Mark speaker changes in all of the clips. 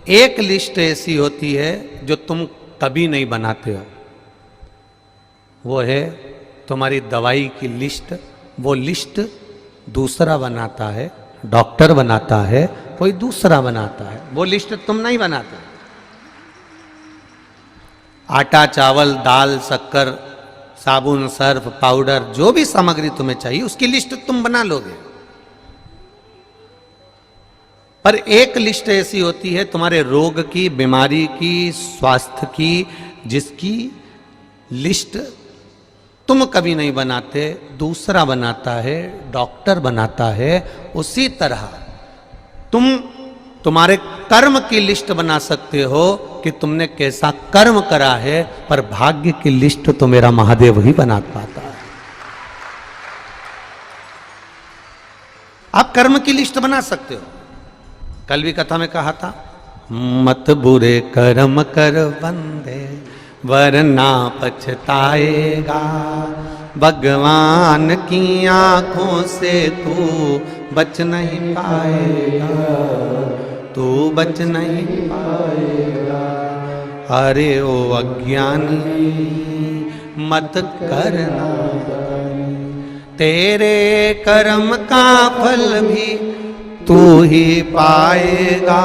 Speaker 1: एक लिस्ट ऐसी होती है जो तुम कभी नहीं बनाते हो, वो है तुम्हारी दवाई की लिस्ट। वो लिस्ट दूसरा बनाता है, डॉक्टर बनाता है, कोई दूसरा बनाता है, वो लिस्ट तुम नहीं बनाते। आटा, चावल, दाल, शक्कर, साबुन, सर्फ, पाउडर, जो भी सामग्री तुम्हें चाहिए उसकी लिस्ट तुम बना लोगे। पर एक लिस्ट ऐसी होती है तुम्हारे रोग की, बीमारी की, स्वास्थ्य की, जिसकी लिस्ट तुम कभी नहीं बनाते, दूसरा बनाता है, डॉक्टर बनाता है। उसी तरह तुम तुम्हारे कर्म की लिस्ट बना सकते हो कि तुमने कैसा कर्म करा है, पर भाग्य की लिस्ट तो मेरा महादेव ही बना पाता है। आप कर्म की लिस्ट बना सकते हो। कल भी कथा में कहा था, मत बुरे कर्म कर बंदे वरना पछताएगा, भगवान की आंखों से तू बच नहीं पाएगा, तू बच नहीं पाएगा। अरे ओ अज्ञानी मत करना, तेरे कर्म का फल भी तू ही पाएगा,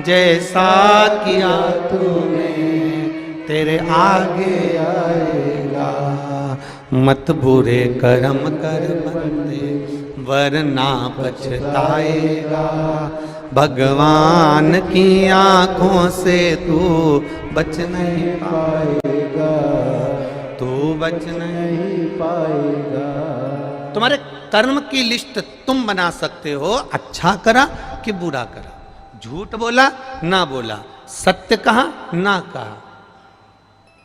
Speaker 1: जैसा किया तूने तेरे आगे आएगा। मत बुरे कर्म कर बंदे वरना पछताएगा, भगवान की आंखों से तू बच नहीं पाएगा, तू बच नहीं पाएगा। तुम्हारे कर्म की लिस्ट तुम बना सकते हो, अच्छा करा कि बुरा करा, झूठ बोला ना बोला, सत्य कहा ना कहा,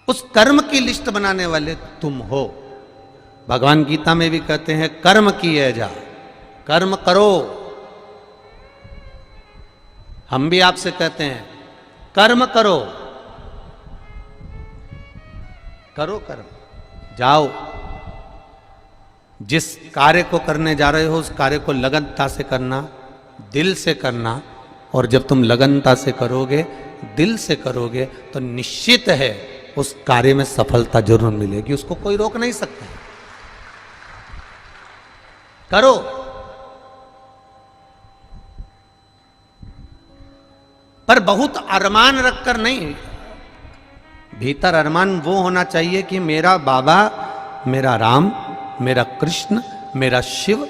Speaker 1: उस कर्म की लिस्ट बनाने वाले तुम हो। भगवान गीता में भी कहते हैं कर्म किए जा, कर्म करो। हम भी आपसे कहते हैं कर्म करो, करो कर्म, जाओ। जिस कार्य को करने जा रहे हो उस कार्य को लगनता से करना, दिल से करना। और जब तुम लगनता से करोगे, दिल से करोगे, तो निश्चित है उस कार्य में सफलता जरूर मिलेगी, उसको कोई रोक नहीं सकता। करो। पर बहुत अरमान रखकर नहीं, भीतर अरमान वो होना चाहिए कि मेरा बाबा, मेरा राम, मेरा कृष्ण, मेरा शिव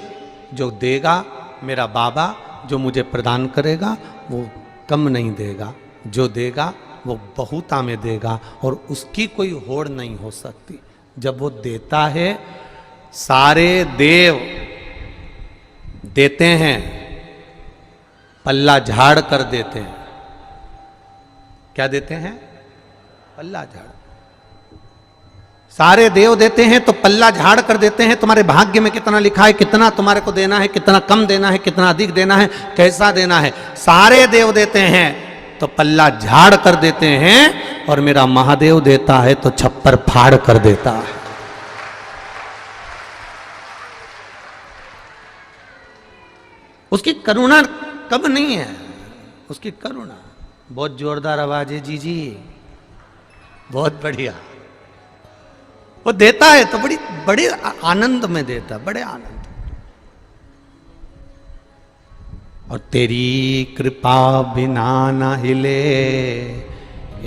Speaker 1: जो देगा, मेरा बाबा जो मुझे प्रदान करेगा वो कम नहीं देगा, जो देगा वो बहुता में देगा, और उसकी कोई होड़ नहीं हो सकती। जब वो देता है, सारे देव देते हैं, पल्ला झाड़ कर देते हैं। क्या देते हैं? पल्ला झाड़। सारे देव देते हैं तो पल्ला झाड़ कर देते हैं। तुम्हारे भाग्य में कितना लिखा है, कितना तुम्हारे को देना है, कितना कम देना है, कितना अधिक देना है, कैसा देना है, सारे देव देते हैं तो पल्ला झाड़ कर देते हैं। और मेरा महादेव देता है तो छप्पर फाड़ कर देता है। उसकी करुणा कम नहीं है, उसकी करुणा। बहुत जोरदार आवाज है जी जी, बहुत बढ़िया। वो देता है तो बड़ी बड़े आनंद में देता, बड़े आनंद। और तेरी कृपा बिना न हिले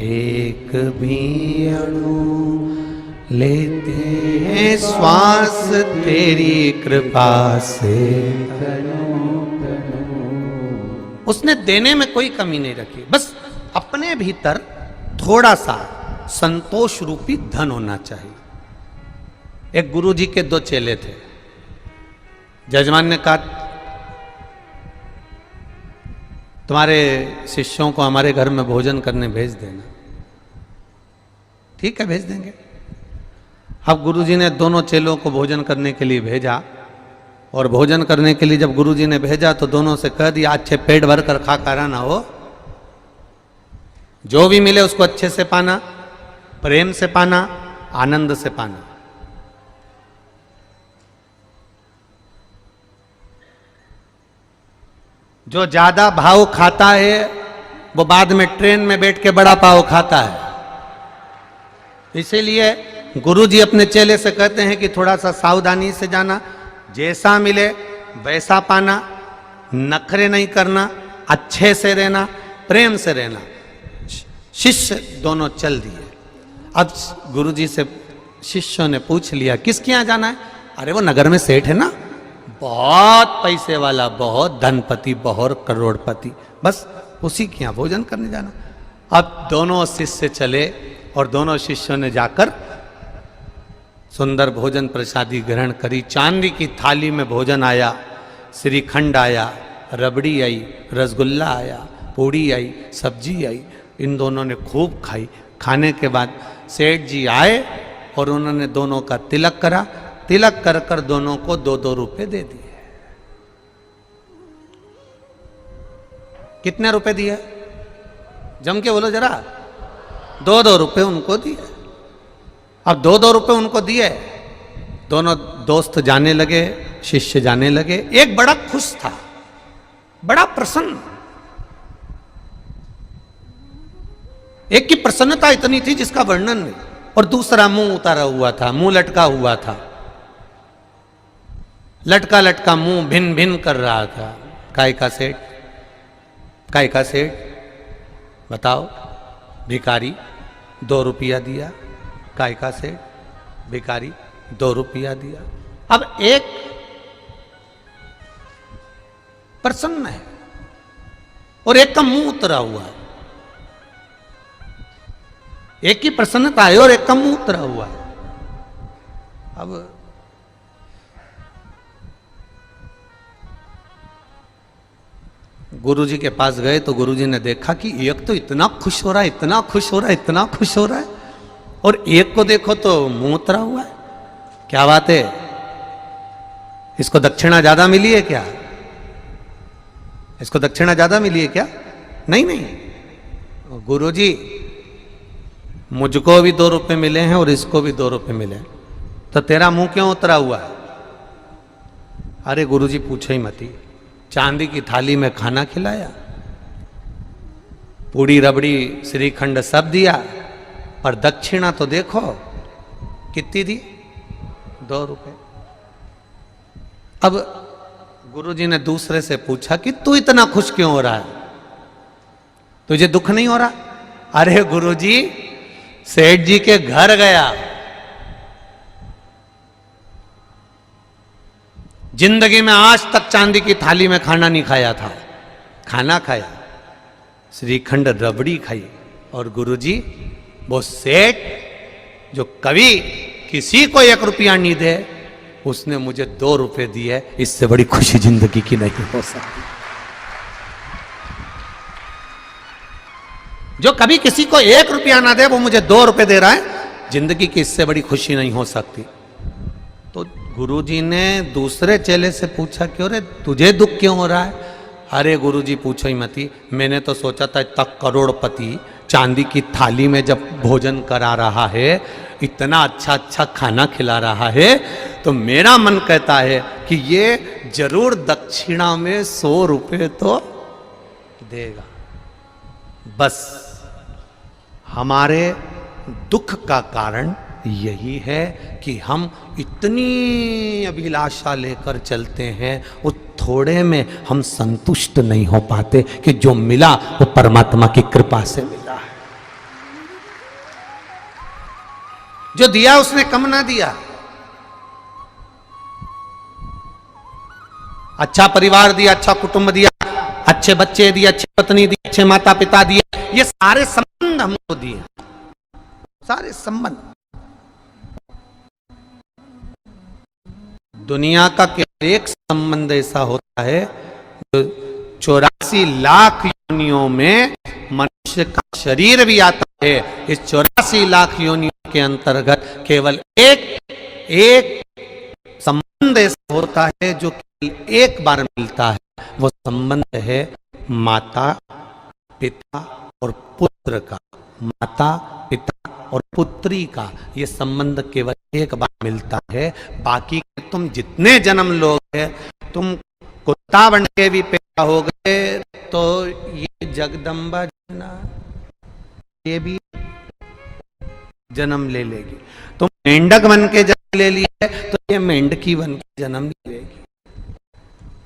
Speaker 1: एक भी अणु, लेते हैं श्वास तेरी कृपा से। उसने देने में कोई कमी नहीं रखी, बस अपने भीतर थोड़ा सा संतोष रूपी धन होना चाहिए। एक गुरुजी के दो चेले थे। जजमान ने कहा तुम्हारे शिष्यों को हमारे घर में भोजन करने भेज देना। ठीक है, भेज देंगे। अब गुरुजी ने दोनों चेलों को भोजन करने के लिए भेजा, और भोजन करने के लिए जब गुरुजी ने भेजा तो दोनों से कह दिया अच्छे पेट भर कर खा कर ना हो, जो भी मिले उसको अच्छे से पाना, प्रेम से पाना, आनंद से पाना। जो ज्यादा भाव खाता है वो बाद में ट्रेन में बैठ के बड़ा पाव खाता है। इसीलिए गुरुजी अपने चेले से कहते हैं कि थोड़ा सा सावधानी से जाना, जैसा मिले वैसा पाना, नखरे नहीं करना, अच्छे से रहना, प्रेम से रहना। शिष्य दोनों चल दिए। अब गुरुजी से शिष्यों ने पूछ लिया किसके यहाँ जाना है? अरे वो नगर में सेठ है ना, बहुत पैसे वाला, बहुत धनपति, बहुत करोड़पति, बस उसी के यहाँ भोजन करने जाना। अब दोनों शिष्य चले और दोनों शिष्यों ने जाकर सुंदर भोजन प्रसादी ग्रहण करी। चांदी की थाली में भोजन आया, श्रीखंड आया, रबड़ी आई, रसगुल्ला आया, पूड़ी आई, सब्जी आई। इन दोनों ने खूब खाई। खाने के बाद सेठ जी आए और उन्होंने दोनों का तिलक करा। तिलक कर कर दोनों को 2-2 रुपए दे दिए। कितने रुपए दिए? जम के बोलो जरा। 2-2 रुपए उनको दिए। अब 2-2 रुपए उनको दिए। दोनों दोस्त जाने लगे, शिष्य जाने लगे। एक बड़ा खुश था, बड़ा प्रसन्न। एक की प्रसन्नता इतनी थी जिसका वर्णन नहीं, और दूसरा मुंह उतारा हुआ था, मुंह लटका हुआ था, लटका लटका मुंह भिन भिन कर रहा था। काय का सेठ? काय का सेठ? बताओ। भिखारी 2 रुपया दिया। काय का सेठ? भिखारी 2 रुपया दिया। अब एक प्रसन्न है और एक का मुंह उतरा हुआ है। एक की प्रसन्नता है और एक का मुंह उतरा हुआ है। अब गुरुजी के पास गए तो गुरुजी ने देखा कि एक तो इतना खुश हो रहा है, इतना खुश हो रहा है, इतना खुश हो रहा है, और एक को देखो तो मुंह उतरा हुआ है। क्या बात है? इसको दक्षिणा ज्यादा मिली है क्या? इसको दक्षिणा ज्यादा मिली है क्या? नहीं नहीं, गुरुजी मुझको भी 2 रुपए मिले हैं और इसको भी 2 रुपए मिले हैं, तो तेरा मुंह क्यों उतरा हुआ है? अरे गुरुजी पूछो ही मती। चांदी की थाली में खाना खिलाया, पूड़ी रबड़ी श्रीखंड सब दिया, पर दक्षिणा तो देखो कितनी दी? 2 रुपए। अब गुरुजी ने दूसरे से पूछा कि तू इतना खुश क्यों हो रहा है, तुझे दुख नहीं हो रहा? अरे गुरुजी, सेठ जी के घर गया, जिंदगी में आज तक चांदी की थाली में खाना नहीं खाया था, खाना खाया, श्रीखंड रबड़ी खाई, और गुरुजी वो सेठ जो कभी किसी को 1 रुपया नहीं दे, उसने मुझे 2 रुपए दिए। इससे बड़ी खुशी जिंदगी की नहीं हो सकती। जो कभी किसी को 1 रुपया ना दे, वो मुझे 2 रुपए दे रहा है, जिंदगी की इससे बड़ी खुशी नहीं हो सकती। तो गुरुजी ने दूसरे चेले से पूछा क्यों रे, तुझे दुख क्यों हो रहा है? अरे गुरुजी पूछो ही मती, मैंने तो सोचा था इतना करोड़पति चांदी की थाली में जब भोजन करा रहा है, इतना अच्छा अच्छा खाना खिला रहा है, तो मेरा मन कहता है कि ये जरूर दक्षिणा में 100 रुपए तो देगा। बस हमारे दुख का कारण यही है कि हम इतनी अभिलाषा लेकर चलते हैं, वो थोड़े में हम संतुष्ट नहीं हो पाते कि जो मिला वो परमात्मा की कृपा से मिला है। जो दिया उसने कम ना दिया। अच्छा परिवार दिया, अच्छा कुटुंब दिया, अच्छे बच्चे दिए, अच्छी पत्नी दी, अच्छे माता पिता दिए, ये सारे संबंध हमको दिए, सारे संबंध। दुनिया का केवल एक संबंध ऐसा होता है जो 84 लाख योनियों में मनुष्य का शरीर भी आता है। इस 84 लाख योनियों के अंतर्गत केवल एक संबंध ऐसा होता है जो केवल एक बार मिलता है। वो संबंध है माता पिता और पुत्र का। माता पिता और पुत्री का ये संबंध केवल एक बार मिलता है। बाकी तुम जितने जन्म लोगे, तुम कुत्ता बन के भी पैदा हो गए तो ये जगदम्बा ना, ये भी जन्म ले लेगी। तुम मेंढक बन के जन्म ले लिए तो ये मेंढकी बन के जन्म ले लेगी।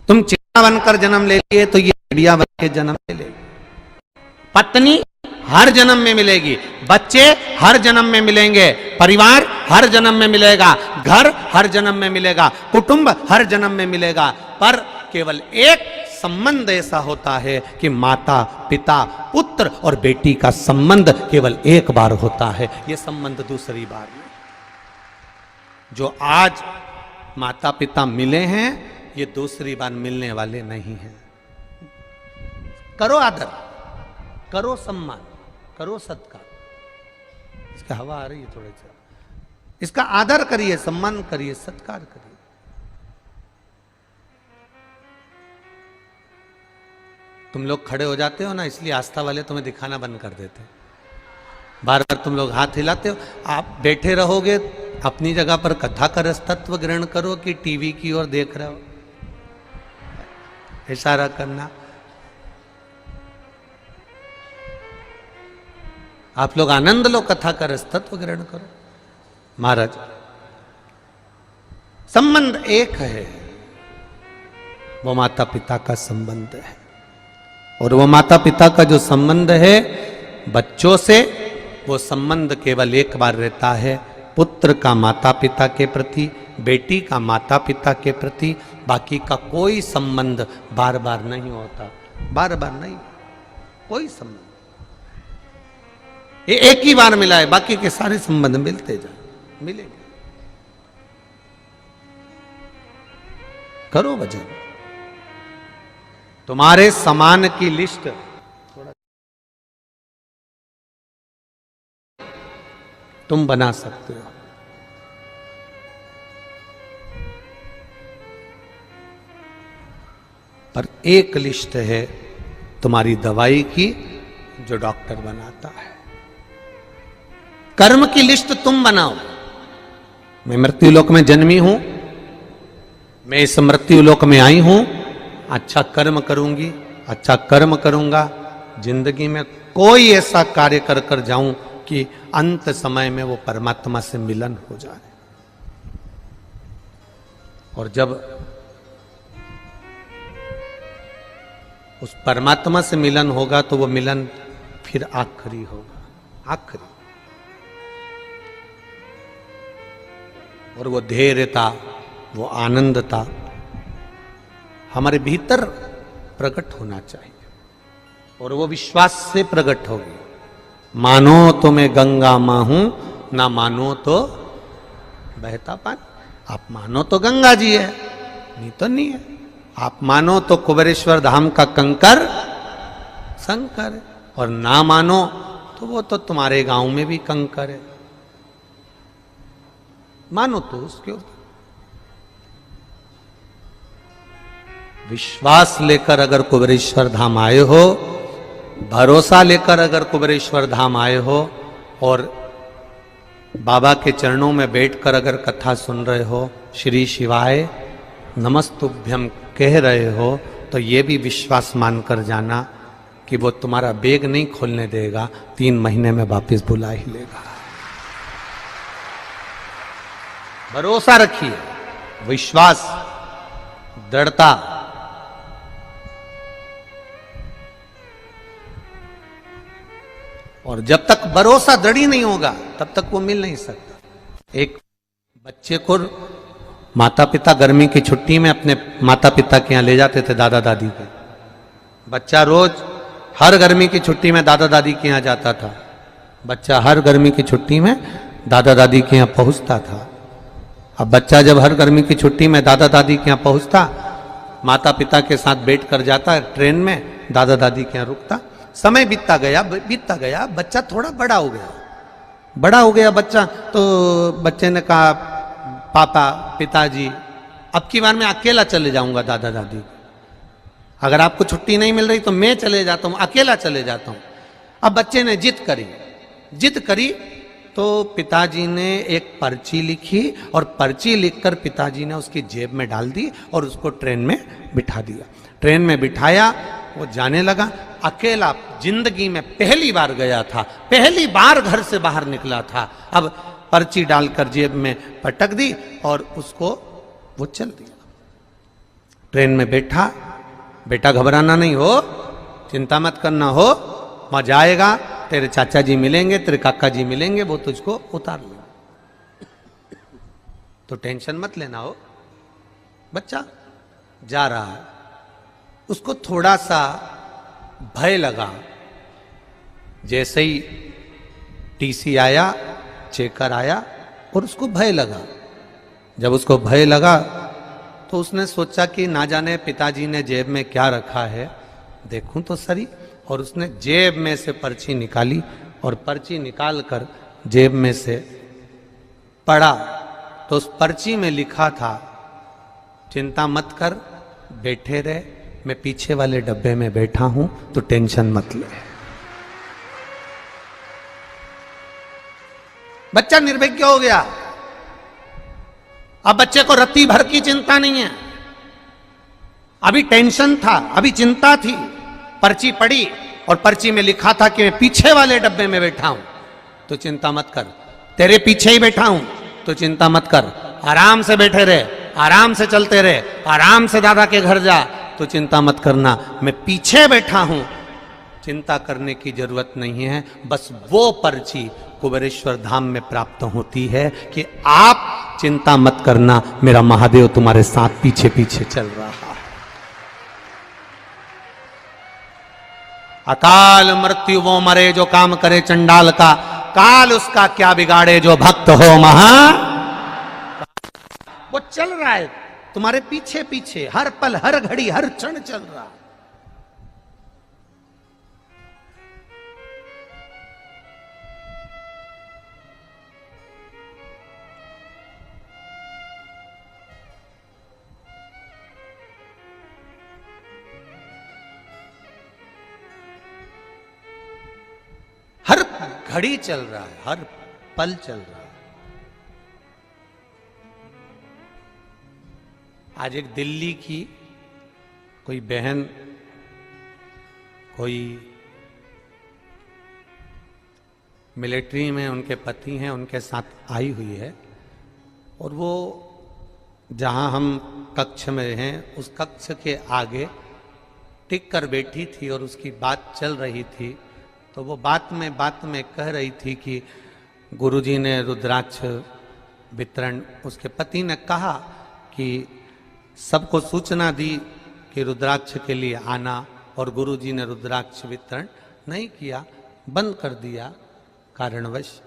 Speaker 1: तुम चिड़िया बनकर जन्म ले लिए तो ये चिड़िया बन के जन्म ले लेगी। पत्नी हर जन्म में मिलेगी, बच्चे हर जन्म में मिलेंगे, परिवार हर जन्म में मिलेगा, घर हर जन्म में मिलेगा, कुटुंब हर जन्म में मिलेगा। पर केवल एक संबंध ऐसा होता है कि माता पिता पुत्र और बेटी का संबंध केवल एक बार होता है, यह संबंध दूसरी बार नहीं। जो आज माता पिता मिले हैं ये दूसरी बार मिलने वाले नहीं हैं। करो आदर, करो सम्मान, करो सत्कार। इसका हवा आ रही है थोड़े से, इसका आदर करिए, सम्मान करिए, सत्कार करिए। तुम लोग खड़े हो जाते हो ना, इसलिए आस्था वाले तुम्हें दिखाना बंद कर देते हैं। बार बार तुम लोग हाथ हिलाते हो। आप बैठे रहोगे अपनी जगह पर, कथा का रस तत्व ग्रहण करो कि टीवी की ओर देख रहे हो, इशारा करना। आप लोग आनंद लो, कथा का रस तत्व ग्रहण करो। महाराज, संबंध एक है, वो माता पिता का संबंध है। और वो माता पिता का जो संबंध है बच्चों से, वो संबंध केवल एक बार रहता है, पुत्र का माता पिता के प्रति, बेटी का माता पिता के प्रति। बाकी का कोई संबंध बार बार नहीं होता, बार बार नहीं, कोई संबंध। ये एक ही बार मिला है, बाकी के सारे संबंध मिलते जाए, मिलेंगे। करो भजन, तुम्हारे समान की लिस्ट तुम बना सकते हो। पर एक लिस्ट है तुम्हारी दवाई की जो डॉक्टर बनाता है। कर्म की लिस्ट तुम बनाओ। मैं मृत्युलोक में जन्मी हूं, मैं इस मृत्युलोक में आई हूं, अच्छा कर्म करूंगी, अच्छा कर्म करूंगा। जिंदगी में कोई ऐसा कार्य कर कर जाऊं कि अंत समय में वो परमात्मा से मिलन हो जाए। और जब उस परमात्मा से मिलन होगा तो वो मिलन फिर आखिरी होगा, आखिरी। और वो धैर्यता, वो आनंदता हमारे भीतर प्रकट होना चाहिए, और वो विश्वास से प्रकट होगी। मानो तो मैं गंगा मां हूं, ना मानो तो बहता पानी। आप मानो तो गंगा जी है, नहीं तो नहीं है। आप मानो तो कुबेरेश्वर धाम का कंकर शंकर है, और ना मानो तो वो तो तुम्हारे गांव में भी कंकर है। मानो तो उसके ऊपर विश्वास लेकर अगर कुबेरेश्वर धाम आए हो, भरोसा लेकर अगर कुबेरेश्वर धाम आए हो, और बाबा के चरणों में बैठकर अगर कथा सुन रहे हो, श्री शिवाय नमस्तुभ्यम कह रहे हो, तो ये भी विश्वास मानकर जाना कि वो तुम्हारा बैग नहीं खोलने देगा, 3 महीने में वापस बुला ही लेगा। भरोसा रखिए, विश्वास, दृढ़ता। और जब तक भरोसा दृढ़ ही नहीं होगा तब तक वो मिल नहीं सकता। एक बच्चे को माता पिता गर्मी की छुट्टी में अपने माता पिता के यहाँ ले जाते थे, दादा दादी के। बच्चा रोज हर गर्मी की छुट्टी में दादा दादी के यहाँ जाता था। बच्चा हर गर्मी की छुट्टी में दादा दादी के यहाँ पहुँचता था। अब बच्चा जब हर गर्मी की छुट्टी में दादा दादी के यहाँ पहुँचता, माता पिता के साथ बैठ कर जाता ट्रेन में, दादा दादी के यहाँ रुकता। समय बीतता गया, बच्चा थोड़ा बड़ा हो गया बच्चा। तो बच्चे ने कहा, पापा पिताजी अब की बार मैं अकेला चले जाऊंगा दादा दादी, अगर आपको छुट्टी नहीं मिल रही तो मैं चले जाता हूं, अकेला चले जाता हूं। अब बच्चे ने जिद करी तो पिताजी ने एक पर्ची लिखी, और पर्ची लिखकर पिताजी ने उसकी जेब में डाल दी और उसको ट्रेन में बिठा दिया। ट्रेन में बिठाया, वो जाने लगा। अकेला जिंदगी में पहली बार गया था, पहली बार घर से बाहर निकला था। अब पर्ची डालकर जेब में पटक दी और उसको वो चल दिया। ट्रेन में बैठा, बेटा घबराना नहीं हो, चिंता मत करना हो, वहां जाएगा, तेरे चाचा जी मिलेंगे, तेरे काका जी मिलेंगे, वो तुझको उतार लेंगे, तो टेंशन मत लेना हो। बच्चा जा रहा है, उसको थोड़ा सा भय लगा। जैसे ही टीसी आया, चेकर आया और उसको भय लगा। जब उसको भय लगा तो उसने सोचा कि ना जाने पिताजी ने जेब में क्या रखा है, देखूं तो सही। और उसने जेब में से पर्ची निकाली और पर्ची निकाल कर जेब में से पढ़ा तो उस पर्ची में लिखा था, चिंता मत कर, बैठे रहे, मैं पीछे वाले डब्बे में बैठा हूं, तो टेंशन मत ले। बच्चा निर्विज्ञ हो गया। अब बच्चे को रत्ती भर की चिंता नहीं है, अभी टेंशन था, अभी चिंता थी। पर्ची पढ़ी और पर्ची में लिखा था कि मैं पीछे वाले डब्बे में बैठा हूं, तो चिंता मत कर, तेरे पीछे ही बैठा हूं, तो चिंता मत कर, आराम से बैठे रहे, आराम से चलते रहे, आराम से दादा के घर जा, तो चिंता मत करना, मैं पीछे बैठा हूं, चिंता करने की जरूरत नहीं है। बस वो पर्ची कुबेरेश्वर धाम में प्राप्त होती है कि आप चिंता मत करना, मेरा महादेव तुम्हारे साथ पीछे पीछे चल रहा है। अकाल मृत्यु वो मरे जो काम करे चंडाल का, काल उसका क्या बिगाड़े जो भक्त हो महा। वो चल रहा है तुम्हारे पीछे पीछे, हर पल, हर घड़ी, हर क्षण चल रहा है। हर घड़ी चल रहा है, हर पल चल रहा है। आज एक दिल्ली की कोई बहन, कोई मिलिट्री में उनके पति हैं, उनके साथ आई हुई है, और वो जहां हम कक्ष में हैं उस कक्ष के आगे टिक कर बैठी थी और उसकी बात चल रही थी। तो वो बात में कह रही थी कि गुरुजी ने रुद्राक्ष वितरण, उसके पति ने कहा कि सबको सूचना दी कि रुद्राक्ष के लिए आना, और गुरुजी ने रुद्राक्ष वितरण नहीं किया, बंद कर दिया कारणवश।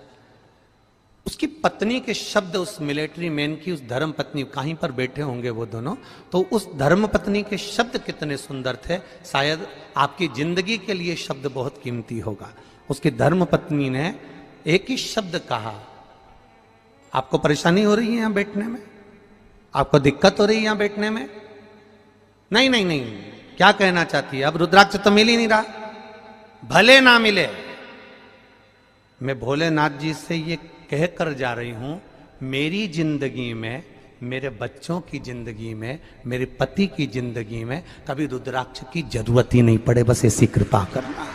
Speaker 1: उसकी पत्नी के शब्द, उस मिलिट्री मैन की, उस धर्म पत्नी, कहीं पर बैठे होंगे वो दोनों, तो उस धर्म पत्नी के शब्द कितने सुंदर थे। शायद आपकी जिंदगी के लिए शब्द बहुत कीमती होगा। उसकी धर्म पत्नी ने एक ही शब्द कहा, आपको परेशानी हो रही है यहां बैठने में, आपको दिक्कत हो रही है यहां बैठने में? नहीं नहीं नहीं, क्या कहना चाहती है? अब रुद्राक्ष तो मिल ही नहीं रहा, भले ना मिले, मैं भोलेनाथ जी से ये कह कर जा रही हूं, मेरी जिंदगी में, मेरे बच्चों की जिंदगी में, मेरे पति की जिंदगी में कभी रुद्राक्ष की जरूरत ही नहीं पड़े, बस ऐसी कृपा करना,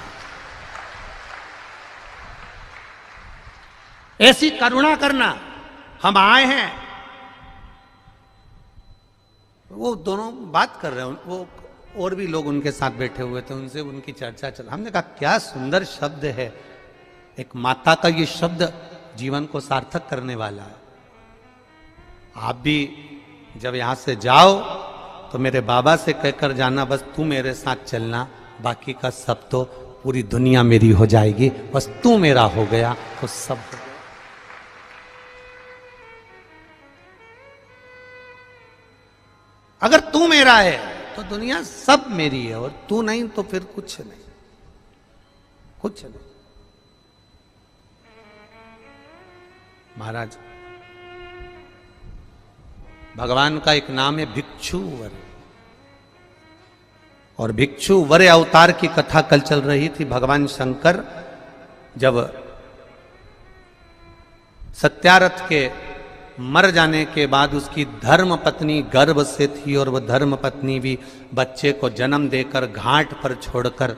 Speaker 1: ऐसी करुणा करना। हम आए हैं, वो दोनों बात कर रहे हैं, वो और भी लोग उनके साथ बैठे हुए थे, उनसे उनकी चर्चा चल। हमने कहा क्या सुंदर शब्द है, एक माता का ये शब्द जीवन को सार्थक करने वाला है। आप भी जब यहां से जाओ तो मेरे बाबा से कहकर जाना, बस तू मेरे साथ चलना, बाकी का सब तो, पूरी दुनिया मेरी हो जाएगी, बस तू मेरा हो गया तो सब हो गया। अगर तू मेरा है तो दुनिया सब मेरी है, और तू नहीं तो फिर कुछ नहीं, कुछ नहीं। महाराज, भगवान का एक नाम है भिक्षुवर, और भिक्षुवर अवतार की कथा कल चल रही थी। भगवान शंकर जब सत्यारथ के मर जाने के बाद उसकी धर्म पत्नी गर्भ से थी, और वह धर्म पत्नी भी बच्चे को जन्म देकर घाट पर छोड़कर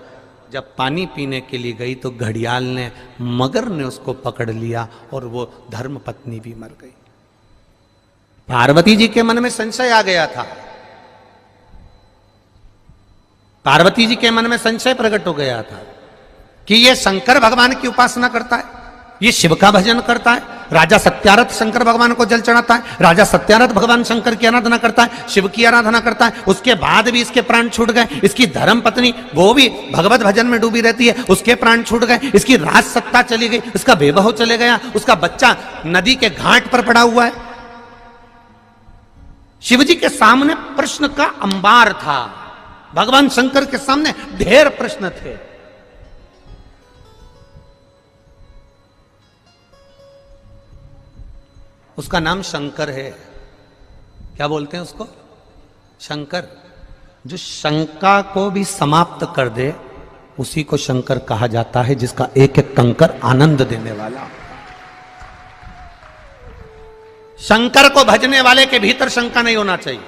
Speaker 1: जब पानी पीने के लिए गई तो घड़ियाल ने, मगर ने उसको पकड़ लिया और वो धर्म पत्नी भी मर गई। पार्वती जी के मन में संशय आ गया था, पार्वती जी के मन में संशय प्रकट हो गया था कि ये शंकर भगवान की उपासना करता है, ये शिव का भजन करता है। राजा सत्यारथ शंकर भगवान को जल चढ़ाता है, राजा सत्यारथ भगवान शंकर की आराधना करता है, शिव की आराधना करता है। उसके बाद भी इसके प्राण छूट गए। इसकी धर्म पत्नी वो भी भगवत भजन में डूबी रहती है, उसके प्राण छूट गए। इसकी राज सत्ता चली गई, उसका वैभव चले गया, उसका बच्चा नदी के घाट पर पड़ा हुआ है। शिव जी के सामने प्रश्न का अंबार था, भगवान शंकर के सामने ढेर प्रश्न थे। उसका नाम शंकर है। क्या बोलते हैं उसको? शंकर। जो शंका को भी समाप्त कर दे उसी को शंकर कहा जाता है, जिसका एक एक कंकर आनंद देने वाला। शंकर को भजने वाले के भीतर शंका नहीं होना चाहिए।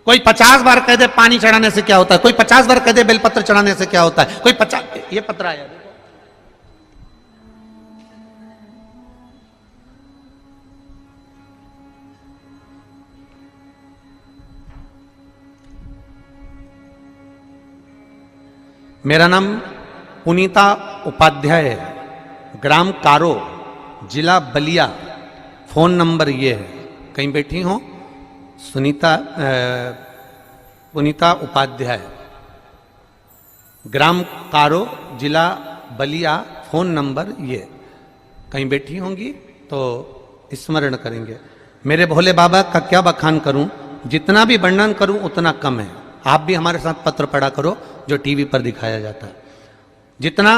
Speaker 1: कोई 50 बार कह दे पानी चढ़ाने से क्या होता है, कोई 50 बार कह दे बेलपत्र चढ़ाने से क्या होता है, कोई 50, ये पत्र आया देखो। मेरा नाम पुनीता उपाध्याय है, ग्राम कारो, जिला बलिया। फोन नंबर ये है, कहीं बैठी हो पुनीता उपाध्याय, ग्राम कारो, जिला बलिया। फोन नंबर ये, कहीं बैठी होंगी तो स्मरण करेंगे। मेरे भोले बाबा का क्या बखान करूं, जितना भी वर्णन करूं उतना कम है। आप भी हमारे साथ पत्र पढ़ा करो जो टीवी पर दिखाया जाता है। जितना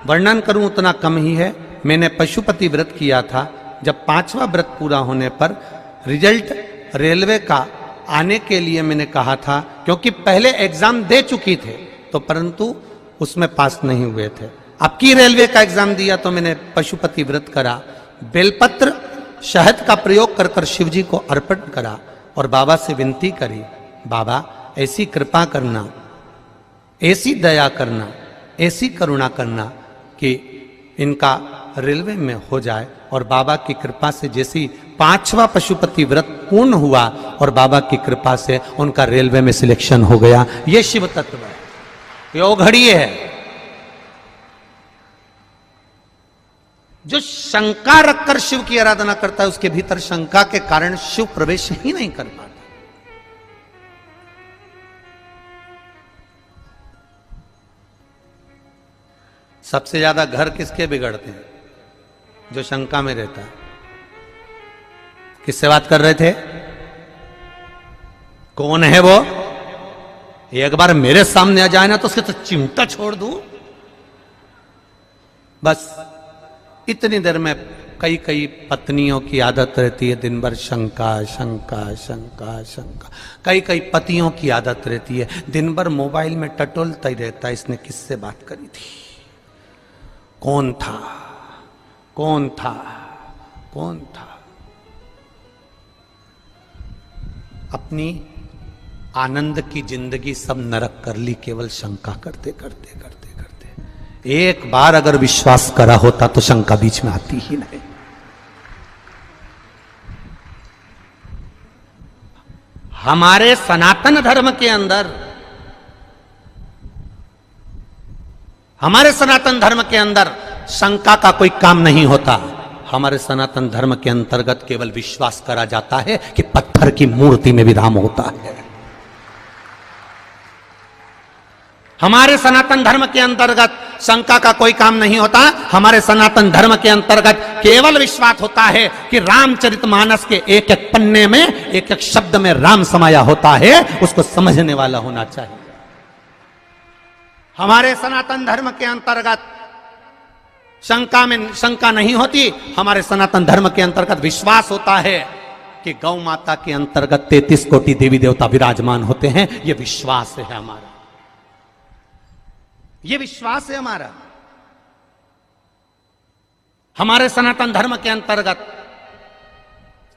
Speaker 1: वर्णन करूं उतना कम ही है। मैंने पशुपति व्रत किया था। जब 5वां व्रत पूरा होने पर रिजल्ट रेलवे का आने के लिए मैंने कहा था, क्योंकि पहले एग्जाम दे चुकी थे तो, परंतु उसमें पास नहीं हुए थे। अब की रेलवे का एग्जाम दिया तो मैंने पशुपति व्रत करा, बेलपत्र शहद का प्रयोग कर कर शिव जी को अर्पण करा और बाबा से विनती करी, बाबा ऐसी कृपा करना, ऐसी दया करना, ऐसी करुणा करना कि इनका रेलवे में हो जाए। और बाबा की कृपा से जैसी 5वां पशुपति व्रत पूर्ण हुआ और बाबा की कृपा से उनका रेलवे में सिलेक्शन हो गया। ये शिव तत्व है, ये घड़ी है। जो शंका रखकर शिव की आराधना करता है उसके भीतर शंका के कारण शिव प्रवेश ही नहीं कर पाता। सबसे ज्यादा घर किसके बिगड़ते हैं? जो शंका में रहता है। किससे बात कर रहे थे? कौन है वो? एक बार मेरे सामने आ जाए ना तो उसके तो चिमटा छोड़ दूं। बस इतनी देर में कई कई पत्नियों की आदत रहती है दिन भर शंका शंका शंका शंका। कई कई पतियों की आदत रहती है दिन भर मोबाइल में टटोलता ही रहता है, इसने किससे बात करी थी, कौन था, कौन था, कौन था। अपनी आनंद की जिंदगी सब नरक कर ली केवल शंका करते करते करते करते। एक बार अगर विश्वास करा होता तो शंका बीच में आती ही नहीं। हमारे सनातन धर्म के अंदर, हमारे सनातन धर्म के अंदर शंका का कोई काम नहीं होता। हमारे सनातन धर्म के अंतर्गत केवल विश्वास करा जाता है कि पत्थर की मूर्ति में भी राम होता है। हमारे सनातन धर्म के अंतर्गत शंका का कोई काम नहीं होता। हमारे सनातन धर्म के अंतर्गत केवल विश्वास होता है कि रामचरितमानस के एक एक पन्ने में एक एक शब्द में राम समाया होता है, उसको समझने वाला होना चाहिए। हमारे सनातन धर्म के अंतर्गत शंका में शंका नहीं होती। हमारे सनातन धर्म के अंतर्गत विश्वास होता है कि गौ माता के अंतर्गत 33 कोटि देवी देवता विराजमान होते हैं। यह विश्वास है हमारा, यह विश्वास है हमारा। हमारे सनातन धर्म के अंतर्गत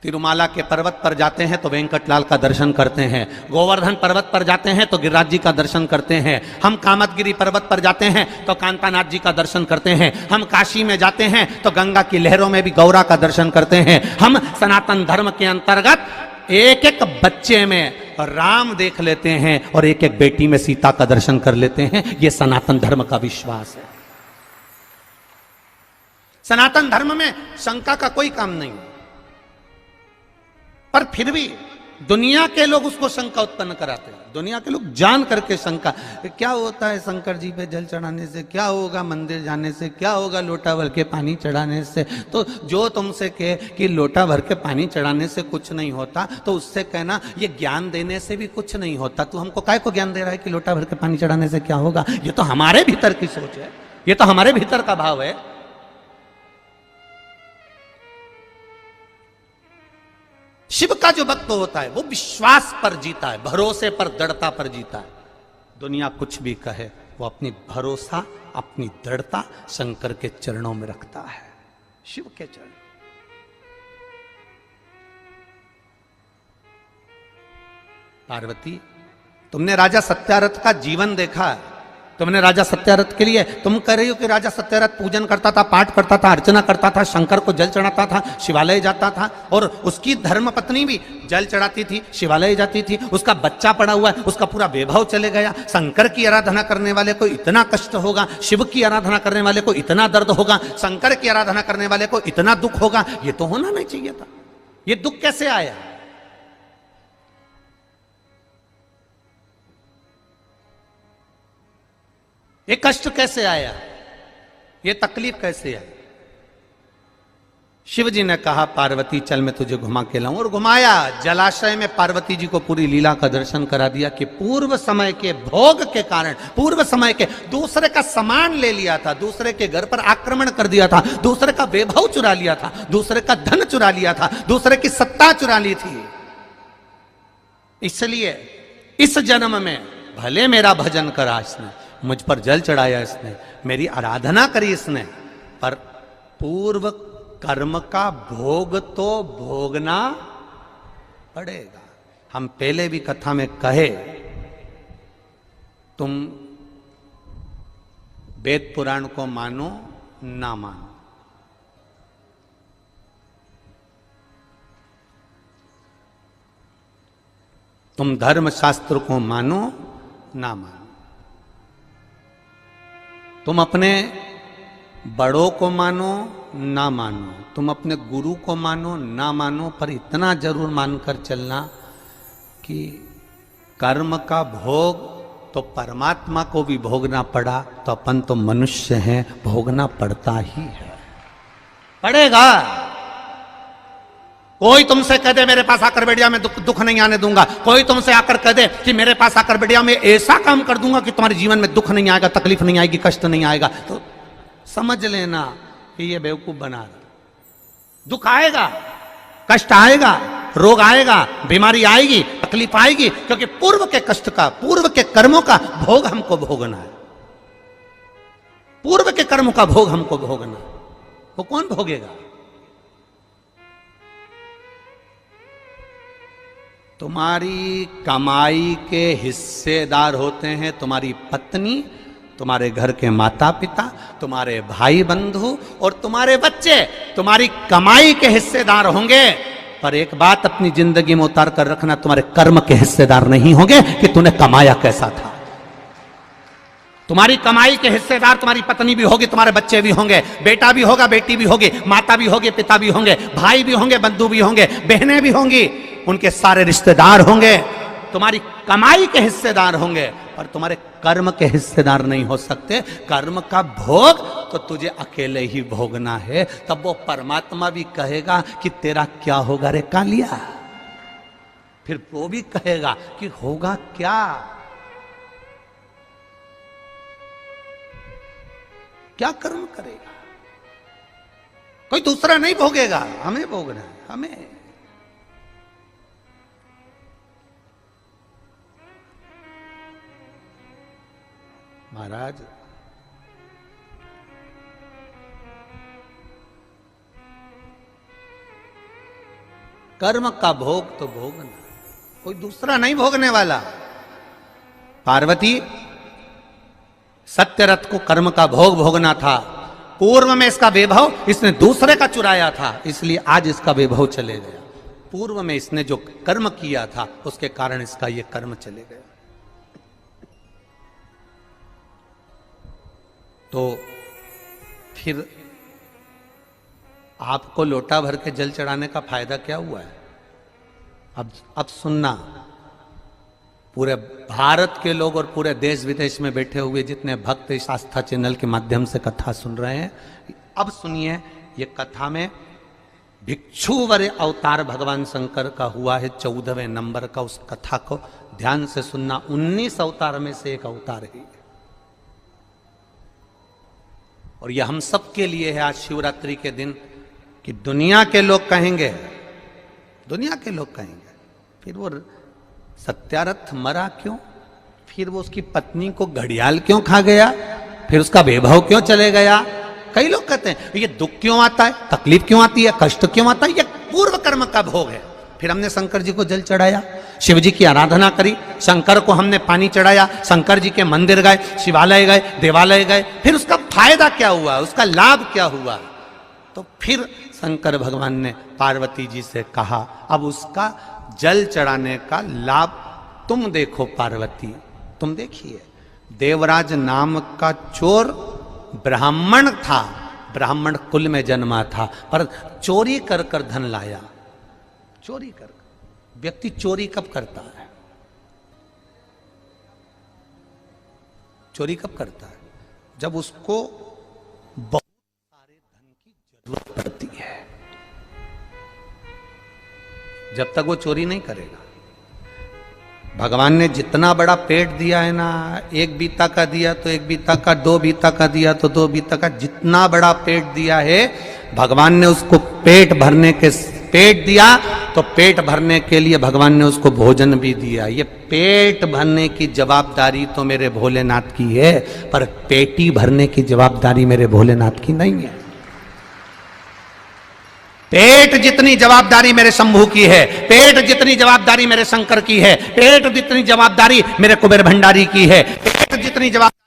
Speaker 1: तिरुमाला के पर्वत पर जाते हैं तो वेंकटलाल का दर्शन करते हैं, गोवर्धन पर्वत पर जाते हैं तो गिरिराज जी का दर्शन करते हैं, हम कामतगिरी पर्वत पर जाते हैं तो कांतानाथ जी का दर्शन करते हैं, हम काशी में जाते हैं तो गंगा की लहरों में भी गौरा का दर्शन करते हैं, हम सनातन धर्म के अंतर्गत एक एक बच्चे में राम देख लेते हैं और एक एक बेटी में सीता का दर्शन कर लेते हैं। यह सनातन धर्म का विश्वास है। सनातन धर्म में शंका का कोई काम नहीं, पर फिर भी दुनिया के लोग उसको शंका उत्पन्न कराते हैं। दुनिया के लोग जान करके शंका, क्या होता है शंकर जी पे जल चढ़ाने से, क्या होगा मंदिर जाने से, क्या होगा लोटा भर के पानी चढ़ाने से। तो जो तुमसे कहे कि लोटा भर के पानी चढ़ाने से कुछ नहीं होता, तो उससे कहना ये ज्ञान देने से भी कुछ नहीं होता। तू हमको काय को ज्ञान दे रहा है कि लोटा भर के पानी चढ़ाने से क्या होगा? ये तो हमारे भीतर की सोच है, ये तो हमारे भीतर का भाव है। शिव का जो भक्त होता है वो विश्वास पर जीता है, भरोसे पर, दृढ़ता पर जीता है। दुनिया कुछ भी कहे, वो अपनी भरोसा, अपनी दृढ़ता शंकर के चरणों में रखता है, शिव के चरण। पार्वती, तुमने राजा सत्यारथ का जीवन देखा है, तुमने राजा सत्यारथ के लिए, तुम कह रही हो कि राजा सत्यारथ पूजन करता था, पाठ करता था, अर्चना करता था, शंकर को जल चढ़ाता था, शिवालय जाता था, और उसकी धर्म पत्नी भी जल चढ़ाती थी, शिवालय जाती थी, उसका बच्चा पड़ा हुआ है, उसका पूरा वैभव चले गया। शंकर की आराधना करने वाले को इतना कष्ट होगा, शिव की आराधना करने वाले को इतना दर्द होगा, शंकर की आराधना करने वाले को इतना दुख होगा, ये तो होना नहीं चाहिए था। ये दुख कैसे आया? ये कष्ट कैसे आया? ये तकलीफ कैसे आई? शिव जी ने कहा, पार्वती चल मैं तुझे घुमा के लाऊं, और घुमाया। जलाशय में पार्वती जी को पूरी लीला का दर्शन करा दिया कि पूर्व समय के भोग के कारण, पूर्व समय के दूसरे का सामान ले लिया था, दूसरे के घर पर आक्रमण कर दिया था, दूसरे का वैभव चुरा लिया था, दूसरे का धन चुरा लिया था, दूसरे की सत्ता चुरा ली थी। इसलिए इस जन्म में भले मेरा भजन करा इसने, मुझ पर जल चढ़ाया इसने, मेरी आराधना करी इसने, पर पूर्व कर्म का भोग तो भोगना पड़ेगा। हम पहले भी कथा में कहे, तुम वेद पुराण को मानो ना मानो, तुम धर्म शास्त्र को मानो ना मानो, तुम अपने बड़ों को मानो ना मानो, तुम अपने गुरु को मानो ना मानो, पर इतना जरूर मानकर चलना कि कर्म का भोग तो परमात्मा को भी भोगना पड़ा, तो अपन तो मनुष्य हैं, भोगना पड़ता ही है, पड़ेगा। कोई तुमसे कह दे मेरे पास आकर बैठ जा, मैं दुख नहीं आने दूंगा, कोई तुमसे आकर कह दे कि मेरे पास आकर बैठ जा, मैं ऐसा काम कर दूंगा कि तुम्हारे जीवन में दुख नहीं आएगा, तकलीफ नहीं आएगी, कष्ट नहीं आएगा, तो समझ लेना कि ये बेवकूफ बना रहा। दुख आएगा, कष्ट आएगा, रोग आएगा, बीमारी आएगी, तकलीफ आएगी, क्योंकि पूर्व के कष्ट का, पूर्व के कर्मों का भोग हमको भोगना है। पूर्व के कर्मों का भोग हमको भोगना, वो कौन भोगेगा? तुम्हारी कमाई के हिस्सेदार होते हैं तुम्हारी पत्नी, तुम्हारे घर के माता पिता, तुम्हारे भाई बंधु और तुम्हारे बच्चे तुम्हारी कमाई के हिस्सेदार होंगे। पर एक बात अपनी जिंदगी में उतार कर रखना, तुम्हारे कर्म के हिस्सेदार नहीं होंगे कि तूने कमाया कैसा था। तुम्हारी कमाई के हिस्सेदार तुम्हारी पत्नी भी होगी, तुम्हारे बच्चे भी होंगे, बेटा भी होगा, बेटी भी होगी, माता भी होगी, पिता भी होंगे, भाई भी होंगे, बंधु भी होंगे, बहनें भी होंगी, उनके सारे रिश्तेदार होंगे, तुम्हारी कमाई के हिस्सेदार होंगे, पर तुम्हारे कर्म के हिस्सेदार नहीं हो सकते। कर्म का भोग तो तुझे अकेले ही भोगना है। तब वो परमात्मा भी कहेगा कि तेरा क्या होगा रे कालिया, फिर वो भी कहेगा कि होगा क्या, क्या कर्म करेगा। कोई दूसरा नहीं भोगेगा, हमें भोगना है, हमें। महाराज कर्म का भोग तो भोगना, कोई दूसरा नहीं भोगने वाला। पार्वती सत्यरथ को कर्म का भोग भोगना था, पूर्व में इसका वैभव इसने दूसरे का चुराया था, इसलिए आज इसका वैभव चले गया। पूर्व में इसने जो कर्म किया था उसके कारण इसका ये कर्म चले गया। तो फिर आपको लोटा भर के जल चढ़ाने का फायदा क्या हुआ है? अब सुनना, पूरे भारत के लोग और पूरे देश विदेश में बैठे हुए जितने भक्त इस आस्था चैनल के माध्यम से कथा सुन रहे हैं, अब सुनिए। ये कथा में भिक्षुवर अवतार भगवान शंकर का हुआ है 14वें नंबर का। उस कथा को ध्यान से सुनना। 19 अवतार में से एक अवतार है और यह हम सब के लिए है आज शिवरात्रि के दिन, कि दुनिया के लोग कहेंगे, दुनिया के लोग कहेंगे फिर वो सत्यारथ मरा क्यों, फिर वो उसकी पत्नी को घड़ियाल क्यों खा गया, फिर उसका वैभव क्यों चले गया। कई लोग कहते हैं ये दुख क्यों आता है, तकलीफ क्यों आती है, कष्ट क्यों आता है, ये पूर्व कर्म का भोग है। फिर हमने शंकर जी को जल चढ़ाया, शिव जी की आराधना करी, शंकर को हमने पानी चढ़ाया, शंकर जी के मंदिर गए, शिवालय गए, देवालय गए, फिर उसका फायदा क्या हुआ, उसका लाभ क्या हुआ। तो फिर शंकर भगवान ने पार्वती जी से कहा अब उसका जल चढ़ाने का लाभ तुम देखो पार्वती, तुम देखिए। देवराज नाम का चोर ब्राह्मण था, ब्राह्मण कुल में जन्मा था, पर चोरी कर कर धन लाया। चोरी कर, व्यक्ति चोरी कब करता है? चोरी कब करता है? जब उसको बहुत सारे धन की जरूरत पड़ती है। जब तक वो चोरी नहीं करेगा। भगवान ने जितना बड़ा पेट दिया है ना, 1 बीता का दिया तो 1 बीता का, 2 बीता का दिया तो 2 बीता का, जितना बड़ा पेट दिया है भगवान ने उसको पेट भरने के, पेट दिया तो पेट भरने के लिए भगवान ने उसको भोजन भी दिया। ये पेट भरने की जवाबदारी तो मेरे भोलेनाथ की है, पर पेटी भरने की जवाबदारी मेरे भोलेनाथ की नहीं है। पेट जितनी जवाबदारी मेरे शंभू की है, पेट जितनी जवाबदारी मेरे शंकर की है, पेट जितनी जवाबदारी मेरे कुबेर भंडारी की है, पेट जितनी जवाबदारी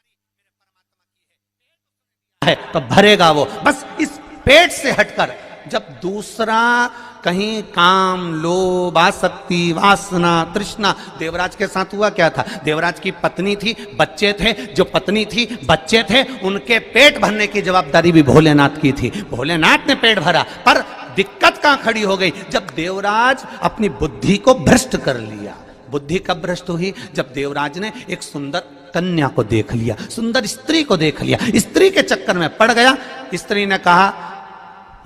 Speaker 1: है तो भरेगा वो। बस इस पेट से हटकर जब दूसरा कहीं काम, लोभ, आसक्ति, वासना, तृष्णा, देवराज के साथ हुआ क्या था? देवराज की पत्नी थी, बच्चे थे, जो पत्नी थी, बच्चे थे, उनके पेट भरने की जवाबदारी भी भोलेनाथ की थी। भोलेनाथ ने पेट भरा, पर दिक्कत कहां खड़ी हो गई? जब देवराज अपनी बुद्धि को भ्रष्ट कर लिया। बुद्धि कब भ्रष्ट हुई? जब देवराज ने एक सुंदर कन्या को देख लिया, सुंदर स्त्री को देख लिया, स्त्री के चक्कर में पड़ गया। स्त्री ने कहा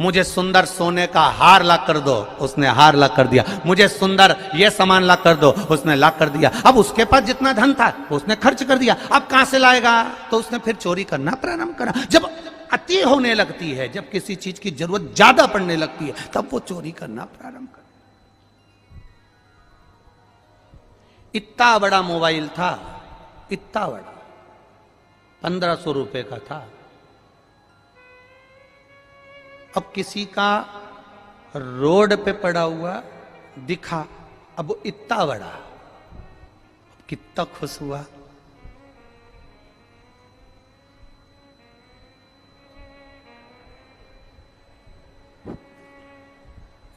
Speaker 1: मुझे सुंदर सोने का हार ला कर दो, उसने हार ला कर दिया। मुझे सुंदर ये सामान ला कर दो, उसने ला कर दिया। अब उसके पास जितना धन था उसने खर्च कर दिया, अब कहां से लाएगा? तो उसने फिर चोरी करना प्रारंभ करा। जब अति होने लगती है, जब किसी चीज की जरूरत ज्यादा पड़ने लगती है, तब वो चोरी करना प्रारंभ कर। इतना बड़ा मोबाइल था, इतना बड़ा, 1500 रुपए का था। अब किसी का रोड पे पड़ा हुआ दिखा, अब वो इतना बड़ा, कितना खुश हुआ।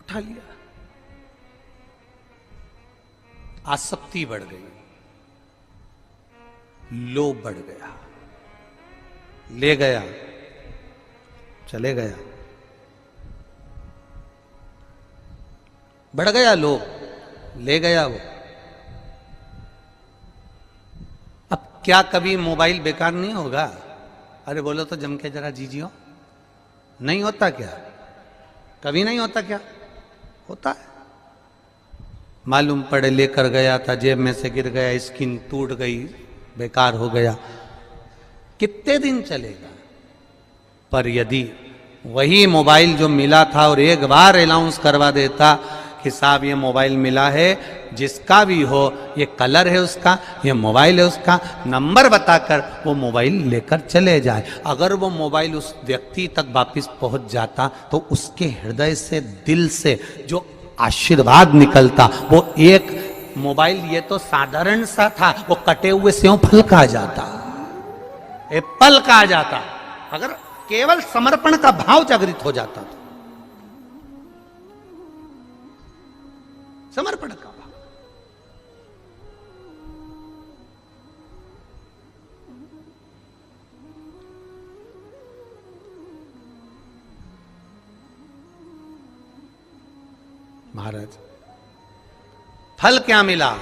Speaker 1: उठा लिया, आसक्ति बढ़ गई, लोभ बढ़ गया, ले गया, चले गया, बढ़ गया लोभ, ले गया वो। अब क्या कभी मोबाइल बेकार नहीं होगा? अरे बोलो तो जम के जरा जीजियो, नहीं होता क्या? कभी नहीं होता क्या? होता है। मालूम पड़े लेकर गया था, जेब में से गिर गया, स्क्रीन टूट गई, बेकार हो गया, कितने दिन चलेगा? पर यदि वही मोबाइल जो मिला था और एक बार अनाउंस करवा देता कि साहब ये मोबाइल मिला है, जिसका भी हो, ये कलर है उसका, ये मोबाइल है उसका, नंबर बताकर वो मोबाइल लेकर चले जाए। अगर वो मोबाइल उस व्यक्ति तक वापस पहुंच जाता तो उसके हृदय से, दिल से जो आशीर्वाद निकलता। वो एक मोबाइल ये तो साधारण सा था, वो कटे हुए सेव फल का आ जाता, एप्पल का आ जाता, अगर केवल समर्पण का भाव जागृत हो जाता तो। समर्पण का भाव। महाराज फल क्या मिला?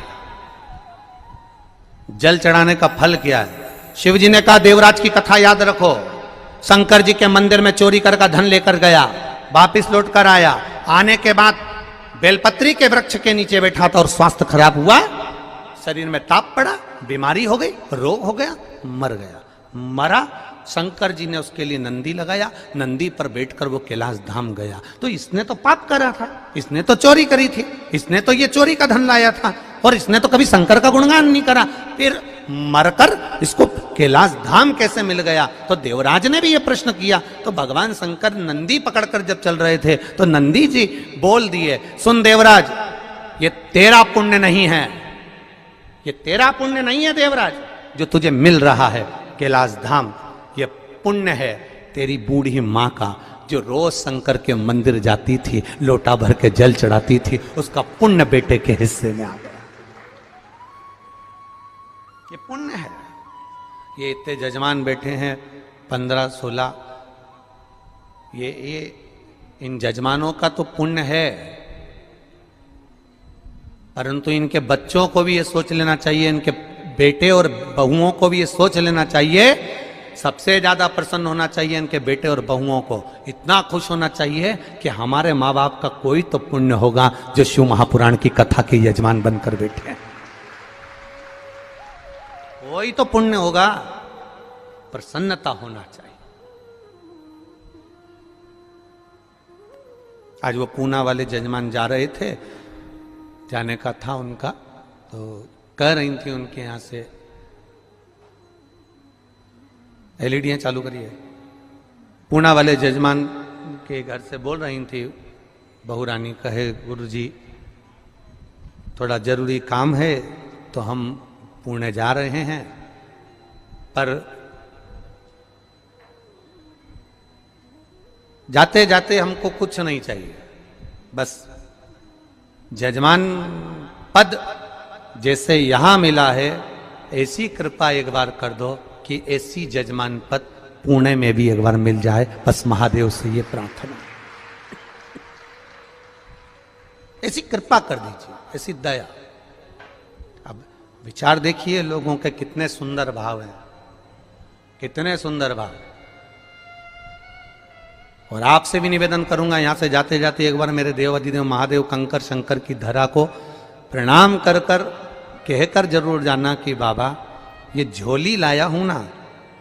Speaker 1: जल चढ़ाने का फल क्या है? शिव जी ने कहा देवराज की कथा याद रखो, शंकर जी के मंदिर में चोरी कर का धन लेकर गया, वापिस लौट कर आया, आने के बाद बेलपत्री के वृक्ष के नीचे बैठा था और स्वास्थ्य खराब हुआ, शरीर में ताप पड़ा, बीमारी हो गई, रोग हो गया, मर गया। मरा, शंकर जी ने उसके लिए नंदी लगाया, नंदी पर बैठकर वो कैलाश धाम गया। तो इसने तो पाप करा था, इसने तो चोरी करी थी, इसने तो ये चोरी का धन लाया था, और इसने तो कभी शंकर का गुणगान नहीं करा, फिर मरकर इसको कैलाश धाम कैसे मिल गया? तो देवराज ने भी ये प्रश्न किया। तो भगवान शंकर नंदी पकड़कर जब चल रहे थे तो नंदी जी बोल दिए, सुन देवराज, ये तेरा पुण्य नहीं है, ये तेरा पुण्य नहीं है देवराज, जो तुझे मिल रहा है कैलाश धाम, ये पुण्य है तेरी बूढ़ी माँ का, जो रोज शंकर के मंदिर जाती थी, लोटा भर के जल चढ़ाती थी, उसका पुण्य बेटे के हिस्से में आ गया। ये पुण्य है। ये इतने जजमान बैठे हैं 15-16, ये इन जजमानों का तो पुण्य है, परंतु इनके बच्चों को भी ये सोच लेना चाहिए, इनके बेटे और बहुओं को भी ये सोच लेना चाहिए, सबसे ज्यादा प्रसन्न होना चाहिए इनके बेटे और बहुओं को, इतना खुश होना चाहिए कि हमारे माँ बाप का कोई तो पुण्य होगा जो शिव महापुराण की कथा के यजमान बनकर बैठे हैं, कोई तो पुण्य होगा। प्रसन्नता होना चाहिए। आज वो पूना वाले जजमान जा रहे थे, जाने का था उनका, तो कह रही थी उनके यहां से एलईडियां चालू करिए। पूना वाले जजमान के घर से बोल रही थी बहू रानी, कहे गुरुजी थोड़ा जरूरी काम है तो हम पुणे जा रहे हैं, पर जाते जाते हमको कुछ नहीं चाहिए, बस जजमान पद जैसे यहां मिला है ऐसी कृपा एक बार कर दो कि ऐसी जजमान पद पुणे में भी एक बार मिल जाए, बस महादेव से ये प्रार्थना, ऐसी कृपा कर दीजिए, ऐसी दया। अब विचार देखिए लोगों के कितने सुंदर भाव हैं, कितने सुंदर भाव। और आपसे भी निवेदन करूंगा यहां से जाते जाते एक बार मेरे देव अधिदेव महादेव कंकर शंकर की धरा को प्रणाम कर कर कहकर जरूर जाना कि बाबा ये झोली लाया हूं ना,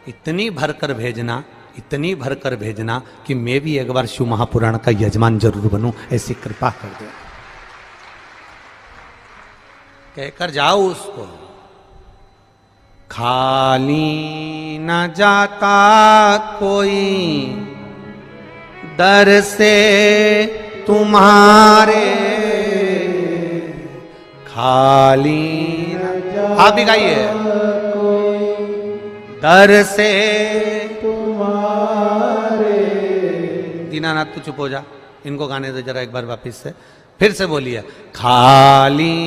Speaker 1: इतनी भर कर भेजना, इतनी भर कर भेजना कि मैं भी एक बार शिव महापुराण का यजमान जरूर बनूं, ऐसी कृपा कर दो। कहकर जाओ उसको। खाली न जाता कोई दर से तुम्हारे, खाली आप भी गाइए, दर से तुम्हारे। दीनानाथ तू चुप हो जा, इनको गाने दे जरा एक बार वापिस से, फिर से बोलिए। खाली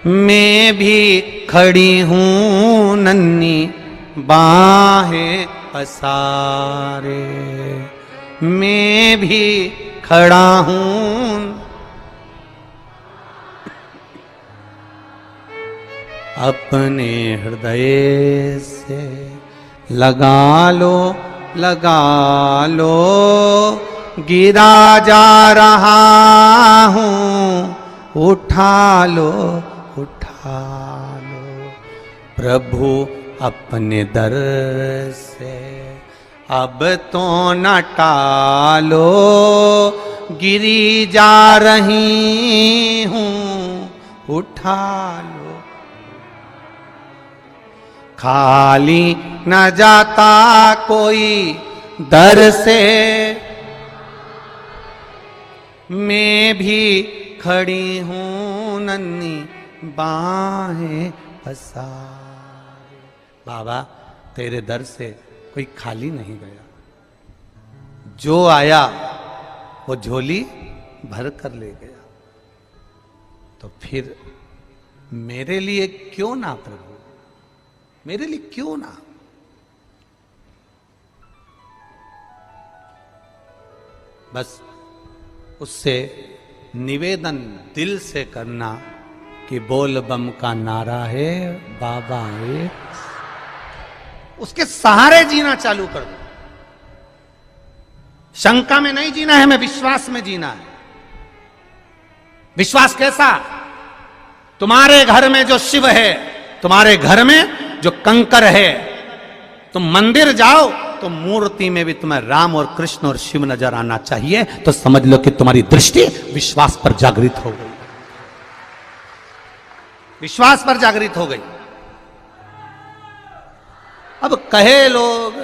Speaker 1: मैं भी खड़ी हूं नन्ही बाहें पसारे, मैं भी खड़ा हूं, अपने हृदय से लगा लो, लगा लो, गिरा जा रहा हूं, उठा लो, उठा लो। प्रभु अपने दर से अब तो न टालो, गिरी जा रही हूं, उठा लो। खाली न जाता कोई दर से, मैं भी खड़ी हूं नन्ही बाहें पसारे। बाबा तेरे दर से कोई खाली नहीं गया, जो आया वो झोली भर कर ले गया। तो फिर मेरे लिए क्यों ना प्रभु, मेरे लिए क्यों ना। बस उससे निवेदन दिल से करना कि बोल बम का नारा है बाबा है, उसके सहारे जीना चालू कर दो। शंका में नहीं जीना है, हमें विश्वास में जीना है। विश्वास कैसा? तुम्हारे घर में जो शिव है, तुम्हारे घर में जो कंकर है, तुम मंदिर जाओ तो मूर्ति में भी तुम्हें राम और कृष्ण और शिव नजर आना चाहिए। तो समझ लो कि तुम्हारी दृष्टि विश्वास पर जागृत हो गई, विश्वास पर जागृत हो गई। अब कहे लोग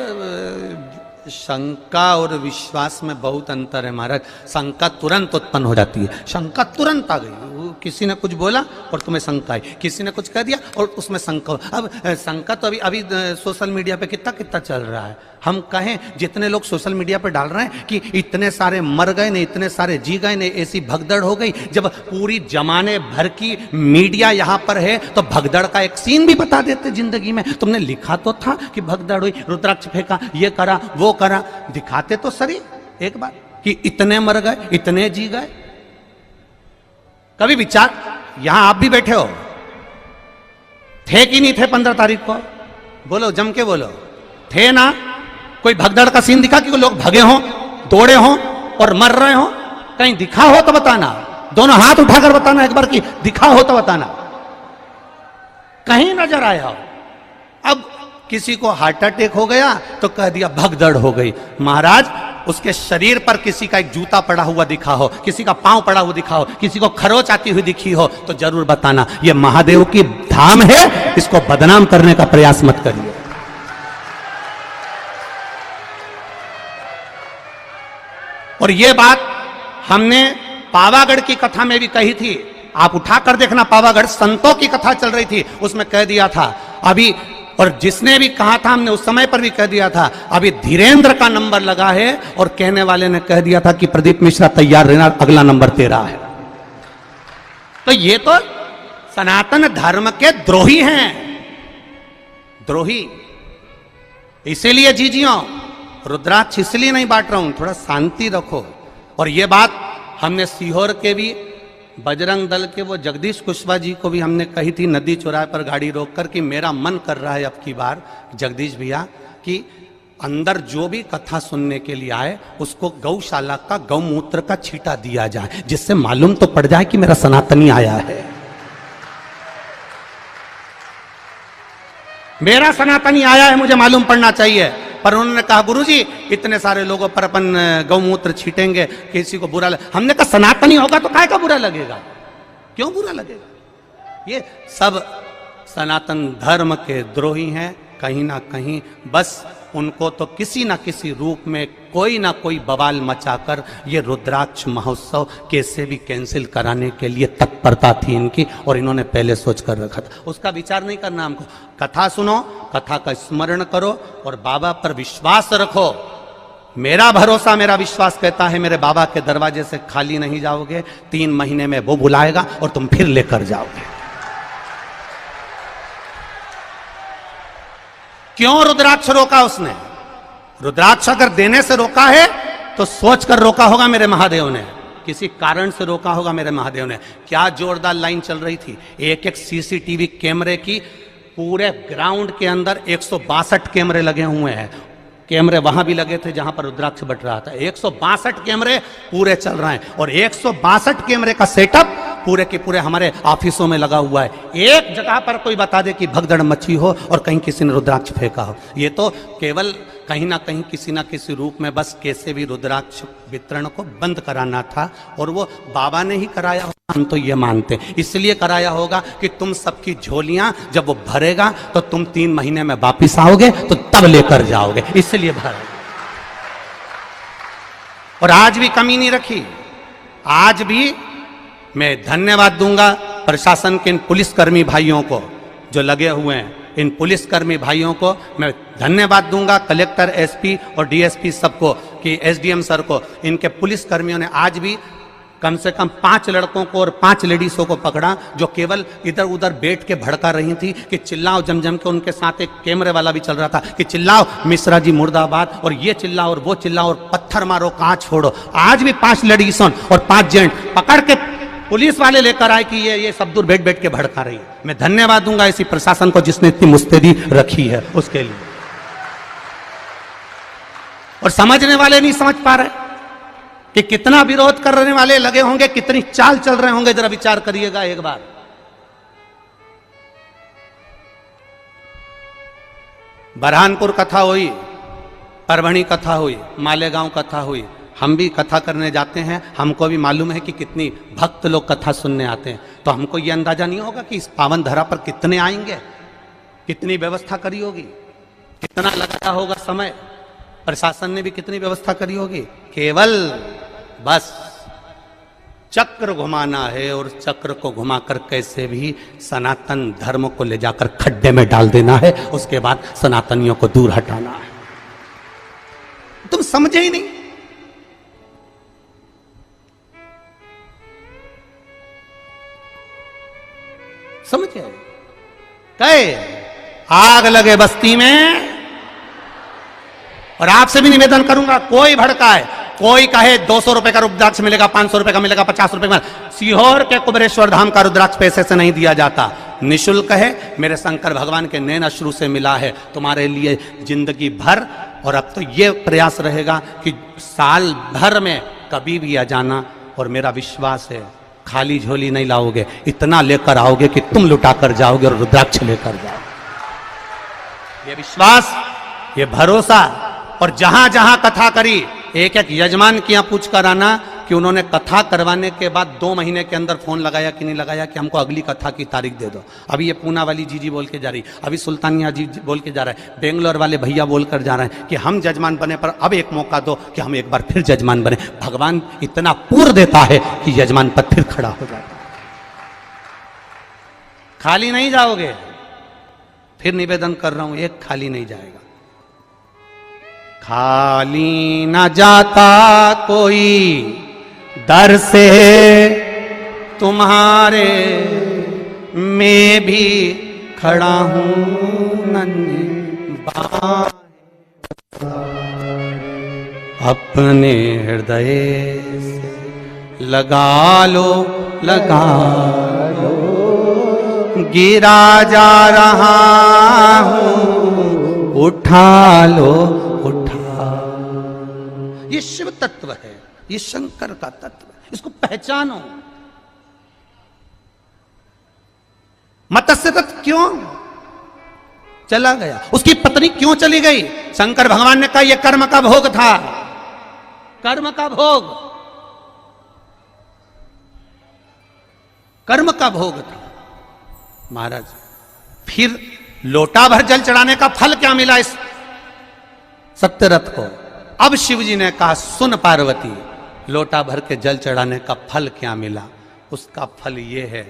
Speaker 1: शंका और विश्वास में बहुत अंतर है महाराज। शंका तुरंत उत्पन्न हो जाती है, शंका तुरंत आ गई। किसी ने कुछ बोला और तुम्हें शंका आई, किसी ने कुछ कह दिया और उसमें शंका। अब शंका तो अभी सोशल मीडिया पे कितना कितना चल रहा है। हम कहें जितने लोग सोशल मीडिया पे डाल रहे हैं कि इतने सारे मर गए ने, इतने सारे जी गए ने, ऐसी भगदड़ हो गई। जब पूरी जमाने भर की मीडिया यहां पर है तो भगदड़ का एक सीन भी बता देते जिंदगी में। तुमने लिखा तो था कि भगदड़ हुई, रुद्राक्ष फेंका, ये करा वो करा, दिखाते तो सही एक बार कि इतने मर गए, इतने जी गए। कभी विचार, यहां आप भी बैठे हो, थे कि नहीं थे 15 तारीख को? बोलो, जम के बोलो, थे ना? कोई भगदड़ का सीन दिखा कि लोग भगे हों, दौड़े हों और मर रहे हों? कहीं दिखा हो तो बताना, दोनों हाथ उठाकर बताना एक बार कि दिखा हो तो बताना, कहीं नजर आया हो। अब किसी को हार्ट अटैक हो गया तो कह दिया भगदड़ हो गई। महाराज उसके शरीर पर किसी का एक जूता पड़ा हुआ दिखा हो, किसी का पांव पड़ा हुआ दिखा हो, किसी को खरोच आती हुई दिखी हो तो जरूर बताना। यह महादेव की धाम है, इसको बदनाम करने का प्रयास मत करिए। और यह बात हमने पावागढ़ की कथा में भी कही थी, आप उठाकर देखना। पावागढ़ संतों की कथा चल रही थी, उसमें कह दिया था अभी, और जिसने भी कहा था हमने उस समय पर भी कह दिया था, अभी धीरेन्द्र का नंबर लगा है और कहने वाले ने कह दिया था कि प्रदीप मिश्रा तैयार रहना, अगला नंबर तेरा है। तो ये तो सनातन धर्म के द्रोही हैं, द्रोही। इसीलिए जीजियो, रुद्राक्ष इसलिए नहीं बांट रहा हूं, थोड़ा शांति रखो। और ये बात हमने सीहोर के भी बजरंग दल के वो जगदीश कुशवाहा जी को भी हमने कही थी नदी चौराहे पर गाड़ी रोककर कि मेरा मन कर रहा है अब की बार जगदीश भैया कि अंदर जो भी कथा सुनने के लिए आए उसको गौशाला का गौमूत्र का छींटा दिया जाए, जिससे मालूम तो पड़ जाए कि मेरा सनातनी आया है, मेरा सनातनी आया है, मुझे मालूम पड़ना चाहिए। पर उन्होंने कहा गुरुजी इतने सारे लोगों पर अपन गौमूत्र छीटेंगे, किसी को बुरा हमने कहा सनातनी होगा तो काय का बुरा लगेगा, क्यों बुरा लगेगा? ये सब सनातन धर्म के द्रोही हैं कहीं ना कहीं। बस उनको तो किसी ना किसी रूप में कोई ना कोई बवाल मचाकर ये रुद्राक्ष महोत्सव कैसे भी कैंसिल कराने के लिए तत्परता थी इनकी, और इन्होंने पहले सोच कर रखा था। उसका विचार नहीं करना हमको। कथा सुनो, कथा का स्मरण करो और बाबा पर विश्वास रखो। मेरा भरोसा, मेरा विश्वास कहता है मेरे बाबा के दरवाजे से खाली नहीं जाओगे। 3 महीने में वो बुलाएगा और तुम फिर लेकर जाओगे। क्यों रुद्राक्ष रोका उसने? रुद्राक्ष अगर देने से रोका है तो सोच कर रोका होगा मेरे महादेव ने, किसी कारण से रोका होगा मेरे महादेव ने। क्या जोरदार लाइन चल रही थी, एक एक सीसीटीवी कैमरे की। पूरे ग्राउंड के अंदर 162 कैमरे लगे हुए हैं। कैमरे वहां भी लगे थे जहां पर रुद्राक्ष बट रहा था। 162 कैमरे पूरे चल रहे हैं और 162 कैमरे का सेटअप पूरे के पूरे हमारे ऑफिसों में लगा हुआ है। एक जगह पर कोई बता दे कि भगदड़ मची हो और कहीं किसी ने रुद्राक्ष फेंका हो। ये तो केवल कहीं ना कहीं किसी ना किसी रूप में बस कैसे भी रुद्राक्ष वितरण को बंद कराना था, और वो बाबा ने ही कराया होगा, हम तो ये मानते हैं। इसलिए कराया होगा कि तुम सबकी झोलियां जब वो भरेगा तो तुम 3 महीने में वापिस आओगे तो तब लेकर जाओगे, इसलिए भरा। और आज भी कमी नहीं रखी। आज भी मैं धन्यवाद दूंगा प्रशासन के इन पुलिसकर्मी भाइयों को जो लगे हुए हैं। इन पुलिसकर्मी भाइयों को मैं धन्यवाद दूंगा, कलेक्टर, एसपी और डीएसपी सबको, कि एसडीएम सर को। इनके पुलिसकर्मियों ने आज भी कम से कम 5 लड़कों को और 5 लेडीजों को पकड़ा जो केवल इधर उधर बैठ के भड़का रही थी कि चिल्लाओ जम के। उनके साथ एक कैमरे वाला भी चल रहा था कि चिल्लाओ मिश्रा जी मुर्दाबाद, और ये चिल्लाओ और वो चिल्लाओ और पत्थर मारो, कांच छोड़ो। आज भी 5 लेडीजों और 5 जेंट पकड़ के पुलिस वाले लेकर आए कि ये सब दूर बैठ के भड़का रही है। मैं धन्यवाद दूंगा इसी प्रशासन को जिसने इतनी मुस्तैदी रखी है उसके लिए। और समझने वाले नहीं समझ पा रहे कि कितना विरोध करने वाले लगे होंगे, कितनी चाल चल रहे होंगे, जरा विचार करिएगा एक बार। बरहानपुर कथा हुई, परभणी कथा हुई, मालेगांव कथा हुई। हम भी कथा करने जाते हैं, हमको भी मालूम है कि कितनी भक्त लोग कथा सुनने आते हैं। तो हमको ये अंदाजा नहीं होगा कि इस पावन धरा पर कितने आएंगे, कितनी व्यवस्था करी होगी, कितना लगाया होगा समय, प्रशासन ने भी कितनी व्यवस्था करी होगी। केवल बस चक्र घुमाना है, और चक्र को घुमाकर कैसे भी सनातन धर्म को ले जाकर खड्डे में डाल देना है, उसके बाद सनातनियों को दूर हटाना है। तुम समझे ही नहीं। समझे? कहे आग लगे बस्ती में। और आपसे भी निवेदन करूंगा, कोई भड़काए, कोई कहे 200 रुपए का रुद्राक्ष मिलेगा, 500 रुपए का मिलेगा, 50 रुपए का। सीहोर के कुबेरेश्वर धाम का रुद्राक्ष पैसे से नहीं दिया जाता, निःशुल्क है। मेरे शंकर भगवान के नैन अश्रु से मिला है तुम्हारे लिए जिंदगी भर। और अब तो ये प्रयास रहेगा कि साल भर में कभी भी आ जाना, और मेरा विश्वास है खाली झोली नहीं लाओगे, इतना लेकर आओगे कि तुम लुटा कर जाओगे और रुद्राक्ष लेकर जाओगे। ये विश्वास, ये भरोसा। और जहां जहां कथा करी, एक एक यजमान की यहां पूछ कर आना कि उन्होंने कथा करवाने के बाद 2 महीने के अंदर फोन लगाया कि नहीं लगाया कि हमको अगली कथा की तारीख दे दो। अभी ये पूना वाली जीजी बोल के जा रही, अभी सुल्तानिया जी बोल के जा रहा है, बेंगलोर वाले भैया बोल कर जा रहे हैं कि हम जजमान बने, पर अब एक मौका दो कि हम एक बार फिर जजमान बने। भगवान इतना पूर्ण देता है कि यजमान पद फिर खड़ा हो जाता है। खाली नहीं जाओगे, फिर निवेदन कर रहा हूं, एक खाली नहीं जाएगा। खाली न जाता कोई दर से तुम्हारे, मैं भी खड़ा हूं नन्ही बाहें, अपने हृदय से लगा लो, लगा लो, गिरा जा रहा हूं, उठा लो, उठा। ये शिव तत्व है, ये शंकर का तत्व है, इसको पहचानो। मत्स्य तत्व क्यों चला गया, उसकी पत्नी क्यों चली गई? शंकर भगवान ने कहा यह कर्म का भोग था, कर्म का भोग, कर्म का भोग था। महाराज फिर लोटा भर जल चढ़ाने का फल क्या मिला इस सत्यरथ को? अब शिव जी ने कहा सुन पार्वती, लोटा भर के जल चढ़ाने का फल क्या मिला? उसका फल ये है,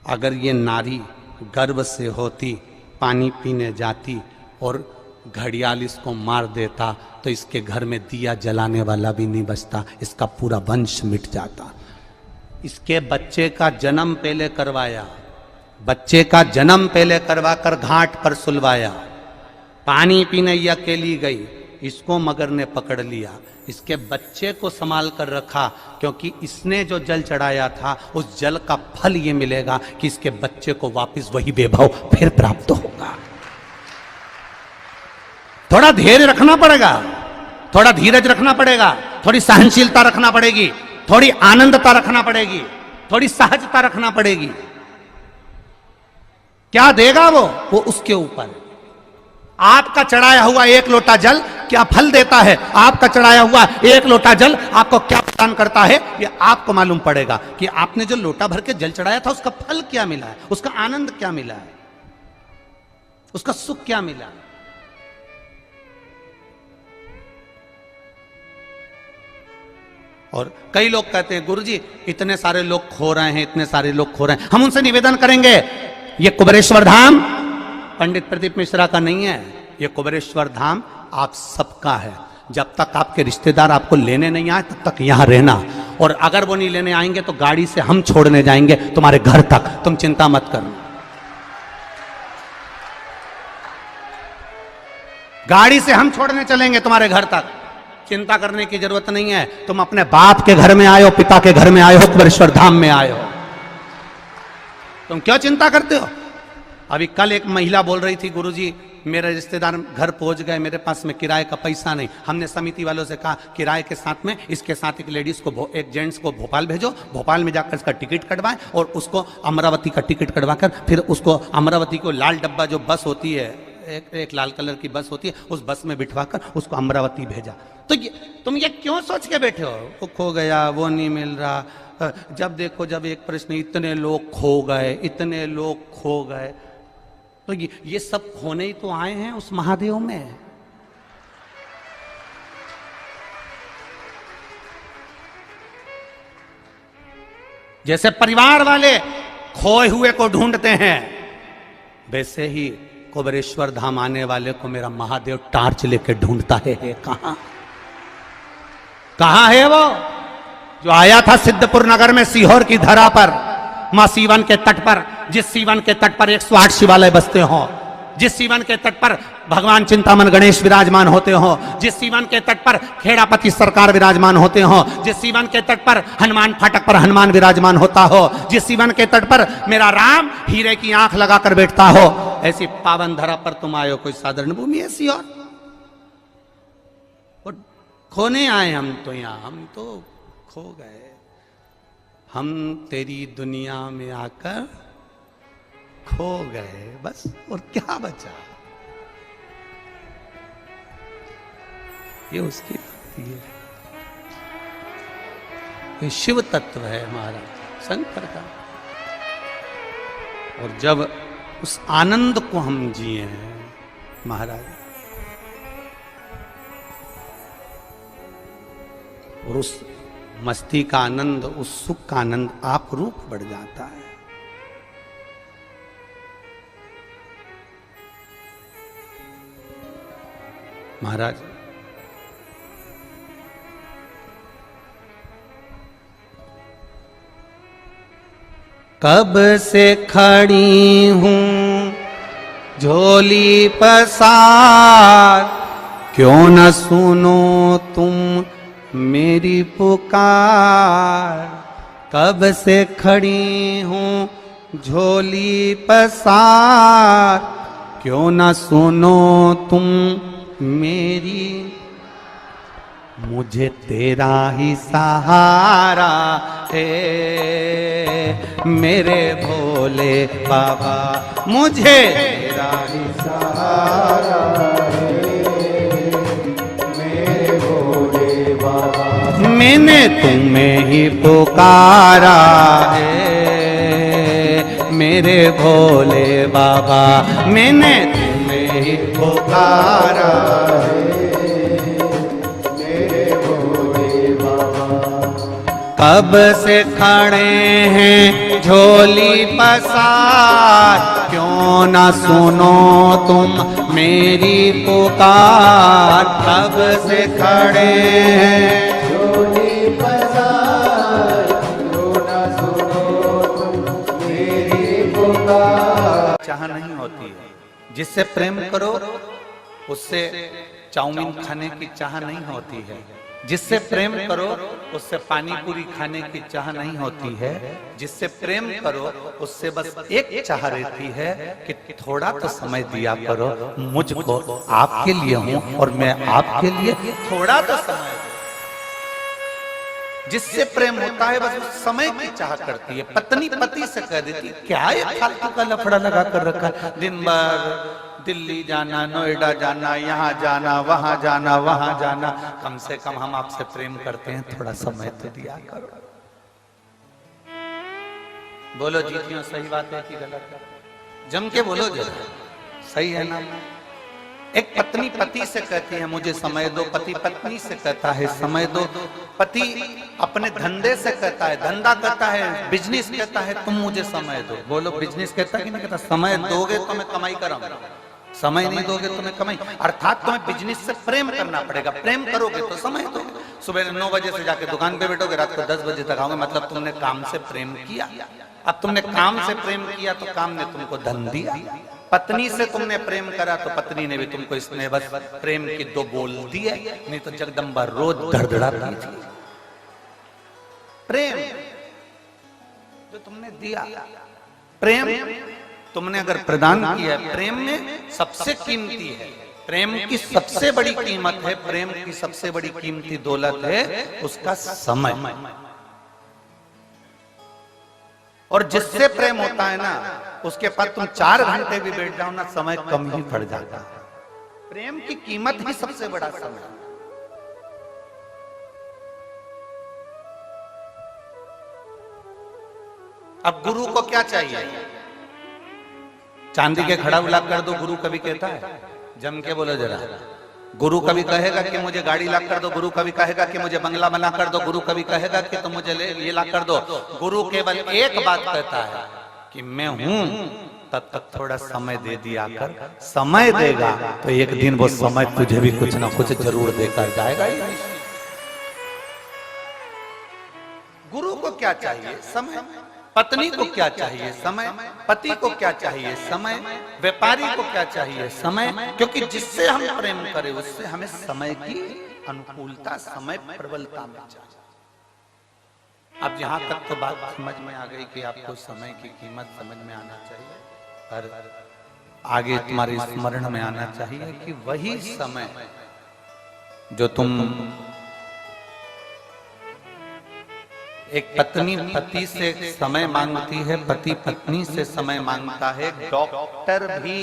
Speaker 1: अगर ये नारी गर्भ से होती, पानी पीने जाती और घड़ियाल इसको मार देता तो इसके घर में दिया जलाने वाला भी नहीं बचता, इसका पूरा वंश मिट जाता। इसके बच्चे का जन्म पहले करवाया, बच्चे का जन्म पहले करवाकर घाट पर सुलवाया, पानी पीने ये अकेली गई, इसको मगर ने पकड़ लिया, इसके बच्चे को संभाल कर रखा, क्योंकि इसने जो जल चढ़ाया था उस जल का फल ये मिलेगा कि इसके बच्चे को वापस वही वैभव फिर प्राप्त होगा। थोड़ा धैर्य रखना पड़ेगा, थोड़ा धीरज रखना पड़ेगा, थोड़ी सहनशीलता रखना पड़ेगी, थोड़ी आनंदता रखना पड़ेगी। थोड़ी सहजता रखना पड़ेगी। क्या देगा वो उसके ऊपर। आपका चढ़ाया हुआ एक लोटा जल क्या फल देता है, आपका चढ़ाया हुआ एक लोटा जल आपको क्या प्रदान करता है, ये आपको मालूम पड़ेगा कि आपने जो लोटा भर के जल चढ़ाया था उसका फल क्या मिला है, उसका आनंद क्या मिला है, उसका सुख क्या मिला है। और कई लोग कहते हैं गुरुजी इतने सारे लोग खो रहे हैं, इतने सारे लोग खो रहे हैं। हम उनसे निवेदन करेंगे, ये कुबेरेश्वर धाम पंडित प्रदीप मिश्रा का नहीं है, ये कुबेरेश्वर धाम आप सबका है। जब तक आपके रिश्तेदार आपको लेने नहीं आए तब तक यहां रहना, और अगर वो नहीं लेने आएंगे तो गाड़ी से हम छोड़ने जाएंगे तुम्हारे घर तक, तुम चिंता मत करना। गाड़ी से हम छोड़ने चलेंगे तुम्हारे घर तक, चिंता करने की जरूरत नहीं है। तुम अपने बाप के घर में आए हो, पिता के घर में आए हो, कुबेरेश्वर धाम में आए हो, तुम क्यों चिंता करते हो। अभी कल एक महिला बोल रही थी गुरुजी मेरे रिश्तेदार घर पहुंच गए, मेरे पास में किराए का पैसा नहीं। हमने समिति वालों से कहा किराए के साथ में इसके साथ एक लेडीज को, एक जेंट्स को भोपाल भेजो, भोपाल में जाकर इसका टिकट कटवाएं और उसको अमरावती का टिकट कटवाकर फिर उसको अमरावती को लाल डब्बा जो बस होती है, एक लाल कलर की बस होती है, उस बस में बिठवाकर उसको अमरावती भेजा। तो तुम ये क्यों सोच के बैठे हो वो खो गया, वो नहीं मिल रहा। जब देखो जब एक प्रश्न, इतने लोग खो गए, इतने लोग खो गए, तो ये सब खोने ही तो आए हैं उस महादेव में। जैसे परिवार वाले खोए हुए को ढूंढते हैं, वैसे ही कुबेरेश्वर धाम आने वाले को मेरा महादेव टार्च लेके ढूंढता है। कहां है वो जो आया था सिद्धपुर नगर में सीहोर की धरा पर, मां सीवन के तट पर, जिस सीवन के तट पर 108 शिवालय बसते हो, जिस सीवन के तट पर भगवान चिंतामन गणेश विराजमान होते हो, जिस सीवन के तट पर खेड़ापति सरकार विराजमान होते हो, जिस सीवन के तट पर हनुमान फाटक पर हनुमान विराजमान होता हो, जिस सीवन के तट पर मेरा राम हीरे की आंख लगाकर बैठता हो, ऐसी पावन धरा पर तुम आए हो। कोई साधारण भूमि ऐसी और खोने आए हम तो, यहां हम तो खो गए। हम तेरी दुनिया में आकर खो गए, बस और क्या बचा। ये उसकी भक्ति है, ये शिव तत्व है महाराज शंकर का। और जब उस आनंद को हम जिए हैं महाराज, और उस मस्ती का आनंद, उस सुख का आनंद आप रूप बढ़ जाता है। महाराज कब से खड़ी हूं झोली पसार, क्यों न सुनो तुम मेरी पुकार। कब से खड़ी हूं झोली पसार, क्यों न सुनो तुम मेरी। मुझे तेरा ही सहारा है मेरे भोले बाबा, मुझे तेरा ही सहारा है मेरे भोले बाबा। मैंने तुम्हें ही पुकारा है मेरे भोले बाबा, मैंने तुम्हें ही पुकारा है मेरे भोले बाबा। कब से खड़े हैं झोली पसार, क्यों ना सुनो तुम मेरी पुकार। कब से खड़े हैं झोली पसार, क्यों ना सुनो तुम मेरी पुकार। चाह नहीं होती है, जिससे प्रेम करो उससे चाउमीन खाने की चाह नहीं होती है, जिससे प्रेम करो उससे पानी पूरी खाने की चाह नहीं होती है, जिससे प्रेम करो उससे बस एक चाह रहती है कि थोड़ा तो समय दिया करो मुझको, आपके लिए हूं और मैं आपके लिए, थोड़ा तो समय। जिससे प्रेम होता है बस उस समय की चाह करती है। पत्नी पति से कह देती क्या ये फालतू का लफड़ा लगा कर रखा, दिन भर दिल्ली जाना, नोएडा जाना, यहाँ जाना, वहां जाना, वहां जाना, कम से कम हम आपसे प्रेम करते हैं, थोड़ा समय तो दिया करो। बोलो जीतियों, सही बात है कि गलत है? जम के बोलो जरा, सही है ना? एक पत्नी पति से कहती है मुझे समय दो, पति पत्नी से कहता है समय दो, पति अपने धंधे से कहता है, धंधा कहता है, बिजनेस कहता है तुम मुझे समय दो। बोलो बिजनेस कहता है कि नहीं कहता? समय दोगे तो मैं कमाई कराऊंगा, समय नहीं दोगे तो मैं कमाई। अर्थात तुम्हें बिजनेस से प्रेम करना पड़ेगा, प्रेम करोगे तो समय दोगे। सुबह 9 बजे से जाके दुकान पे बैठोगे, रात को 10 बजे तक आओगे, मतलब तुमने काम से प्रेम किया। अब तुमने काम से प्रेम किया तो काम ने तुमको धन दिया। पत्नी से तुमने प्रेम करा तो पत्नी ने भी तुमको इसमें बस प्रेम की 2 बोल दिए, नहीं तो जगदम्बा रोज धड़धड़ाती थी। प्रेम जो तुमने दिया, प्रेम तुमने अगर प्रदान किया, प्रेम में सबसे कीमती है, प्रेम की सबसे बड़ी कीमत है, प्रेम की सबसे बड़ी कीमती दौलत है उसका समय। और जिससे प्रेम होता है ना उसके पास तुम 4 घंटे भी बैठ जाओ ना, समय कम ही पड़ जाता है। प्रेम की कीमत ही सबसे बड़ा समय। अब गुरु को क्या चाहिए? चांदी के खड़ा ला कर दो, गुरु कभी कहता है? जम के बोलो जरा। गुरु कभी कहेगा कि मुझे गाड़ी ला कर दो, गुरु कभी कहेगा कि मुझे बंगला बना कर दो, गुरु कभी कहेगा कि तुम मुझे ये ला कर दो। गुरु केवल एक बात कहता है कि मैं हूं, तब तक थोड़ा समय दे दिया कर। समय देगा तो एक दिन वो समय तुझे भी कुछ ना कुछ जरूर देकर जाएगा ही। गुरु को क्या चाहिए? समय। पत्नी को क्या चाहिए? समय। पति को क्या चाहिए? समय। व्यापारी को क्या चाहिए? समय। क्योंकि जिससे हम प्रेम करें उससे हमें समय की अनुकूलता, समय प्रबलता में चाहिए। अब यहां तक तो बात समझ में आ गई कि आपको समय की कीमत समझ में आना चाहिए, पर आगे तुम्हारे स्मरण में आना चाहिए कि वही समय जो तुम एक पत्नी पति से समय मांगती है, पति पत्नी से समय मांगता है, डॉक्टर भी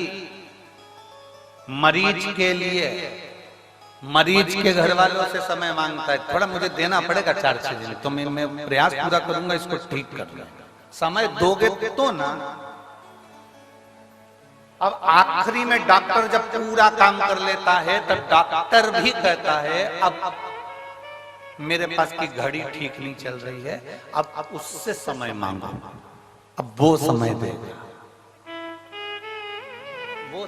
Speaker 1: मरीज के लिए, मरीज के घर वालों से समय मांगता है। थोड़ा मुझे देना पड़ेगा 4-6 दिन, तो मैं प्रयास पूरा करूंगा इसको ठीक करने। समय दोगे तो ना। अब आखिरी में डॉक्टर जब पूरा काम कर लेता है तब डॉक्टर भी कहता है अब मेरे पास की घड़ी ठीक नहीं चल रही है, अब उससे समय मांगो, अब वो समय देगा। वो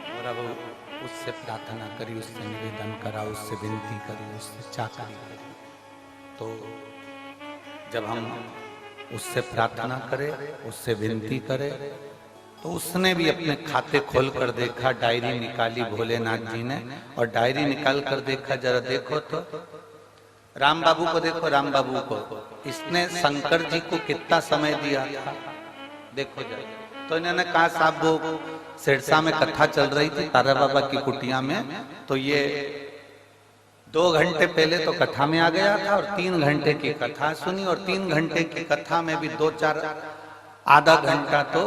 Speaker 1: और अब उससे प्रार्थना करी, उससे निवेदन करा, उससे विनती करी, उससे चाकरी करी। तो जब हम उससे प्रार्थना करें, उससे विनती करें, तो उसने भी अपने खाते खोल कर देखा, डायरी निकाली भोलेनाथ जी ने, और डायरी निकाल कर देखा, जरा देखो तो राम बाबू को देखो, राम बाबू को इसने शंकर जी को कितना समय दिया था देखो जरा। तो इन्होंने कहा साहब वो सिरसा में कथा चल रही थी तारा बाबा की कुटिया में, तो ये 2 घंटे पहले तो कथा में आ गया था और 3 घंटे की कथा सुनी, और 3 घंटे की कथा में भी 2-4 आधा घंटा तो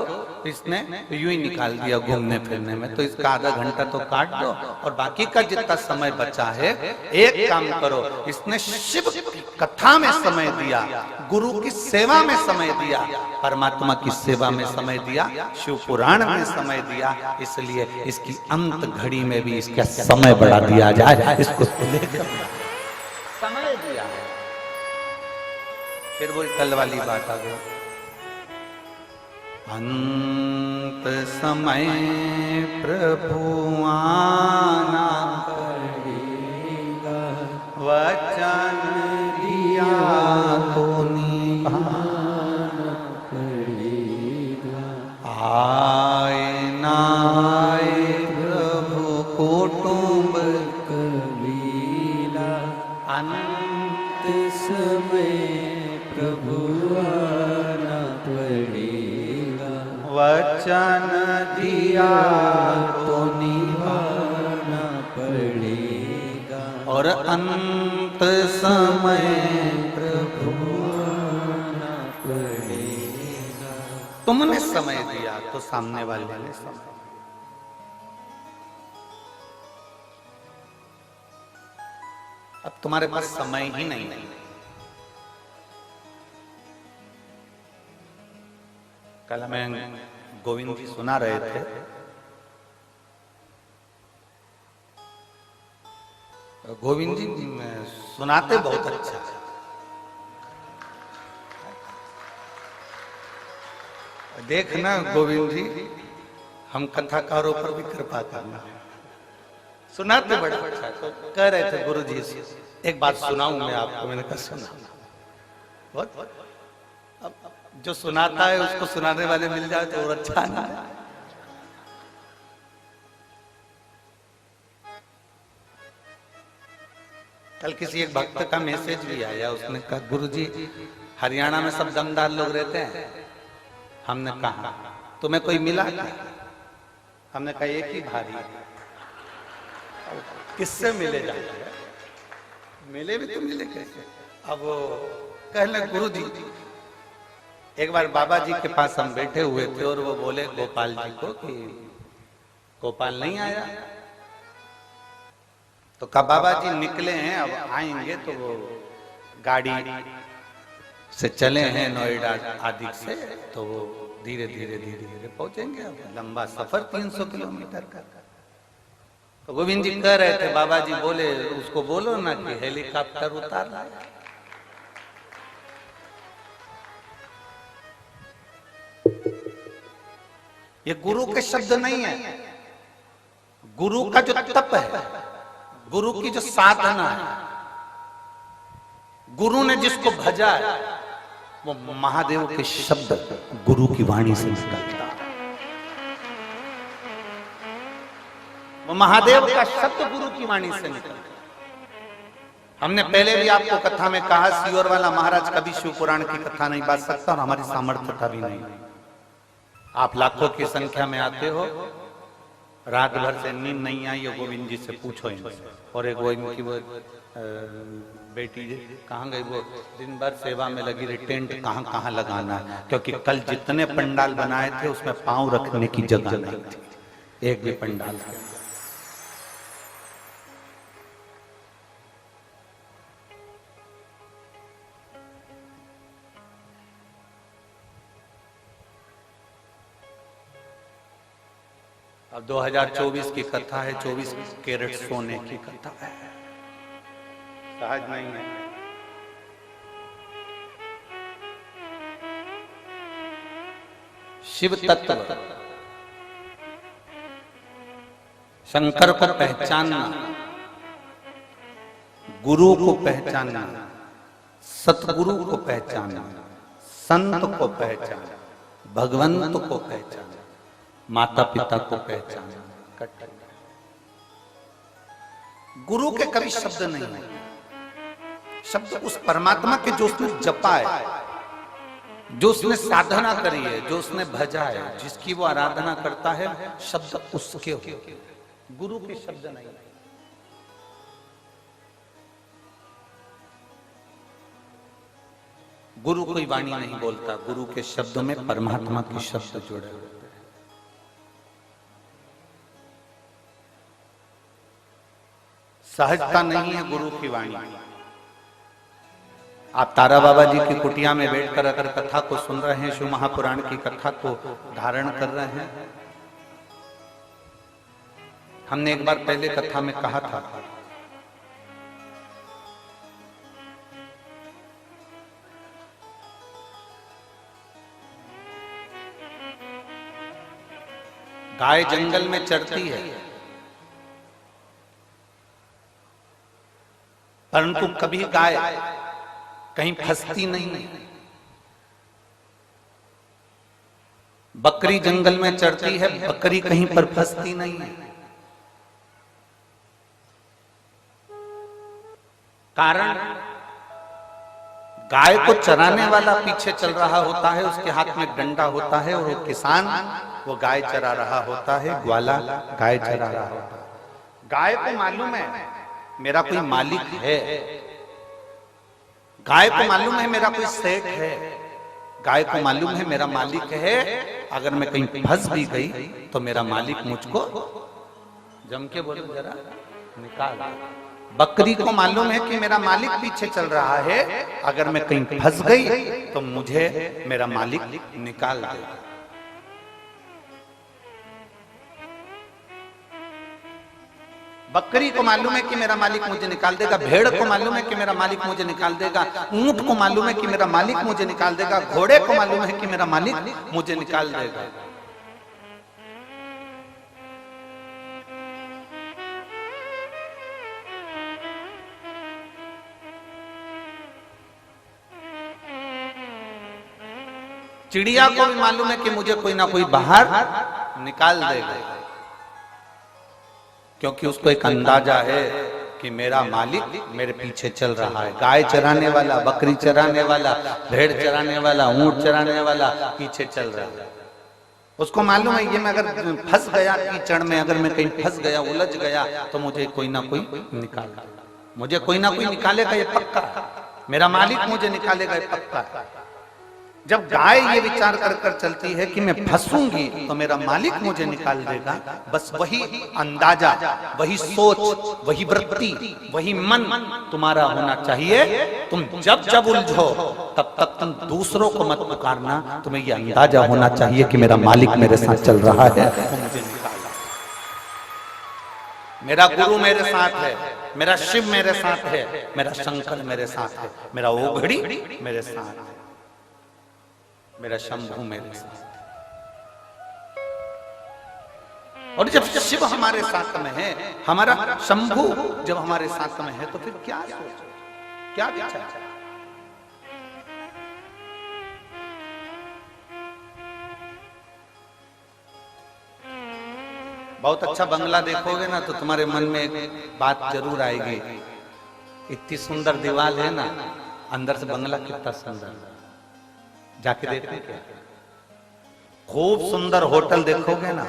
Speaker 1: इसने यूं ही निकाल दिया घूमने फिरने में। तो इसका आधा घंटा तो काट दो और बाकी का जितना समय बचा है, एक काम करो, इसने शिव की कथा में समय दिया, गुरु की सेवा में समय दिया, परमात्मा की सेवा में समय दिया, शिव पुराण में समय दिया, इसलिए इसकी अंत घड़ी में भी इसका समय बढ़ा दिया जाए, इसको लेकर समय दिया। फिर वो कल वाली बात आ गई, अंत समय प्रभु आना पड़ेगा, वचन दिया तो निभाना पड़ेगा। आए ना आए प्रभु कुटुंब कबीला, अंत समय प्रभु आना पड़ेगा, वचन दिया तो निभाना अंत समय प्रभु न पड़ेगा। तुमने समय दिया तो सामने वाले ने समय। अब तुम्हारे पास समय ही नहीं है। कल हमें गोविंद जी सुना रहे थे, गोविंद जी सुनाते बहुत अच्छा। देखना गोविंद जी, हम कथाकारों पर भी कृपा करना। सुनाते बड़ा अच्छा। तो कह रहे थे गुरु जी से एक बात सुनाऊं मैं आपको। मैंने कहा सुना। बहुत अब जो सुनाता है उसको सुनाने वाले मिल जाए तो और अच्छा ना। कल किसी एक भक्त का मैसेज भी आया, उसने कहा गुरु जी हरियाणा में सब दमदार लोग रहते हैं। हमने कहा तुम्हें कोई मिला क्या? हमने कहा एक ही भारी। किससे मिले जाते हैं? मिले भी तो मिले कैसे? अब कहने गुरु जी, एक बार बाबा जी के पास हम बैठे हुए थे और वो बोले गोपाल जी को कि गोपाल नहीं आया। तो कहा बाबा जी निकले हैं, अब आएंगे तो वो गाड़ी से चले हैं नोएडा आदि से, तो वो धीरे धीरे धीरे धीरे पहुंचेंगे। अब लंबा सफर 300 किलोमीटर का। तो गोविंद जी कह रहे थे बाबा जी बोले उसको बोलो ना कि हेलीकॉप्टर उतार लाए। ये गुरु के शब्द नहीं है। गुरु का जो तप है, गुरु की जो साधना है, गुरु ने जिसको भजा है वो महादेव के शब्द गुरु की वाणी से निकलता है। वो महादेव का शब्द गुरु की वाणी से निकलता है। हमने पहले भी आपको कथा में कहा, सियोर वाला महाराज कभी शिव पुराण की कथा नहीं बांट सकता और हमारी सामर्थ्यता भी नहीं। आप लाखों की संख्या में आते हो, रात भर से नींद नहीं आई है, गोविंद जी से पूछो इनसे। और एक वो इनकी वो बेटी कहाँ गई, वो दिन भर सेवा में लगी रही, टेंट कहाँ कहाँ लगाना है, क्योंकि कल जितने पंडाल बनाए थे उसमें पांव रखने की जगह नहीं थी एक भी पंडाल के। अब 2024 की कथा है, 24 कैरेट सोने की कथा है, सहज नहीं है। शिव तत्व शंकर को पहचानना, गुरु को पहचानना, सतगुरु को पहचानना, संत को पहचानना, भगवंत को पहचानना, माता पिता को पहचानना। गुरु के कभी शब्द नहीं है। शब्द उस परमात्मा के जो उसने जपा है, जो उसने साधना करी है, जो उसने भजा है, जिसकी वो आराधना करता है, शब्द उसके हो। गुरु के शब्द नहीं। गुरु कोई वाणी नहीं बोलता, गुरु के शब्दों में परमात्मा के शब्द जुड़े हुए। सहजता नहीं है गुरु की वाणी। आप तारा बाबा जी की कुटिया में बैठकर अगर कथा को सुन रहे हैं, शिव महापुराण की कथा को धारण कर रहे हैं, हमने एक बार पहले कथा में कहा था गाय जंगल में चरती है, परंतु कभी गाय कहीं फंसती नहीं है। बकरी जंगल में चरती है, बकरी कहीं पर फंसती नहीं है। कारण गाय को चराने वाला पीछे चल रहा होता है, उसके हाथ में डंडा होता है, और वो किसान वो गाय चरा रहा होता है, ग्वाला गाय चरा रहा होता है। गाय को मालूम है मेरा कोई मालिक है। गाय को मालूम है मेरा कोई सेठ है, गाय को मालूम है मेरा मालिक है। अगर मैं कहीं फंस भी गई तो मेरा मालिक मुझको, जम के बोलो जरा, निकाल। बकरी को मालूम है कि मेरा मालिक पीछे चल रहा है, अगर मैं कहीं फंस गई तो मुझे मेरा मालिक निकाल देगा। बकरी को मालूम है कि मेरा मालिक मुझे निकाल देगा, भेड़ को मालूम है कि मेरा मालिक मुझे निकाल देगा, ऊंट को मालूम है कि मेरा मालिक मुझे निकाल देगा, घोड़े को मालूम है कि मेरा मालिक मुझे निकाल देगा। चिड़िया को भी मालूम है कि मुझे कोई ना कोई बाहर निकाल देगा, क्योंकि उसको एक अंदाजा है कि मेरा मालिक मेरे पीछे चल रहा है। गाय चराने वाला, बकरी चराने वाला, भेड़ चराने वाला, ऊंट चराने वाला पीछे चल रहा है। उसको मालूम है ये मैं अगर फंस गया कीचड़ में, अगर मैं कहीं फंस गया, उलझ गया, तो मुझे कोई ना कोई निकालेगा, मुझे कोई ना कोई निकालेगा, ये पक्का। मेरा मालिक मुझे निकालेगा, ये पक्का। जब गाय ये विचार कर कर चलती है कि मैं फंसूंगी तो मेरा मालिक मुझे निकाल देगा, बस वही अंदाजा, वही सोच, वही वृत्ति, वही मन तुम्हारा होना चाहिए। तुम जब जब उलझो तब तक तुम दूसरों को मत पुकारना, तुम्हें ये अंदाजा होना चाहिए कि मेरा मालिक मेरे साथ चल रहा है, वो मुझे निकाला। मेरा गुरु मेरे साथ है, मेरा शिव मेरे साथ है, मेरा शंकर मेरे साथ है, मेरा ओघड़ी मेरे साथ है, मेरा शंभू मेरे साथ। और जब शिव हमारे साथ में है, हमारा शंभू जब हमारे साथ में है, तो फिर क्या सोच, क्या विचार। बहुत अच्छा बंगला देखोगे ना तो तुम्हारे मन में एक बात जरूर आएगी, इतनी सुंदर दीवार है ना, अंदर से बंगला कितना सुंदर, जाके देखो क्या। खूब सुंदर होटल देखोगे ना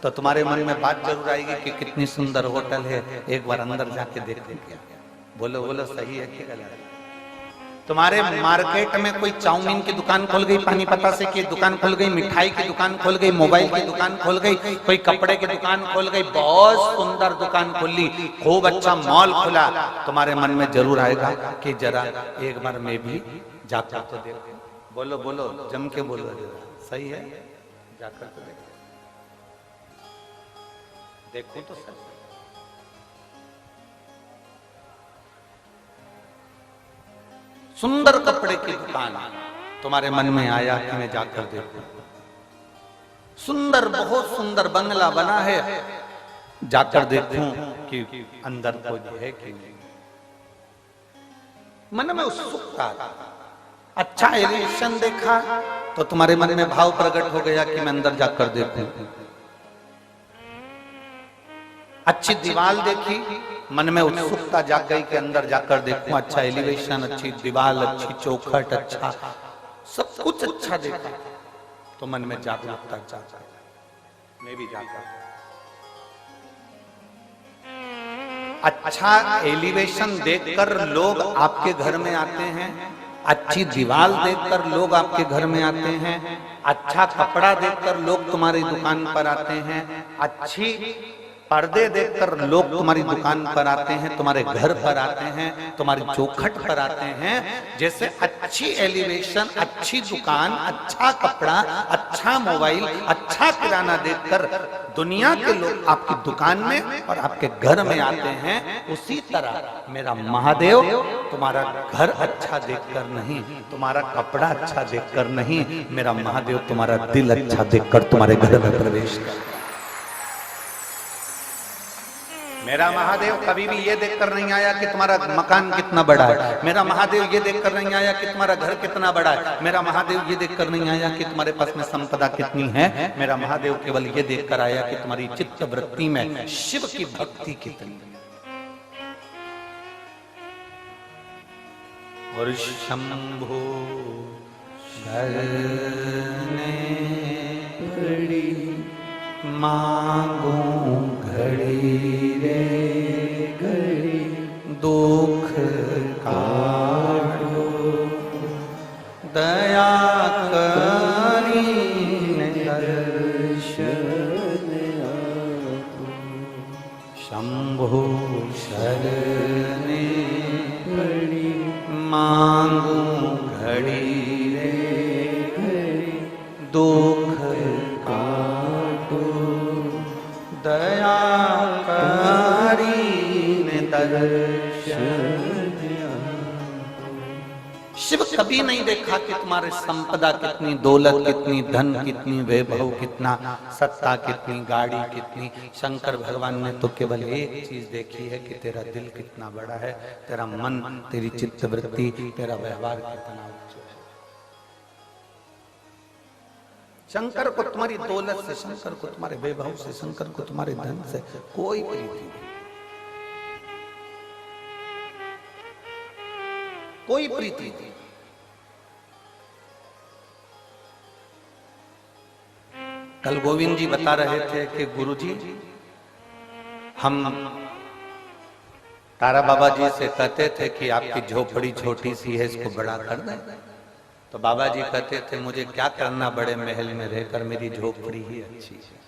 Speaker 1: तो तुम्हारे मन में बात जरूर आएगी कि कितनी सुंदर होटल है, एक बार अंदर जाके देखो क्या। बोलो बोलो, सही है कि गलत? तुम्हारे मार्केट में कोई चाउमीन की दुकान खोल गई, पानी पतासे की दुकान खोल गई, मिठाई की दुकान खोल गई, मोबाइल की दुकान खोल गई, कोई कपड़े की दुकान खोल गई, बहुत सुंदर दुकान खोली, खूब अच्छा मॉल खुला, तुम्हारे मन में जरूर आएगा कि जरा एक बार मैं भी जाकर तो देखो। बोलो बोलो, जम के बोलो जरा, सही है? जाकर तो देखो, देखो तो सही। सुंदर कपड़े की दुकान तुम्हारे मन में आया कि मैं जाकर देखूं। सुंदर, बहुत सुंदर बंगला बना है, जाकर देखूं कि अंदर कोई है कि नहीं। मन में उत्सुकता, अच्छा एलिवेशन देखा तो तुम्हारे मन में भाव प्रकट हो गया कि मैं अंदर जाकर देखूं। अच्छी दीवार देखी, मन में उत्सुकता जाग गई कि अंदर जाकर देखूं। अच्छा एलिवेशन, अच्छी दीवार, अच्छी चौखट, अच्छा सब कुछ अच्छा देखा तो मन में जागरूकता जागा, मैं भी जाकर। अच्छा एलिवेशन देखकर लोग आपके घर में आते हैं, अच्छी दीवार देखकर लोग आपके घर में आते हैं, अच्छा कपड़ा देखकर लोग तुम्हारी दुकान पर आते हैं, अच्छी पर्दे देखकर लोग तुम्हारी दुकान पर आते हैं, तुम्हारे घर पर आते हैं, तुम्हारी चौखट पर आते हैं। जैसे अच्छी एलिवेशन, अच्छी दुकान, अच्छा कपड़ा, अच्छा मोबाइल, अच्छा किराना देखकर दुनिया के लोग आपकी दुकान में और आपके घर में आते हैं, उसी तरह मेरा महादेव तुम्हारा घर अच्छा देखकर नहीं, तुम्हारा कपड़ा अच्छा देखकर नहीं, मेरा महादेव तुम्हारा दिल अच्छा देखकर तुम्हारे घर में प्रवेश कर। मेरा महादेव कभी भी ये देखकर नहीं आया कि तुम्हारा मकान कितना बड़ा है, मेरा महादेव ये देखकर नहीं आया कि तुम्हारा घर कितना बड़ा है, मेरा महादेव ये देखकर नहीं आया कि तुम्हारे पास में संपदा कितनी है, मेरा महादेव केवल ये देखकर आया कि तुम्हारी चित्त वृत्ति में शिव की भक्ति कितनी है। और शंभो शरणे पड़ी मांगू घड़ी रे घड़ी, दया करीन दर्शन आपको, शंभो शरणे पड़ी मांगू घड़ी रे घड़ी, दुख काटो दया करीन दर्शन। शिव कभी नहीं देखा कि तुम्हारे संपदा कितनी, दौलत कितनी, धन कितनी, वैभव कितना, सत्ता कितनी, गाड़ी कितनी। शंकर भगवान ने तो केवल एक चीज देखी है कि तेरा दिल कितना बड़ा है, तेरा मन, तेरी चित्तवृत्ति, तेरा व्यवहार कितना उच्च है। शंकर को तुम्हारी दौलत से, शंकर को तुम्हारे वैभव से, शंकर को तुम्हारे धन से कोई प्रीति नहीं, कोई प्रीति नहीं। कल गोविंद जी बता रहे थे कि गुरुजी हम तारा बाबा जी से कहते थे कि आपकी झोपड़ी छोटी सी है, इसको बड़ा कर दें। तो बाबा जी कहते थे मुझे क्या करना बड़े महल में रहकर, मेरी झोपड़ी ही अच्छी है।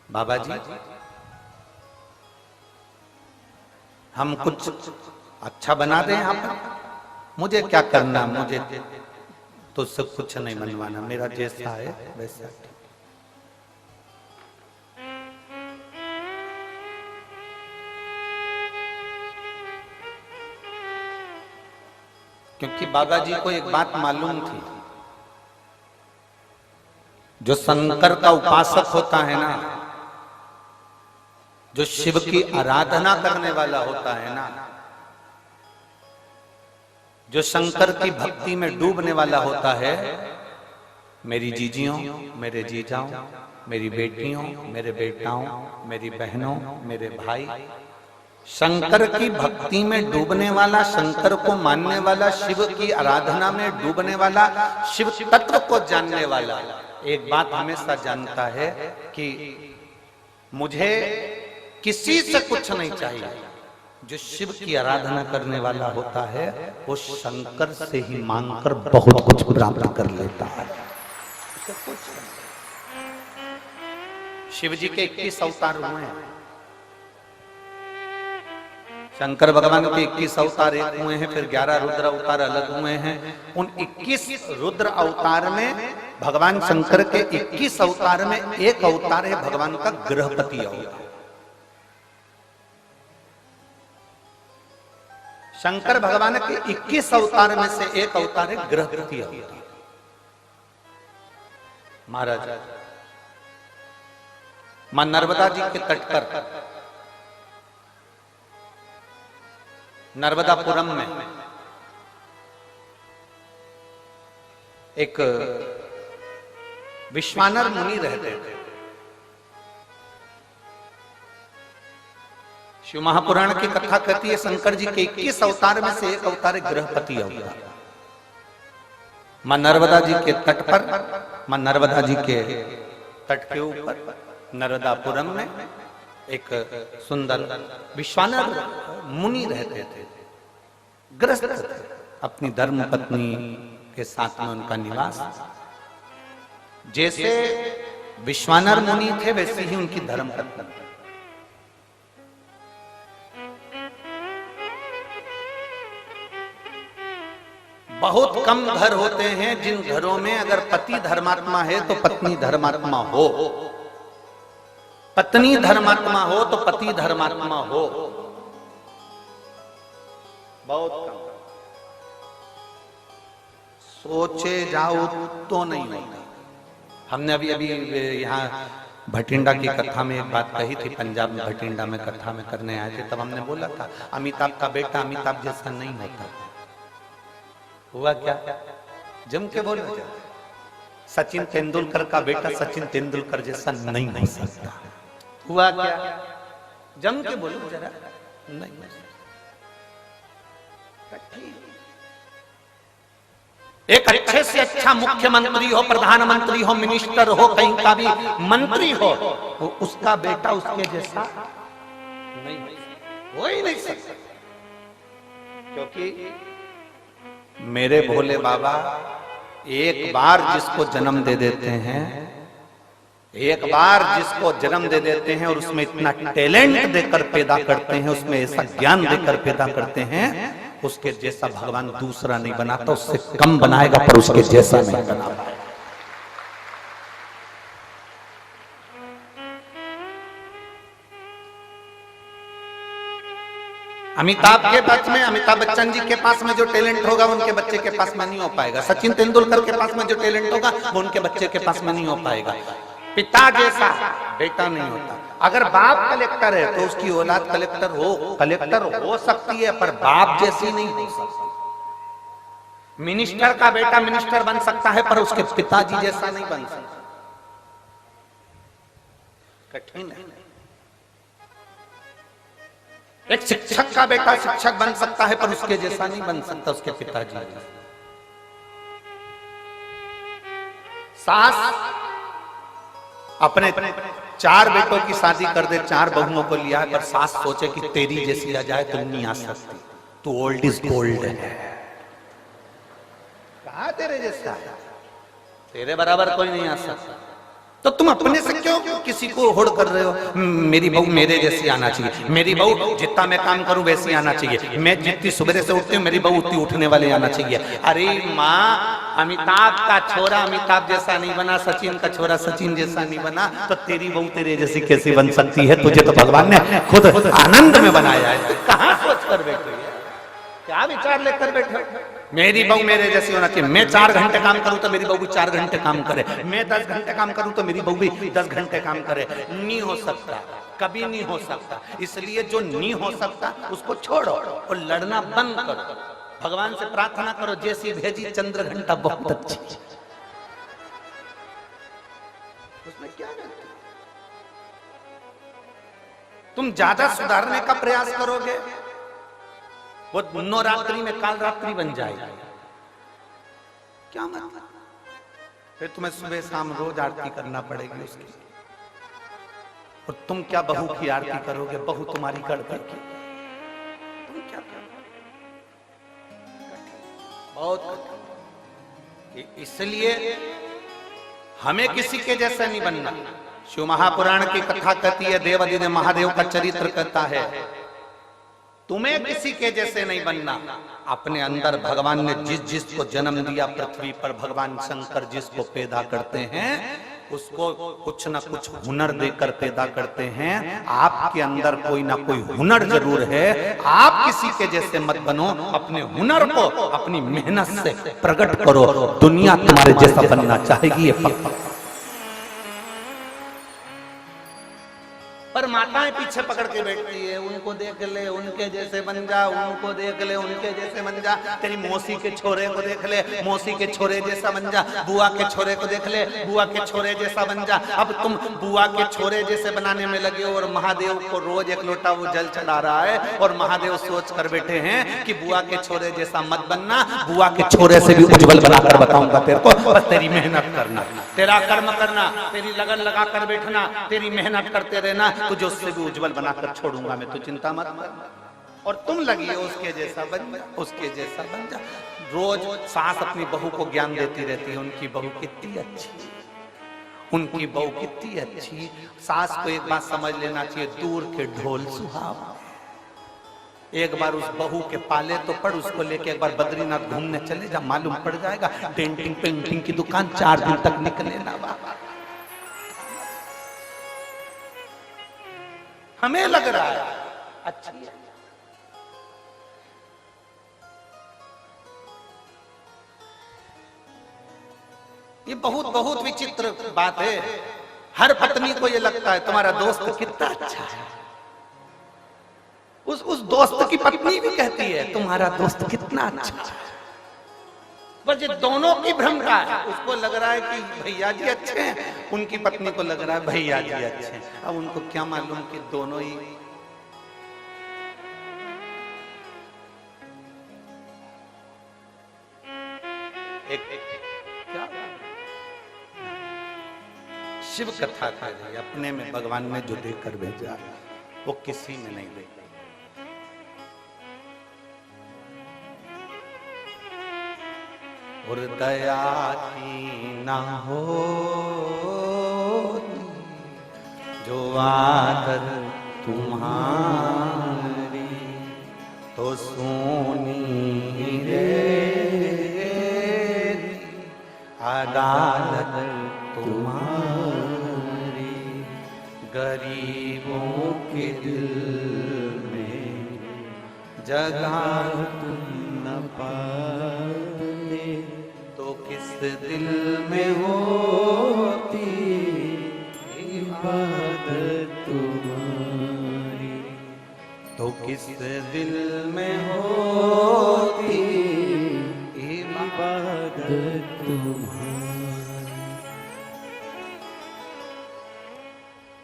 Speaker 1: बाबा जी हम कुछ अच्छा बना दें आप, मुझे क्या करना, मुझे तो सब कुछ नहीं बनवाना, मेरा जैसा है वैसा। क्योंकि बाबा जी को एक बात मालूम थी, जो शंकर का उपासक होता है ना, जो शिव की आराधना करने वाला होता है ना, जो शंकर की भक्ति में डूबने वाला होता है, मेरी जीजियों, मेरे जीजाओं, मेरी बेटियों, मेरे बेटाओं, मेरी बहनों, मेरे भाई, शंकर की भक्ति में डूबने वाला, शंकर को मानने वाला, शिव की आराधना में डूबने वाला, शिव तत्व को जानने वाला एक बात हमेशा जानता है कि मुझे किसी से कुछ नहीं चाहिए। जो शिव की आराधना करने वाला होता है वो शंकर से ही मांगकर बहुत कुछ प्राप्त कर लेता है। शिव जी के 21 अवतार हुए हैं, शंकर भगवान के 21 अवतार एक हुए हैं, फिर 11 रुद्र अवतार अलग हुए हैं। उन 21 रुद्र अवतार में भगवान शंकर के 21 अवतार में एक अवतार है भगवान का गृहपति अवतार। शंकर भगवान के 21 अवतार में से एक अवतार है गृहपति अवतार। महाराज मां नर्मदा जी के तट पर नर्मदापुरम में एक विश्वानर मुनि रहते थे। शिव महापुराण की कथा कहती है शंकर जी के 21 अवतार में से एक अवतार है गृहपति अवतार। मां नर्मदा जी के तट पर, मां नर्मदा जी के तट के ऊपर नर्मदापुरम में एक सुंदर विश्वानर मुनि रहते थे, ग्रस्त थे। अपनी धर्म पत्नी के साथ में उनका निवास। जैसे विश्वानर मुनि थे वैसे ही उनकी धर्म पत्नी। बहुत कम घर होते हैं जिन घरों में अगर पति धर्मात्मा है तो पत्नी धर्मात्मा हो, पत्नी धर्मात्मा हो तो पति धर्मात्मा हो। बहुत कम। सोचे जाओ तो नहीं होता। हमने अभी अभी यहाँ भटिंडा की कथा में एक बात कही थी, पंजाब में भटिंडा में कथा में करने आए थे, तब हमने बोला था अमिताभ का बेटा अमिताभ जैसा नहीं होता। हुआ क्या? जम के बोला क्या? सचिन तेंदुलकर का बेटा सचिन तेंदुलकर जैसा नहीं हो सकता। हुआ क्या? जम के बोलो जरा। नहीं, एक अच्छे से अच्छा मुख्यमंत्री हो, प्रधानमंत्री हो, मिनिस्टर हो, कहीं का भी मंत्री हो, उसका बेटा उसके जैसा नहीं हो ही नहीं सकता। क्योंकि मेरे भोले बाबा एक बार जिसको जन्म दे देते हैं, एक बार जिसको जन्म दे देते हैं और उसमें इतना टैलेंट देकर पैदा करते हैं, उसमें ऐसा ज्ञान देकर पैदा करते हैं, उसके जैसा भगवान दूसरा नहीं बनाता, उससे कम बनाएगा पर उसके जैसा नहीं बना पाएगा। अमिताभ के पास में, अमिताभ बच्चन जी के पास में जो टैलेंट होगा उनके बच्चे के पास में नहीं हो पाएगा। सचिन तेंदुलकर के पास में जो टैलेंट होगा वो उनके बच्चे के पास में नहीं हो पाएगा। पिता जैसा बेटा नहीं होता। अगर बाप कलेक्टर है तो उसकी औलाद कलेक्टर हो सकती है, पर बाप जैसी नहीं हो सकती। मिनिस्टर का बेटा मिनिस्टर बन सकता है पर उसके पिताजी जैसा नहीं बन सकता। कठिन है। एक शिक्षक का बेटा शिक्षक बन सकता है पर उसके जैसा नहीं बन सकता उसके पिताजी। सास अपने 4 बेटों की शादी कर दे, 4 बहुओं को लिया है, पर सास सोचे कि तेरी जैसी आ जाए तो नहीं आ सकती, तू ओल्ड इज गोल्ड है। कहा तेरे जैसा है, तेरे बराबर कोई नहीं आ सकता। तो तुम अपने से क्यों किसी को होड़ कर रहे हो? मेरी बहू मेरे जैसी आना चाहिए, मेरी बहू जितना मैं काम करूं वैसी आना चाहिए, मैं जितनी सुबह से उठती हूँ मेरी बहू उतनी उठने वाले आना चाहिए। अरे माँ, अमिताभ का छोरा अमिताभ जैसा नहीं बना, सचिन का छोरा सचिन जैसा नहीं बना, तो तेरी बहू तेरे जैसी कैसे बन सकती है? तुझे तो भगवान ने खुद आनंद में बनाया है। कहाँ सोच कर बैठे, क्या विचार लेकर बैठे? मेरी बहू मेरे जैसी होना चाहिए। मैं 4 घंटे काम करूं तो मेरी बहू भी 4 घंटे काम करे, मैं 10 घंटे काम करूं तो मेरी बहू भी 10 घंटे काम करे। नहीं हो सकता, कभी नहीं हो सकता। इसलिए जो नहीं हो सकता उसको छोड़ो और लड़ना बंद करो। भगवान से प्रार्थना करो, जैसी भेजी चंद्र घंटा बहुत अच्छी। उसमें क्या रहता? तुम ज्यादा सुधारने का प्रयास करोगे वो नवरात्रि में काल रात्रि बन जाएगी। क्या मतलब? फिर तुम्हें सुबह शाम रोज आरती करना पड़ेगी उसकी। और तुम क्या बहू की आरती करोगे? बहू तुम्हारी गड़बड़ की, तुम क्या करोगे? बहुत। इसलिए हमें किसी के जैसा नहीं बनना। शिव महापुराण की कथा कहती है, देवाधिदेव महादेव का चरित्र कहता है, तुम्हें किसी के जैसे नहीं बनना। अपने अंदर भगवान ने जिस जिसको जन्म दिया पृथ्वी पर, भगवान शंकर जिसको पैदा करते हैं उसको कुछ ना कुछ हुनर देकर पैदा करते हैं। आपके अंदर कोई ना कोई हुनर जरूर है। आप किसी के जैसे मत बनो, अपने हुनर को अपनी मेहनत से प्रकट करो। दुनिया तुम्हारे जैसा बनना चाहेगी, ये पक्का। पर माताएं पीछे पकड़ के बैठती है, उनको देख ले उनके जैसे बन जा, उनको देख ले उनके जैसे बन जा, तेरी मौसी के छोरे को देख ले मौसी के छोरे जैसा बन जा, बुआ के छोरे को देख ले बुआ के छोरे जैसा बन जा। अब तुम बुआ के छोरे जैसे बनाने में लगे हो और महादेव को रोज 1 लोटा वो जल चढ़ा रहा है, और महादेव सोच कर बैठे हैं कि बुआ के छोरे जैसा मत बनना, बुआ के छोरे से भी उज्जवल बनाकर बताऊंगा तेरे को, बस तेरी मेहनत करना, तेरा कर्म करना, तेरी लगन लगा कर बैठना, तेरी मेहनत करते रहना, तुझे उससे भी उज्जवल बनाकर छोड़ूंगा मैं, तो चिंता मत कर। और तुम लगी हो उसके जैसा बन जा, उसके जैसा बन जा। रोज सास अपनी बहू को ज्ञान देती रहती है, उनकी बहू कितनी अच्छी, उनकी बहू कितनी अच्छी। सास को एक बात समझ लेना चाहिए, दूर के ढोल सुहावने। एक बार उस बहू के पाले तो पड़, उसको लेके एक बार बद्रीनाथ घूमने चले जा, मालूम पड़ जाएगा। पेंटिंग पेंटिंग की दुकान 4 दिन तक निकले ना बाबा। हमें लग रहा है अच्छी है। ये बहुत बहुत विचित्र बात है। हर पत्नी को ये लगता है तुम्हारा दोस्त कितना अच्छा है। उस दोस्त की पत्नी भी कहती है तुम्हारा दोस्त कितना अच्छा है। बस ये दोनों की भ्रम का है। उसको लग रहा है कि भैया जी अच्छे हैं, उनकी पत्नी को लग रहा है भैया जी अच्छे हैं। अब उनको क्या मालूम कि दोनों ही क्या शिव कथा का है, अपने में भगवान ने जो देकर भेजा वो किसी में नहीं देखा। और दया की ना हो जो आदत तुम्हारी तो सोनी रे अदालत तुम्हारी गरीबों के दिल में जगह तुम न पाते तो किस दिल में होती इबादत तुम्हारी तो किस दिल में होती इबादत तुम्हारी।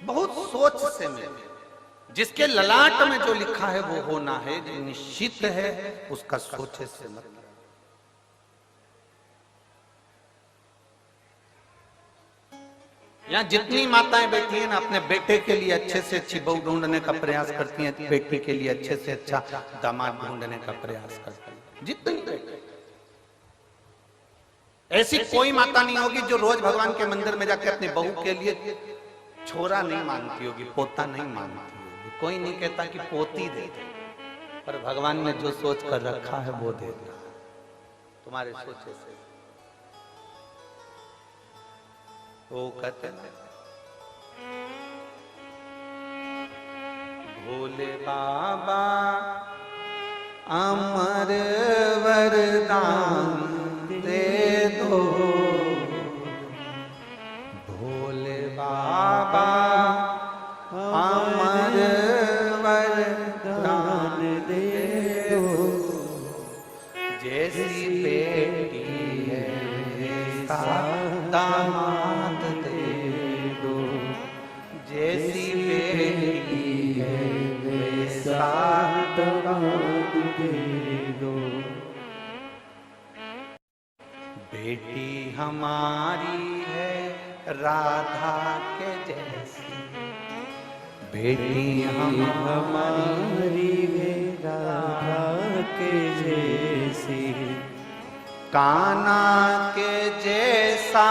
Speaker 1: बहुत सोच से मिले, जिसके ललाट में जो लिखा है वो होना है, जो निश्चित है उसका सोचे से मतलब। यहाँ जितनी माताएं बैठी हैं ना, अपने बेटे के लिए अच्छे से अच्छी बहू ढूंढने का प्रयास करती हैं, बेटी के लिए अच्छे से अच्छा दामाद ढूंढने का प्रयास करती हैं, जितनी बेटे। ऐसी कोई माता नहीं होगी जो रोज भगवान के मंदिर में जाके अपनी बहू के लिए छोरा नहीं मांगती होगी, पोता नहीं मांगती होगी। कोई नहीं कहता कि पोती दे दे, पर भगवान ने जो सोच कर रखा है वो दे दिया तुम्हारे सोचे से। वो कहते ना भोले बाबा अमर वरदान दे दो, भोले बाबा अमर वरदान दे दो, जैसी बेटी है दामाद दे दो, जैसी बेटी है वैसा दामाद दे दो। बेटी हमारी है राधा के जैसी, बेटी हमारी है राधा के जैसी, कान्हा के जैसा,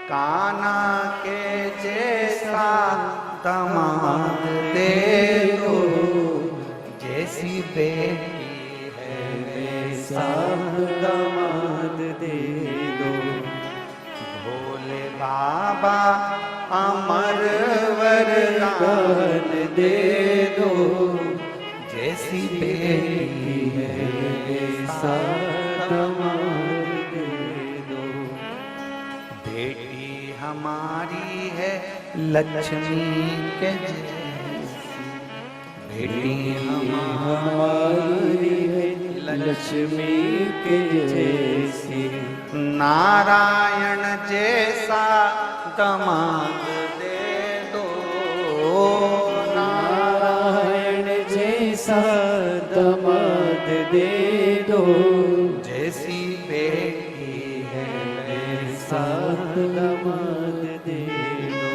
Speaker 1: कान्हा के जैसा दामाद दे दो, जैसी बेटी है वैसा दामाद दे दो। भोले बाबा अमर वरदान दे दो, जैसी बेटी है वैसा दामाद दे दो। बेटी हमारी है लक्ष्मी के जैसी, बेटी हमारी है लक्ष्मी के जैसी, नारायण जैसा दामाद दे दो, नारायण जैसा दामाद दे दो, जैसी बेटी है वैसा दामाद दे दो,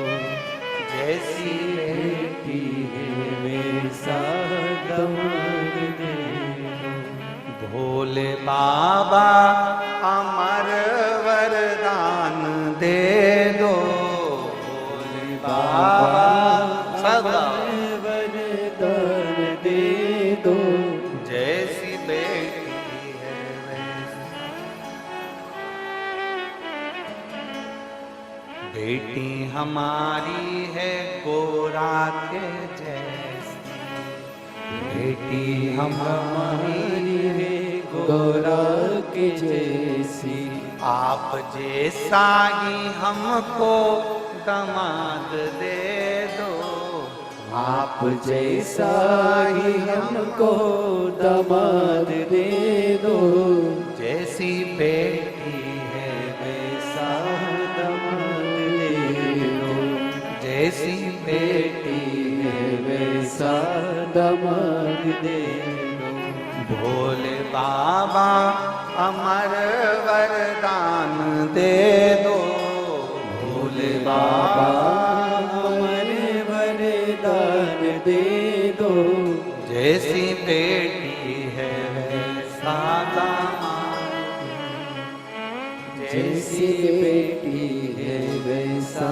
Speaker 1: जैसी बेटी है वैसा दामाद दे दो। भोले बाबा अमर वरदान दे दो, भोले बाबा सदा वरदान दे दो, जैसी बेटी है वैसी। बेटी हमारी है गोरा के जैसी, बेटी हमारी है गोरा के जैसी, आप जैसा ही हमको दामाद दे दो, आप जैसा ही हमको दामाद दे दो, जैसी बेटी है वैसा दामाद दे दो, जैसी बेटी है वैसा दामाद दे दो। भोले बाबा अमर वरदान दे दो, भोले बाबा अमर वरदान दे दो, जैसी बेटी है वैसा दामाद,
Speaker 2: जैसी बेटी है वैसा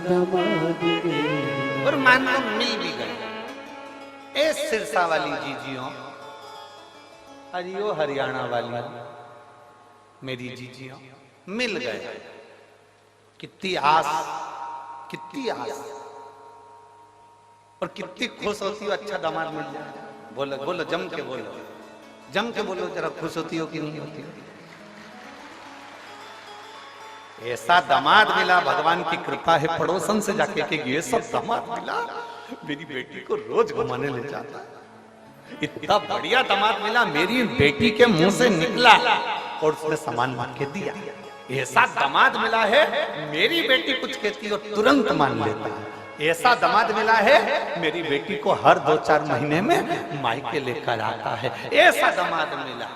Speaker 2: दामाद मेरा।
Speaker 1: और मान लो मिल भी गए, ए सिरसा वाली जीजियों, हरियो हरियाणा वाली मेरी जीजियों, मिल गए, कितनी आस, कितनी आस, और कितनी खुश होती हो अच्छा दामाद मिल जाए। बोलो बोलो, जम के बोलो, जम के बोलो जरा, खुश होती हो कि नहीं होती हो? ऐसा दामाद मिला, भगवान की कृपा है, पड़ोसन से जाके कि ये सब दामाद मिला, मेरी बेटी को रोज घुमाने ले जाता है। इतना बढ़िया दामाद मिला, मेरी बेटी के मुंह से निकला और उसने सामान मान के दिया। ऐसा दामाद मिला है, मेरी बेटी कुछ कहती हो तुरंत मान लेता है। ऐसा दामाद मिला है, मेरी बेटी को हर 2-4 महीने में मायके लेकर आता है। ऐसा दामाद मिला।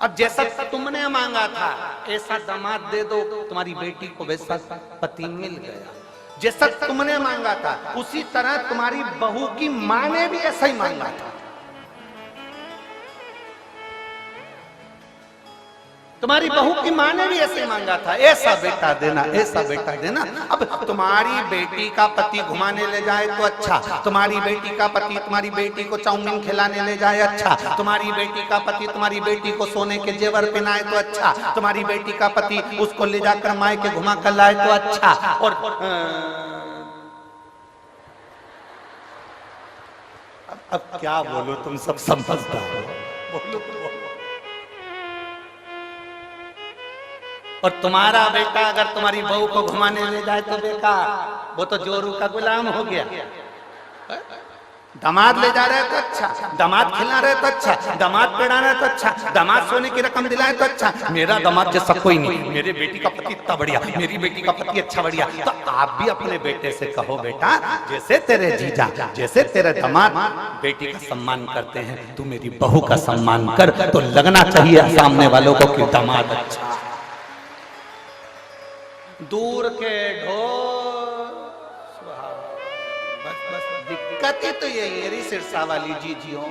Speaker 1: अब जैसा तुमने मांगा था ऐसा दामाद दे दो, तुम्हारी बेटी को वैसा पति मिल गया। जैसा तुमने मांगा था उसी तरह तुम्हारी बहू की मां ने भी ऐसा ही मांगा था। तुम्हारी बहू की मां ने भी ऐसे ही मांगा था, ऐसा बेटा देना, ऐसा बेटा देना। अब तुम्हारी बेटी का पति घुमाने ले जाए तो अच्छा, तुम्हारी बेटी का पति तुम्हारी बेटी को चाउमीन खिलाने ले जाए अच्छा, तुम्हारी बेटी का पति तुम्हारी बेटी को सोने के जेवर पहनाए तो अच्छा, तुम्हारी बेटी का पति उसको ले जाकर मायके घुमा कर लाए तो अच्छा। और अब क्या बोलो, तुम सब समझदार हो, बोलो। और तुम्हारा बेटा अगर तुम्हारी बहू को घुमाने ले जाए तो बेकार, वो तो जोरू का गुलाम हो गया। दामाद ले जा रहे तो अच्छा, दामाद खिला रहे तो अच्छा, दामाद पहना रहे तो अच्छा, दामाद सोने की रकम दिलाए तो अच्छा। मेरा दामाद जैसा कोई नहीं, मेरे बेटी का पति इतना बढ़िया, मेरी बेटी का पति अच्छा बढ़िया। तो आप भी अपने बेटे से कहो, बेटा जैसे तेरे जीजा, जैसे तेरे दामाद बेटी का सम्मान करते हैं, तू मेरी बहू का सम्मान कर। तो लगना चाहिए सामने वालों को कि दामाद अच्छा। दूर के ढोल, बस बस दिक्कत ही तो यही है सिरसा वाली जीजियों,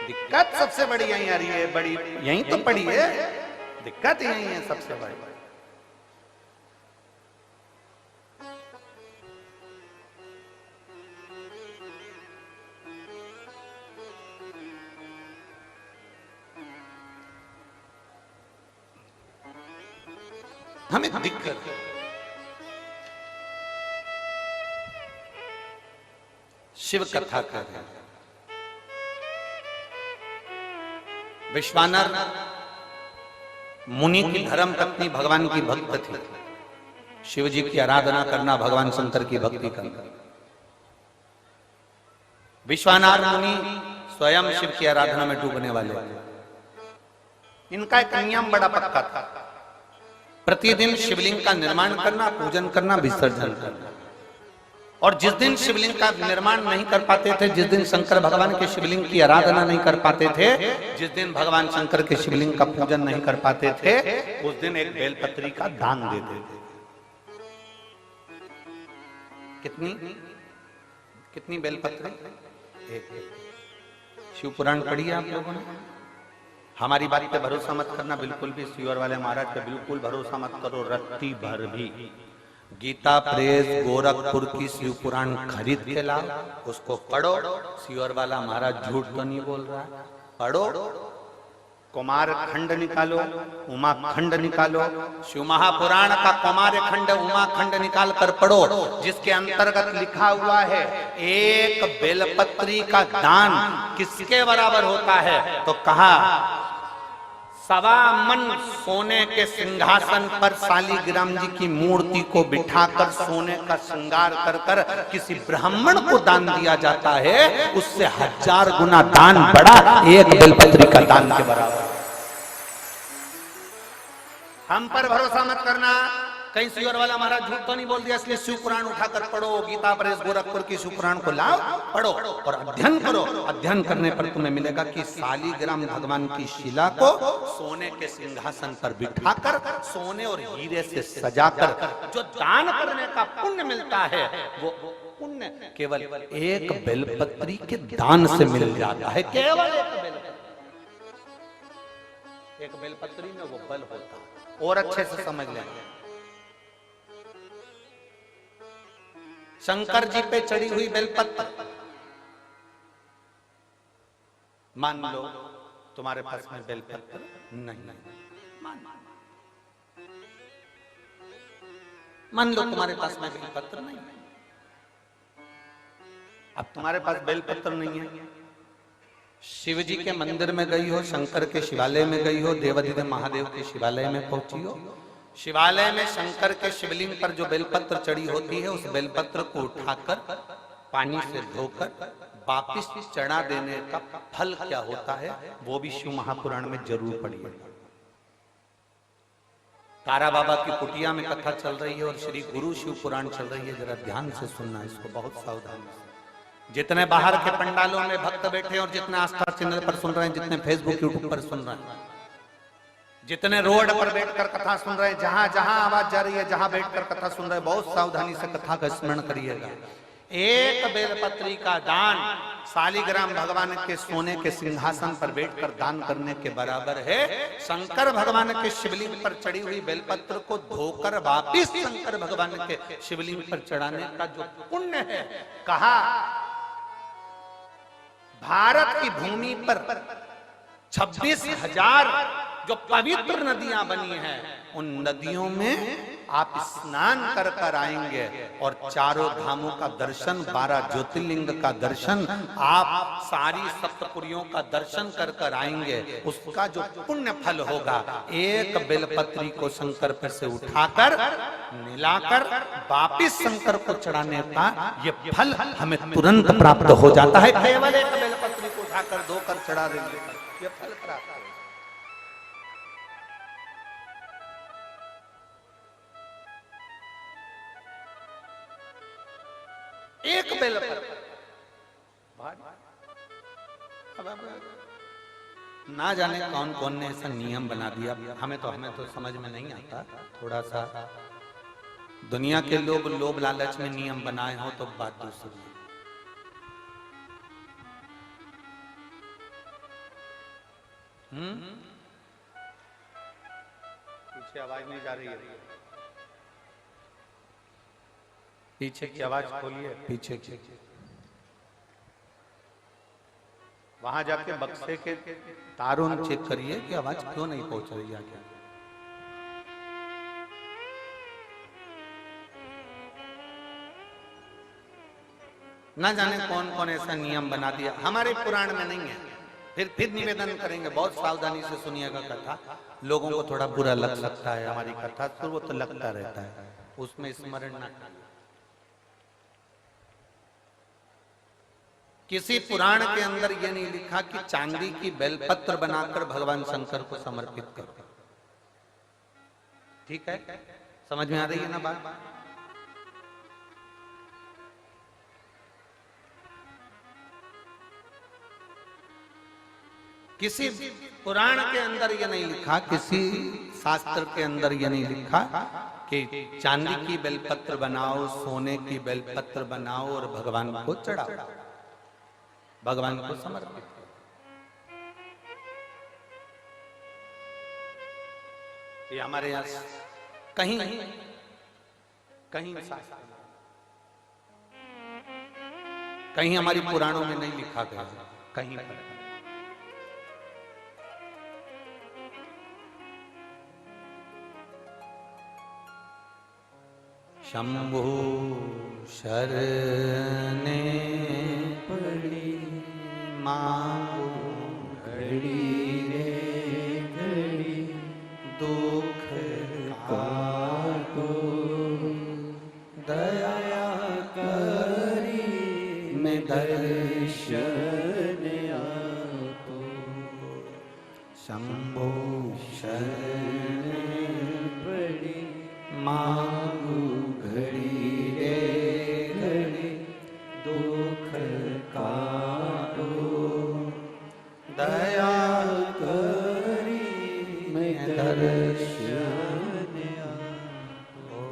Speaker 1: दिक्कत सबसे बड़ी यही आ रही है, बड़ी यही तो पड़ी है, दिक्कत यही है सबसे बड़ी। हमें दिक्कत है। शिव कथा कर रहे हैं। विश्वानर मुनि की धर्म पत्नी भगवान की भक्त थी। शिव जी की आराधना करना, भगवान शंकर की भक्ति करना। विश्वानर मुनि स्वयं शिव की आराधना में डूबने वाले। इनका एक नियम बड़ा पक्का था, प्रतिदिन शिवलिंग का निर्माण करना, पूजन करना, विसर्जन करना। और जिस दिन शिवलिंग का निर्माण नहीं कर पाते थे, जिस दिन शंकर भगवान के शिवलिंग की आराधना नहीं कर पाते थे, जिस दिन भगवान शंकर के शिवलिंग का पूजन नहीं कर पाते थे, उस दिन एक बेलपत्री का दान देते थे। कितनी कितनी बेलपत्री? एक। शिव पुराण पढ़िए आप लोगों ने? हमारी बात पे भरोसा मत करना बिल्कुल भी, सीवर वाले महाराज पे बिल्कुल भरोसा मत करो रत्ती भर भी। गीता प्रेस गोरखपुर की शिव पुराण खरीद के लाओ, उसको पढ़ो। सीवर वाला महाराज झूठ तो नहीं बोल रहा, पढ़ो। कुमार खंड निकालो, उमा खंड निकालो, शिव महापुराण का कुमार खंड उमा खंड निकाल कर पढ़ो, जिसके अंतर्गत लिखा हुआ है एक बेलपत्री का दान किसके बराबर होता है। तो कहा 1.25 मन सोने के सिंहासन पर शालिग्राम जी की मूर्ति को बिठाकर सोने का श्रृंगार कर कर किसी ब्राह्मण को दान दिया जाता है, उससे 1000 गुना दान बड़ा एक बेलपत्री का दान के बराबर। हम पर भरोसा मत करना, कहीं सीवर वाला महाराज झूठ तो नहीं बोल दिया, इसलिए शिव पुराण उठाकर पढ़ो। गीता प्रेस गोरखपुर की शिव पुराण को लाओ, पढ़ो और अध्ययन करो। अध्ययन करने पर तुम्हें मिलेगा कि शालिग्राम भगवान की शिला को सोने के सिंहासन पर बिठाकर, सोने और हीरे से सजाकर जो दान करने का पुण्य मिलता है, वो पुण्य पुण्य केवल एक बेलपत्री के दान से मिल जाता है, केवल एक बेलपत्री में वो बल होता है। और अच्छे से समझ लें, शंकर जी पे चढ़ी हुई बेलपत्र, मान लो तुम्हारे पास में बेलपत्र नहीं, मान लो तुम्हारे पास में बेलपत्र नहीं, अब तुम्हारे पास बेलपत्र नहीं है, शिव जी के मंदिर में गई हो, शंकर के शिवालय में गई हो, देवाधिदेव महादेव के शिवालय में पहुंची हो, शिवालय में शंकर के शिवलिंग पर जो बेलपत्र चढ़ी होती है, उस बेलपत्र को उठाकर पानी से धोकर वापिस चढ़ा देने का फल क्या होता है, वो भी शिव महापुराण में जरूर पढ़िए। तारा बाबा की कुटिया में कथा चल रही है और श्री गुरु शिव पुराण चल रही है, जरा ध्यान से सुनना इसको, बहुत सावधानी से। जितने बाहर के पंडालों में भक्त बैठे और जितने आस्था चैनल पर सुन रहे हैं, जितने फेसबुक यूट्यूब पर सुन रहे हैं, जितने रोड पर बैठकर कथा सुन रहे हैं, जहां जहां आवाज जा रही है, जहां बैठकर कथा सुन रहे हैं, बहुत सावधानी से कथा का स्मरण करिएगा। एक बेलपत्री का दान शालिग्राम भगवान के सोने के सिंहासन पर बैठकर दान करने के बराबर है। शंकर भगवान के शिवलिंग पर चढ़ी हुई बेलपत्र को धोकर वापिस शंकर भगवान के शिवलिंग पर चढ़ाने का जो पुण्य है, कहा भारत की भूमि पर 26,000 जो पवित्र नदियां बनी हैं, उन नदियों में आप स्नान कर कर आएंगे और चारों धामों का दर्शन, 12 ज्योतिर्लिंग का दर्शन, आप सारी सप्तपुरियों का दर्शन कर कर आएंगे। उसका जो पुण्य फल होगा, एक बेलपत्री को शंकर पर से उठाकर मिलाकर वापिस शंकर को चढ़ाने का ये फल हमें तुरंत प्राप्त हो जाता है। केवल एक बेलपत्री को उठाकर धोकर चढ़ा देंगे, ये फल प्राप्त हो। एक बेलपत्र, ना जाने कौन कौन ने ऐसा नियम बना दिया, हमें तो समझ में नहीं आता। थोड़ा सा दुनिया के लोग लोभ लालच में नियम बनाए हो तो बात दूसरी। पीछे आवाज नहीं जा रही है, पीछे की आवाज खोलिए, पीछे की। वहां जाके बक्से के तारों चेक करिए कि आवाज क्यों नहीं पहुंच रही है। क्या ना जाने कौन कौन ऐसा नियम बना दिया, हमारे पुराण में नहीं है। फिर निवेदन करेंगे, बहुत सावधानी से सुनिएगा कथा। लोगों को थोड़ा बुरा लग सकता है हमारी कथा, तो वो तो लगता रहता है, उसमें स्मरण ना। किसी पुराण के अंदर यह नहीं लिखा कि चांदी की बेलपत्र बनाकर भगवान शंकर को समर्पित करो। ठीक है, समझ में आ रही है ना बात? किसी पुराण के अंदर यह नहीं लिखा, किसी शास्त्र के अंदर यह नहीं लिखा कि चांदी की बेलपत्र बनाओ, सोने की बेलपत्र बनाओ और भगवान को चढ़ाओ, भगवान को समर्पित करो। ये हमारे यहां कहीं कहीं कहीं हमारी पुराणों में नहीं लिखा गया, कहीं पर। शंभु शरणे पड़ी मांगो घड़ी रे घड़ी, दुख काटो दया करी मैं दर्शन आपको। शंभु शरणे पड़ी मांगो घड़ी रे घड़ी, दुख काटो दया करी मैं दर्शन आपको।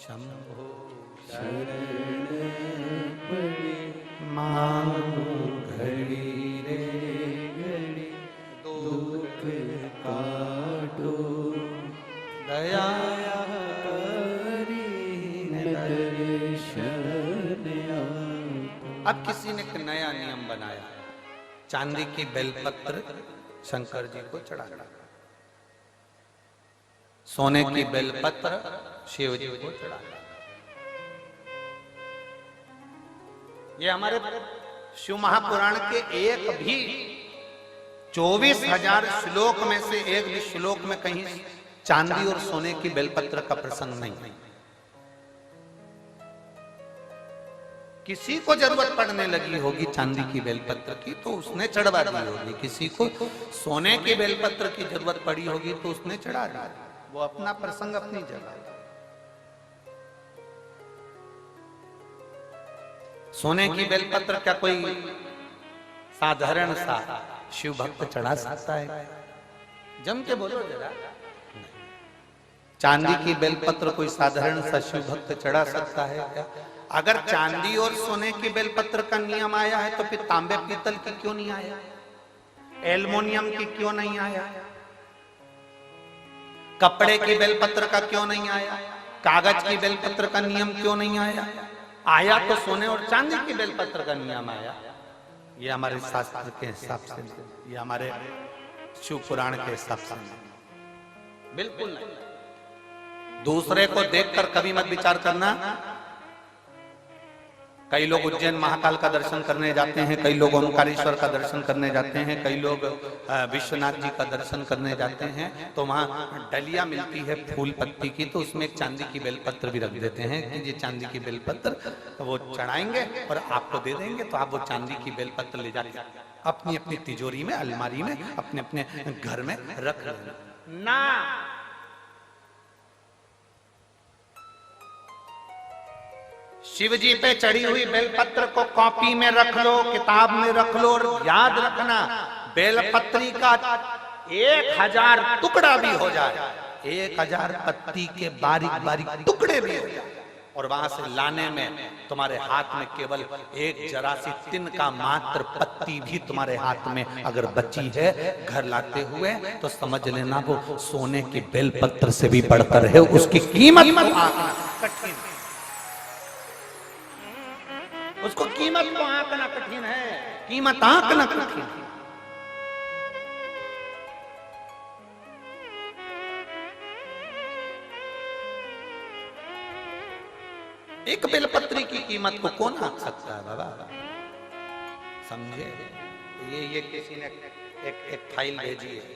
Speaker 1: शंभो शरण अब किसी ने एक नया नियम बनाया, चांदी की बेलपत्र शंकर जी को चढ़ाना, सोने की बेलपत्र शिव जी को चढ़ाना। ये हमारे शिव महापुराण के एक भी 24,000 श्लोक में से एक भी श्लोक में कहीं चांदी और सोने की बेलपत्र का प्रसंग नहीं है। किसी को जरूरत पड़ने लगी होगी चांदी की बेलपत्र की तो उसने चढ़वा दी होगी, किसी को सोने की बेलपत्र की जरूरत पड़ी होगी तो उसने चढ़ा दी। वो अपना प्रसंग अपनी जगह। सोने की बेलपत्र क्या कोई साधारण सा शिव भक्त चढ़ा सकता है? जम के बोलो जरा। चांदी की बेलपत्र कोई साधारण सा शिव भक्त चढ़ा सकता है क्या? अगर चांदी और सोने की बेलपत्र का नियम आया है तो फिर तांबे पीतल की क्यों नहीं आया? एल्युमिनियम की क्यों नहीं आया? कपड़े की बेलपत्र का क्यों नहीं आया? कागज की बेलपत्र का नियम क्यों नहीं आया? आया तो सोने और चांदी की बेलपत्र का नियम आया। ये हमारे शास्त्र के हिसाब से, ये हमारे शिव पुराण के हिसाब से बिल्कुल नहीं। दूसरे को देखकर कभी मत विचार करना। कई लोग उज्जैन महाकाल का दर्शन करने जाते हैं, कई लोग ओमकारेश्वर का दर्शन करने जाते हैं, कई लोग विश्वनाथ जी का दर्शन करने जाते हैं, तो वहां डलिया मिलती है फूल पत्ती की, तो उसमें एक चांदी की बेलपत्र भी रख देते हैं कि ये चांदी की बेलपत्र वो चढ़ाएंगे और आपको दे देंगे, तो आप वो चांदी की बेलपत्र ले जाके अपनी अपनी तिजोरी में, अलमारी में, अपने अपने घर में रख लेना ना। शिव जी पे चढ़ी हुई बेलपत्र को कॉपी में रख लो, किताब में रख लो, और याद रखना बेलपत्री का 1000 टुकड़ा भी हो जाए, 1000 पत्ती के बारीक बारीक टुकड़े भी हो जाए, और वहां से लाने में तुम्हारे हाथ में केवल एक जरा सी तिन का मात्र पत्ती भी तुम्हारे हाथ में अगर बची है घर लाते हुए, तो समझ लेना वो सोने की बेलपत्र से भी बढ़कर है। उसकी कीमत कठिन, उसको कीमत को आंकना कठिन है, कीमत आंकना कठिन है। एक बेलपत्री की कीमत को कौन आंक सकता है बाबा? समझे? ये किसी ने एक फाइल भेजी है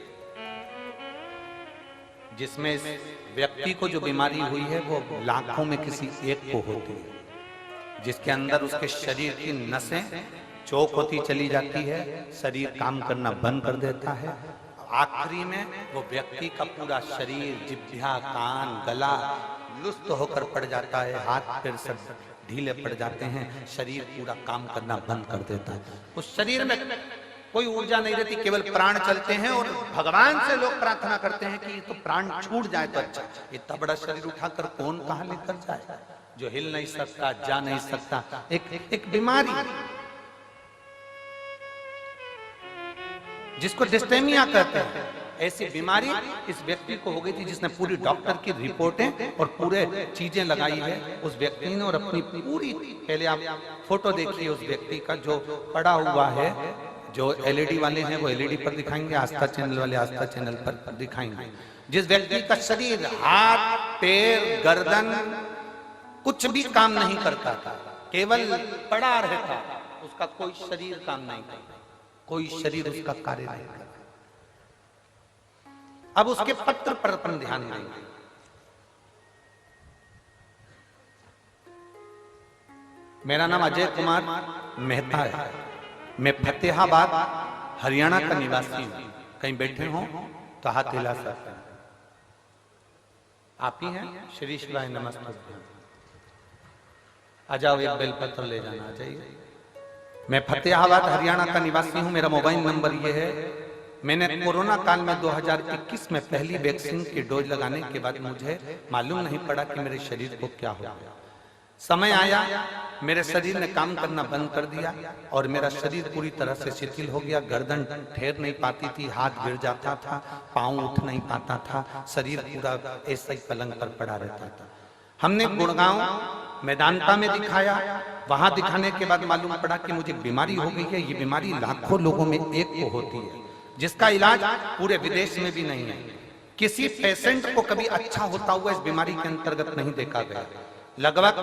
Speaker 1: जिसमें इस व्यक्ति को जो बीमारी हुई है वो लाखों में किसी एक को होती है, जिसके अंदर उसके शरीर की नसें चौक होती चली जाती है, शरीर काम करना बंद कर देता है, आखिरी में वो व्यक्ति का पूरा शरीर, जिभ्या, कान, गला लुप्त होकर पड़ जाता है, हाथ पैर सब ढीले पड़ जाते हैं, शरीर पूरा काम करना बंद कर देता है। उस शरीर में कोई ऊर्जा नहीं रहती, केवल प्राण चलते हैं, और भगवान से लोग प्रार्थना करते हैं कि तो प्राण छूट जाए तो अच्छा। इतना बड़ा शरीर उठाकर कौन कहां लेकर जाए? जो हिल नहीं सकता, जा नहीं सकता, एक बीमारी जिसको डिस्टेमिया कहते हैं, ऐसी बीमारी इस व्यक्ति को हो गई थी, जिसने पूरी डॉक्टर की रिपोर्टें और पूरे चीजें लगाई है उस व्यक्ति ने, और अपनी पूरी, पहले आप फोटो देखिए उस व्यक्ति का जो पड़ा हुआ है, जो एलईडी वाले हैं वो एलईडी पर दिखाएंगे, आस्था चैनल वाले आस्था चैनल पर दिखाएंगे। जिस व्यक्ति का शरीर, हाथ, पैर, गर्दन कुछ भी काम नहीं करता था, केवल पड़ा रहता, उसका कोई शरीर काम नहीं करता, कोई शरीर उसका कार्य नहीं करता। अब उसके पत्र पर अपन ध्यान देंगे। मेरा नाम अजय कुमार मेहता है, मैं फतेहाबाद हरियाणा का निवासी हूं। कहीं बैठे हो तो हाथ हिला सकते हैं। आप ही हैं? श्री शिवाय नमस्ते। आ जाओ, एक बेलपत्र ले जाना, आ जाइए। मैं फतेहाबाद हरियाणा का निवासी हूं, मेरा मोबाइल नंबर ये है। मैंने कोरोना काल में 2021 में पहली वैक्सीन की डोज लगाने के बाद मुझे मालूम नहीं पड़ा कि मेरे शरीर को क्या हो गया। समय आया, मेरे शरीर ने काम करना बंद कर दिया और मेरा शरीर पूरी तरह से शिथिल हो गया। गर्दन ठहर नहीं पाती थी, हाथ गिर जाता था, पांव उठ नहीं पाता था, शरीर पूरा ऐसा ही पलंग पर पड़ा रहता था। हमने गुड़गांव मेदांता में दिखाया, वहां दिखाने के बाद मालूम पड़ा कि मुझे बीमारी हो गई है। ये बीमारी लाखों लोगों में एक को होती है, जिसका इलाज पूरे विदेश में भी नहीं है। किसी पेशेंट को कभी अच्छा होता हुआ इस बीमारी के अंतर्गत नहीं देखा गया। लगभग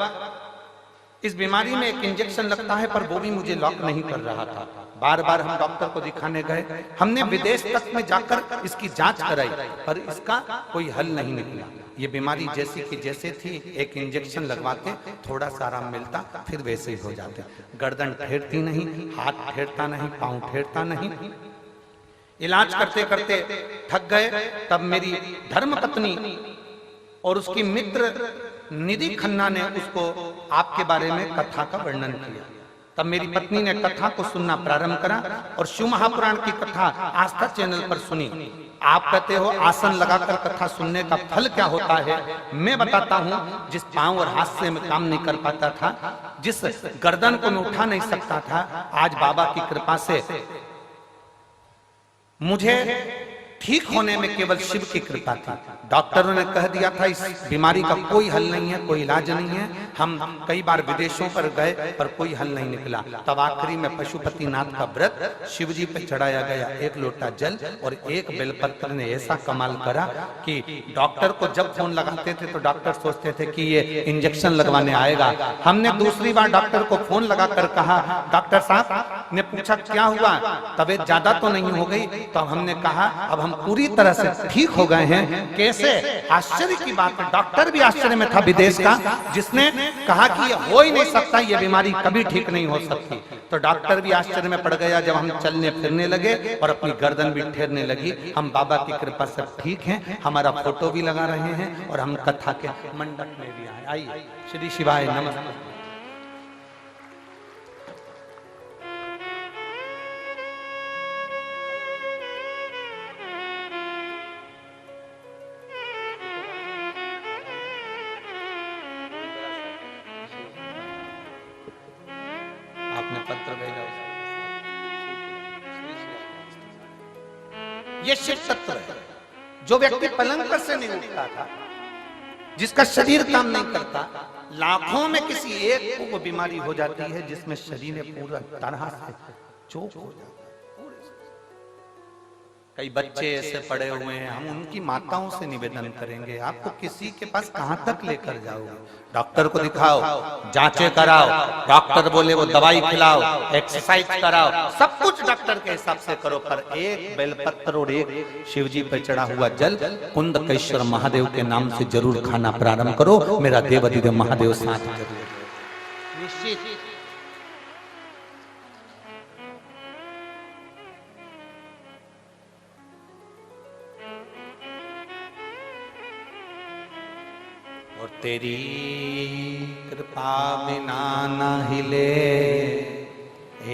Speaker 1: इस बीमारी में एक इंजेक्शन लगता है, पर वो भी मुझे लॉक नहीं कर रहा था। बार बार हम डॉक्टर को दिखाने गए, हमने विदेश तक में जाकर इसकी जांच कराई, पर इसका कोई हल नहीं निकला। ये बीमारी जैसी की जैसे थी, एक इंजेक्शन लगवाते थोड़ा सा आराम मिलता, फिर वैसे ही हो जाते। गर्दन ठेरती नहीं, हाथ ठेरता नहीं, पांव ठेरता नहीं। इलाज करते करते थक गए। तब मेरी धर्मपत्नी और उसकी मित्र निधि खन्ना ने उसको आपके बारे में कथा का वर्णन किया। तब मेरी पत्नी ने कथा को सुनना प्रारंभ करा और शिव महापुराण की कथा आस्था चैनल पर सुनी। आप कहते हो आसन लगाकर कथा सुनने का फल क्या होता है, मैं बताता हूं। जिस पांव और हाथ से मैं काम नहीं कर पाता था, जिस गर्दन को मैं उठा नहीं सकता था, आज बाबा की कृपा से मुझे ठीक होने में केवल शिव की कृपा थी। डॉक्टरों ने कह दिया था इस बीमारी का कोई हल नहीं है, कोई इलाज नहीं है। हम कई बार विदेशों पर गए, पर कोई हल नहीं निकला। तब आखिरी में पशुपतिनाथ का व्रत शिव जी पे चढ़ाया गया। एक लोटा जल और एक बेलपत्र ने ऐसा कमाल करा कि डॉक्टर को जब फोन लगाते थे तो डॉक्टर सोचते थे कि ये इंजेक्शन लगवाने आएगा। हमने दूसरी बार डॉक्टर को फोन लगाकर कहा, डॉक्टर साहब ने पूछा क्या हुआ, तबीयत ज्यादा तो नहीं हो गई? तो हमने कहा अब हम पूरी तरह से ठीक हो गए हैं। कैसे? आश्चर्य की बात है, डॉक्टर भी आश्चर्य में था विदेश का, जिसने कहा कि ये हो ही नहीं सकता, ये बीमारी कभी ठीक नहीं हो सकती। तो डॉक्टर भी आश्चर्य में पड़ गया जब हम चलने फिरने लगे और अपनी गर्दन भी ठेरने लगी। हम बाबा की कृपा से ठीक हैं, हमारा फोटो भी लगा रहे हैं और हम कथा के मंडप में भी आए। आइए, श्री शिवाय नमस्ते। आपने पत्र भेजा, ये शिव तत्व है। जो व्यक्ति पलंग पर से नहीं उठता था, जिसका शरीर काम नहीं करता, लाखों में किसी एक को वो बीमारी हो जाती है जिसमें शरीर पूरा तरह से चोक हो जाता है। कई बच्चे ऐसे पड़े हुए हैं, हम उनकी माताओं से निवेदन करेंगे, आपको किसी के पास कहां तक लेकर जाओगे? डॉक्टर को दिखाओ, जांचें कराओ, डॉक्टर बोले वो दवाई खिलाओ, एक्सरसाइज कराओ, सब कुछ डॉक्टर के हिसाब से करो, पर एक बेलपत्र और एक शिवजी पर चढ़ा हुआ जल कुंदकेश्वर महादेव के नाम से जरूर खाना प्रारंभ करो। मेरा देवाधिदेव महादेव साथ जरूर निश्चित। और तेरी कृपा बिना न हिले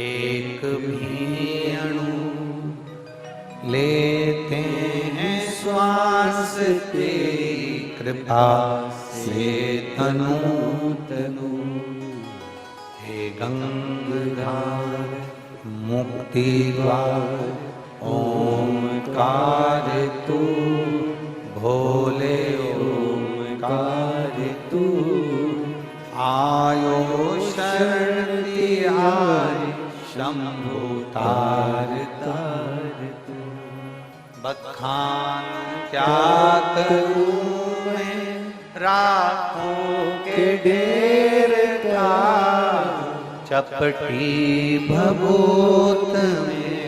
Speaker 1: एक भी अणु, लेते हैं श्वास तेरी कृपा से तनु तनु। हे गंगाधार मुक्ति द्वार ओमकार तू, भोले ओमकार तू, आयो शरण तिहारी शंभु तार तार तू। बखान क्या करूं मैं राखों के ढेर का, चपटी भभूत में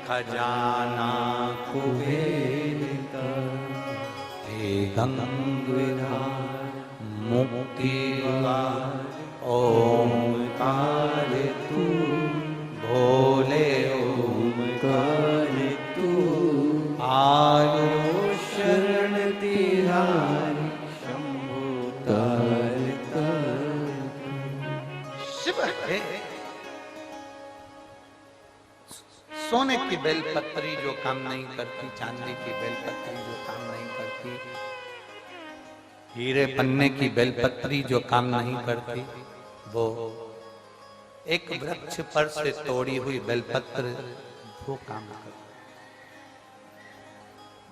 Speaker 1: खजाना कुबेर का। हे गंगाधार मुक्ति द्वार ओमकार तू, भोले ओमकार तू, आयो शरण तिहारी शंभु तार तार। शिव है सोने की बेलपत्री जो काम नहीं करती, चांदी की बेलपत्री जो काम नहीं करती, हीरे पन्ने की बेलपत्री जो काम नहीं करती, वो एक वृक्ष पर से तोड़ी हुई बेलपत्र वो काम करती।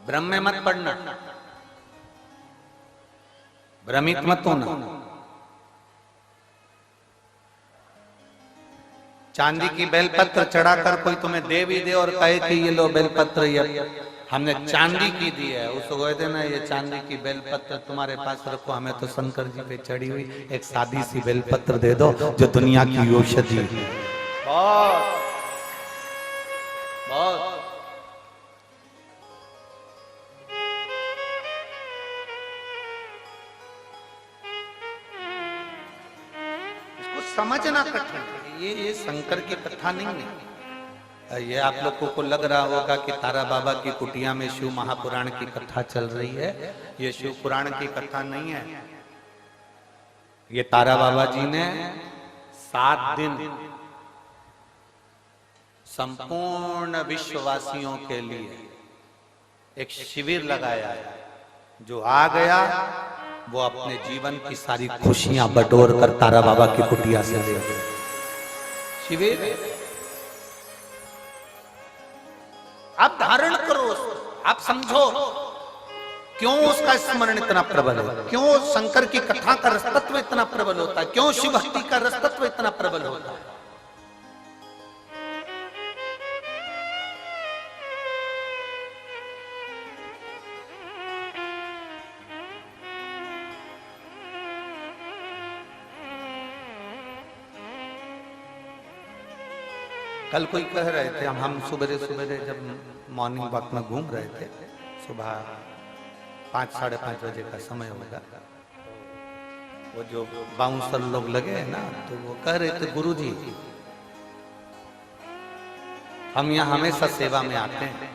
Speaker 1: ब्रह्म में मत पढ़ना, भ्रमित मत होना। चांदी की बेलपत्र चढ़ाकर कोई तुम्हें दे भी दे और कहे कि ये लो बेलपत्र, ये हमने चांदी की दी है, उसको कहते ना ये चांदी की बेलपत्र तुम्हारे पास रखो, हमें तो शंकर जी पे चढ़ी हुई एक सादी सी बेलपत्र दे दो जो दुनिया की औषधि है। बहुत बहुत समझना कठिन है। ये शंकर की कथा नहीं है। ये आप लोगों को लग रहा होगा कि तारा बाबा की कुटिया में शिव महापुराण की कथा चल रही है। ये शिव पुराण की कथा नहीं है। ये तारा बाबा जी ने 7 दिन संपूर्ण विश्ववासियों के लिए एक शिविर लगाया है। जो आ गया वो अपने जीवन की सारी खुशियां बटोर कर तारा बाबा की कुटिया से ले गए। शिविर आप धारण करो उसको, आप समझो क्यों उसका स्मरण इतना प्रबल है, क्यों शंकर की कथा का रसतत्व इतना प्रबल होता है, क्यों शिव भक्ति का रसतत्व इतना प्रबल होता है। कल कोई कह रहे थे, हम सुबह सुबह जब मॉर्निंग वॉक में घूम रहे थे, सुबह 5 साढ़े 5 बजे का समय होगा, वो जो बाउंसर लोग लगे हैं ना, तो वो कह रहे थे गुरुजी हम यहाँ हमेशा सेवा में आते हैं,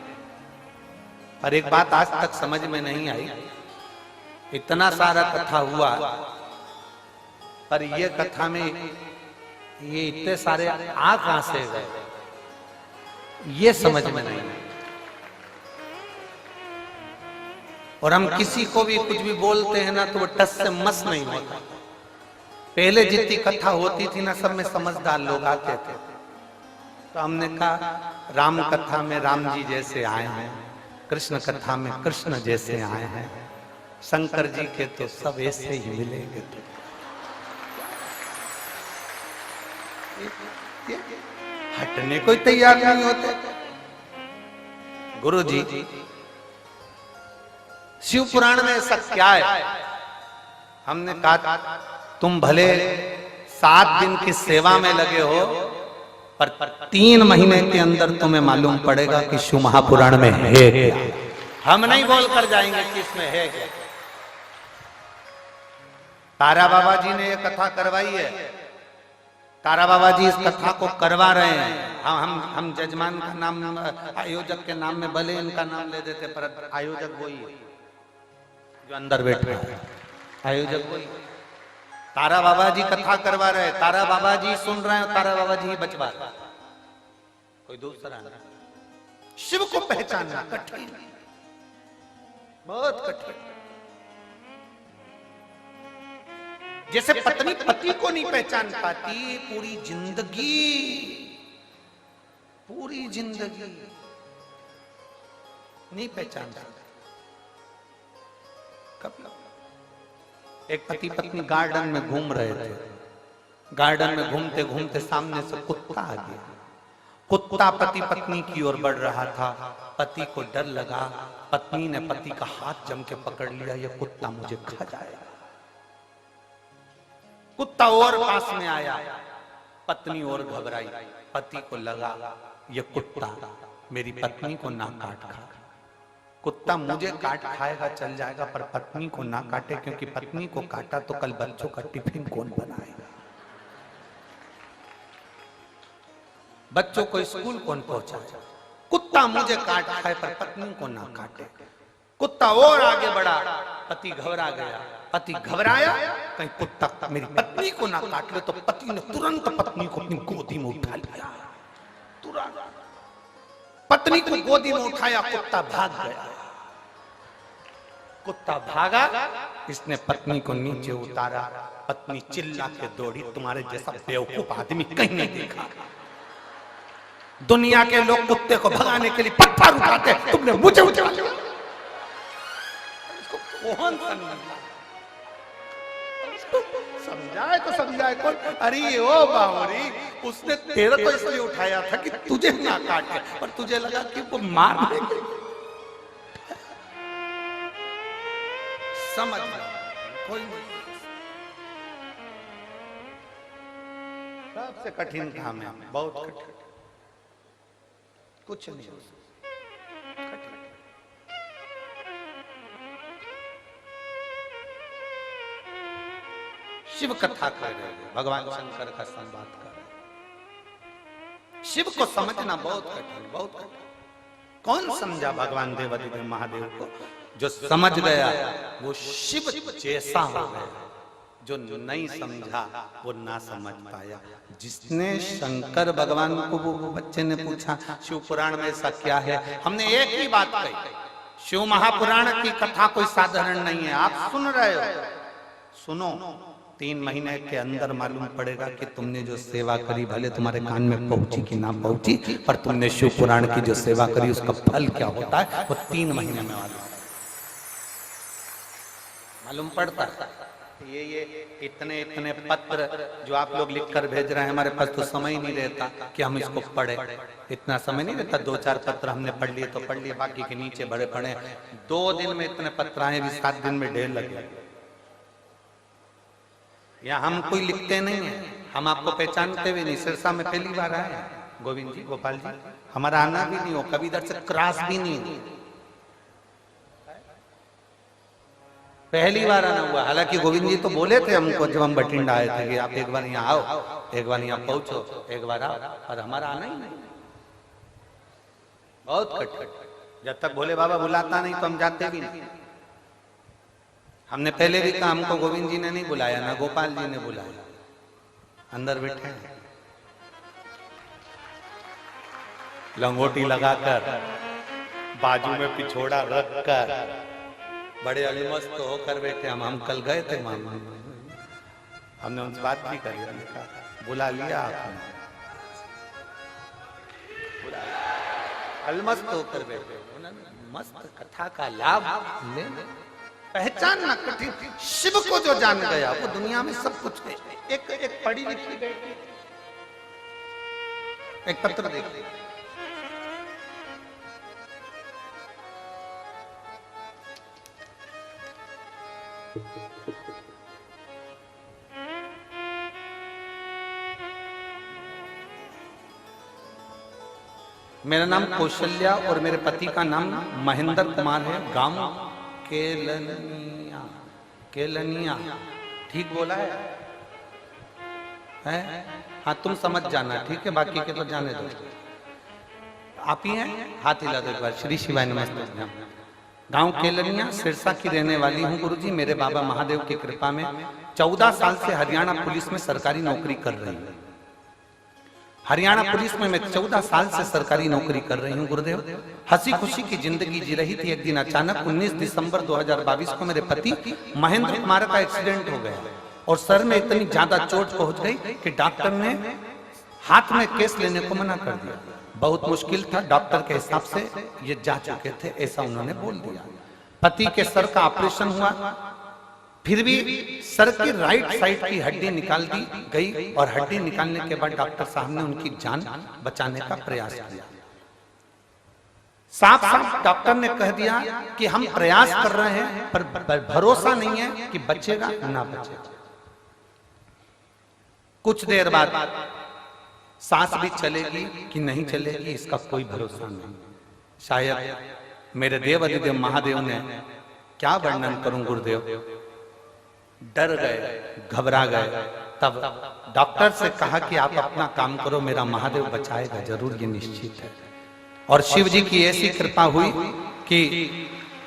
Speaker 1: पर एक बात आज तक समझ में नहीं आई, इतना सारा कथा हुआ पर ये कथा में ये इतने सारे आ कहां से गए, ये समझ में नहीं। और हम किसी को भी कुछ भी बोलते हैं ना तो वो टस से मस नहीं होता। पहले जितनी कथा होती थी ना, सब में समझदार लोग आते थे, तो हमने कहा राम कथा में राम जी जैसे आए हैं, कृष्ण कथा में कृष्ण जैसे आए हैं, शंकर जी के तो सब ऐसे ही मिलेंगे। तो हटने कोई तैयार नहीं होते। गुरु जी शिव पुराण में ऐसा क्या है? हमने कहा तुम भले 7 दिन की सेवा में लगे हो, पर 3 महीने के अंदर तुम्हें मालूम पड़ेगा कि शिव महापुराण में है क्या। हम नहीं बोल कर जाएंगे कि इसमें है क्या। तारा बाबा जी ने ये कथा करवाई है, तारा बाबा जी इस कथा को करवा रहे हैं। हम जजमान का नाम, आयोजक के नाम में भले इनका नाम ले देते, पर आयोजक वही है जो अंदर बैठे हैं, आयोजक वही। तारा बाबा जी कथा करवा रहे हैं, तारा बाबा जी सुन रहे हैं, तारा बाबा जी ही बचवा रहे हैं, कोई दूसरा नहीं। शिव को पहचानना कठिन, बहुत कठिन। जैसे पत्नी पति को नहीं पहचान पाती, पूरी जिंदगी नहीं पहचान पाती। एक पति पत्नी गार्डन में घूम रहे थे, गार्डन में घूमते घूमते सामने से कुत्ता आ गया। कुत्ता पति पत्नी की ओर बढ़ रहा था, पति को डर लगा, पत्नी ने पति का हाथ जम के पकड़ लिया, ये कुत्ता मुझे खा जाएगा। कुत्ता और पास में आया, पत्नी और घबराई, पति को लगा ये कुत्ता मेरी पत्नी को ना काट खा, कुत्ता मुझे काट खाएगा चल जाएगा, पर पत्नी को ना काटे, क्योंकि पत्नी को काटा तो कल बच्चों का टिफिन कौन बनाएगा, बच्चों को स्कूल कौन पहुंचाएगा। कुत्ता मुझे काट खाए पर पत्नी को ना काटे। कुत्ता और आगे बढ़ा, पति घबरा गया, पति घबराया, कहीं कुत्ता मेरी पत्नी को ना काट ले, तो पति ने तुरंत पत्नी को अपनी गोदी में उठा लिया। तुरंत पत्नी को गोदी में उठाया, कुत्ता भाग गया। कुत्ता भागा, इसने पत्नी को नीचे उतारा, पत्नी चिल्ला के दौड़ी, तुम्हारे जैसा बेवकूफ आदमी कहीं नहीं देखा। दुनिया के लोग कुत्ते को भगाने के लिए पत्थर उठाते, तुमने मुझे उठा लिया। कौन समझाए तो समझाए कौन? अरे ओ बावरी, उसने तेरे को इसलिए उठाया था कि तुझे ना काटे, पर तुझे लगा कि वो मार देंगे। समझ कोई सबसे कठिन काम है, बहुत कठिन, कुछ नहीं हो सकता, कठिन। शिव कथा कर रहे हैं, भगवान शंकर का संवाद कर रहे हैं। शिव को समझना बहुत कठिन, बहुत कठिन। कौन समझा भगवान देवादिदेव महादेव को? जो समझ गया वो शिव जैसा हो गया, जो नहीं समझा वो ना समझ पाया। जिसने शंकर भगवान को, वो बच्चे ने पूछा शिव पुराण में ऐसा क्या है, हमने एक ही बात कही, शिव महापुराण की कथा कोई साधारण नहीं है। आप सुन रहे हो, सुनो, 3 महीने के अंदर मालूम पड़ेगा कि तुमने जो सेवा करी भले तुम्हारे कान में पहुंची कि ना पहुंची, पर तुमने शिव पुराण की जो सेवा करी उसका फल क्या होता है वो 3 महीने में मालूम पड़ता है। ये इतने पत्र जो आप लोग लिखकर भेज रहे हैं, हमारे पास तो समय ही नहीं रहता कि हम इसको पढ़े, इतना समय नहीं रहता। 2-4 पत्र हमने पढ़ लिए तो पढ़ लिए, बाकी के नीचे बड़े पढ़े। 2 दिन में इतने पत्र आए, भी 7 दिन में ढेर लगे। या हम कोई लिखते नहीं है, हम आपको पहचानते भी नहीं। सिरसा में पहली बार आए गोविंद जी, गोपाल जी, हमारा आना भी नहीं हो, कभी इधर से क्रॉस भी नहीं, पहली बार आना हुआ। हालांकि गोविंद जी तो बोले थे हमको जब हम बठिंडा आए थे कि आप एक बार यहाँ आओ, एक बार यहाँ पहुंचो, एक बार आओ, और हमारा आना ही नहीं। बहुत कठिन, जब तक भोले बाबा बुलाता नहीं तो हम जाते भी नहीं। हमने पहले भी कहा, हमको गोविंद जी ने नहीं बुलाया, ना गोपाल जी ने बुलाया, अंदर बैठे हैं लंगोटी लगाकर, बाजू में पिछोड़ा रखकर, बड़े अलमस्त होकर बैठे। हम कल गए थे मामा, हमने उनसे बात भी करी, बुला लिया आपने, अलमस्त होकर बैठे, मस्त कथा का लाभ ले। पहचानना कठिन, शिव को जो जान गया वो दुनिया में सब कुछ है। एक पढ़ी लिखी बैठी, एक पत्र देखिए, मेरा नाम कौशल्या और मेरे पति का नाम महेंद्र कुमार है। गांव केलनिया, केलनिया, ठीक बोला है? हाँ, तुम समझ जाना, ठीक है, बाकी के तो जाने दो। आप ही हैं? हाथ हिला दो एक बार। श्री शिवाय नमस्ते। गांव केलनिया, सिरसा की रहने वाली हूँ गुरुजी। मेरे बाबा महादेव की कृपा में 14 साल से हरियाणा पुलिस में सरकारी नौकरी कर रही हूँ। हरियाणा पुलिस में मैं 14 साल से सरकारी नौकरी कर रही हूँ गुरुदेव। हंसी खुशी की जिंदगी जी रही थी। एक दिन अचानक 19 दिसंबर 2022 को मेरे पति महेंद्र कुमार का एक्सीडेंट हो गया और सर में इतनी ज्यादा चोट पहुंच गई कि डॉक्टर ने हाथ में केस लेने को मना कर दिया। बहुत मुश्किल था, डॉक्टर के हिसाब से ये जा चुके थे, ऐसा उन्होंने बोल दिया। पति के सर का ऑपरेशन हुआ, फिर भी सर की राइट साइड की हड्डी निकाल दी गई और हड्डी निकालने के बाद डॉक्टर साहब ने उनकी जान बचाने का प्रयास किया। साफ साफ डॉक्टर ने कह दिया कि हम प्रयास कर रहे हैं पर भरोसा नहीं है कि बचेगा ना बचेगा। कुछ देर बाद सांस भी चलेगी कि नहीं चलेगी इसका कोई भरोसा नहीं। शायद मेरे देव अधिदेव महादेव ने, क्या वर्णन करूं गुरुदेव, डर गए, घबरा गए। तब डॉक्टर से कहा कि आप अपना काम करो, मेरा महादेव बचाएगा जरूर, ये निश्चित है। और शिव जी की ऐसी कृपा हुई कि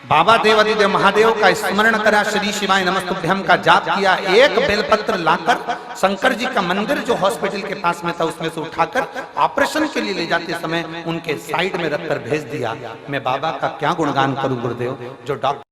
Speaker 1: बाबा देवादिदेव महादेव का स्मरण करा, श्री शिवाय नमस्तुभ्यम का जाप किया। एक बेलपत्र लाकर शंकर जी का मंदिर जो हॉस्पिटल के पास में था उसमें से उठाकर ऑपरेशन के लिए ले जाते समय उनके साइड में रखकर भेज दिया। मैं बाबा का क्या गुणगान करूं गुरुदेव, जो डॉक्टर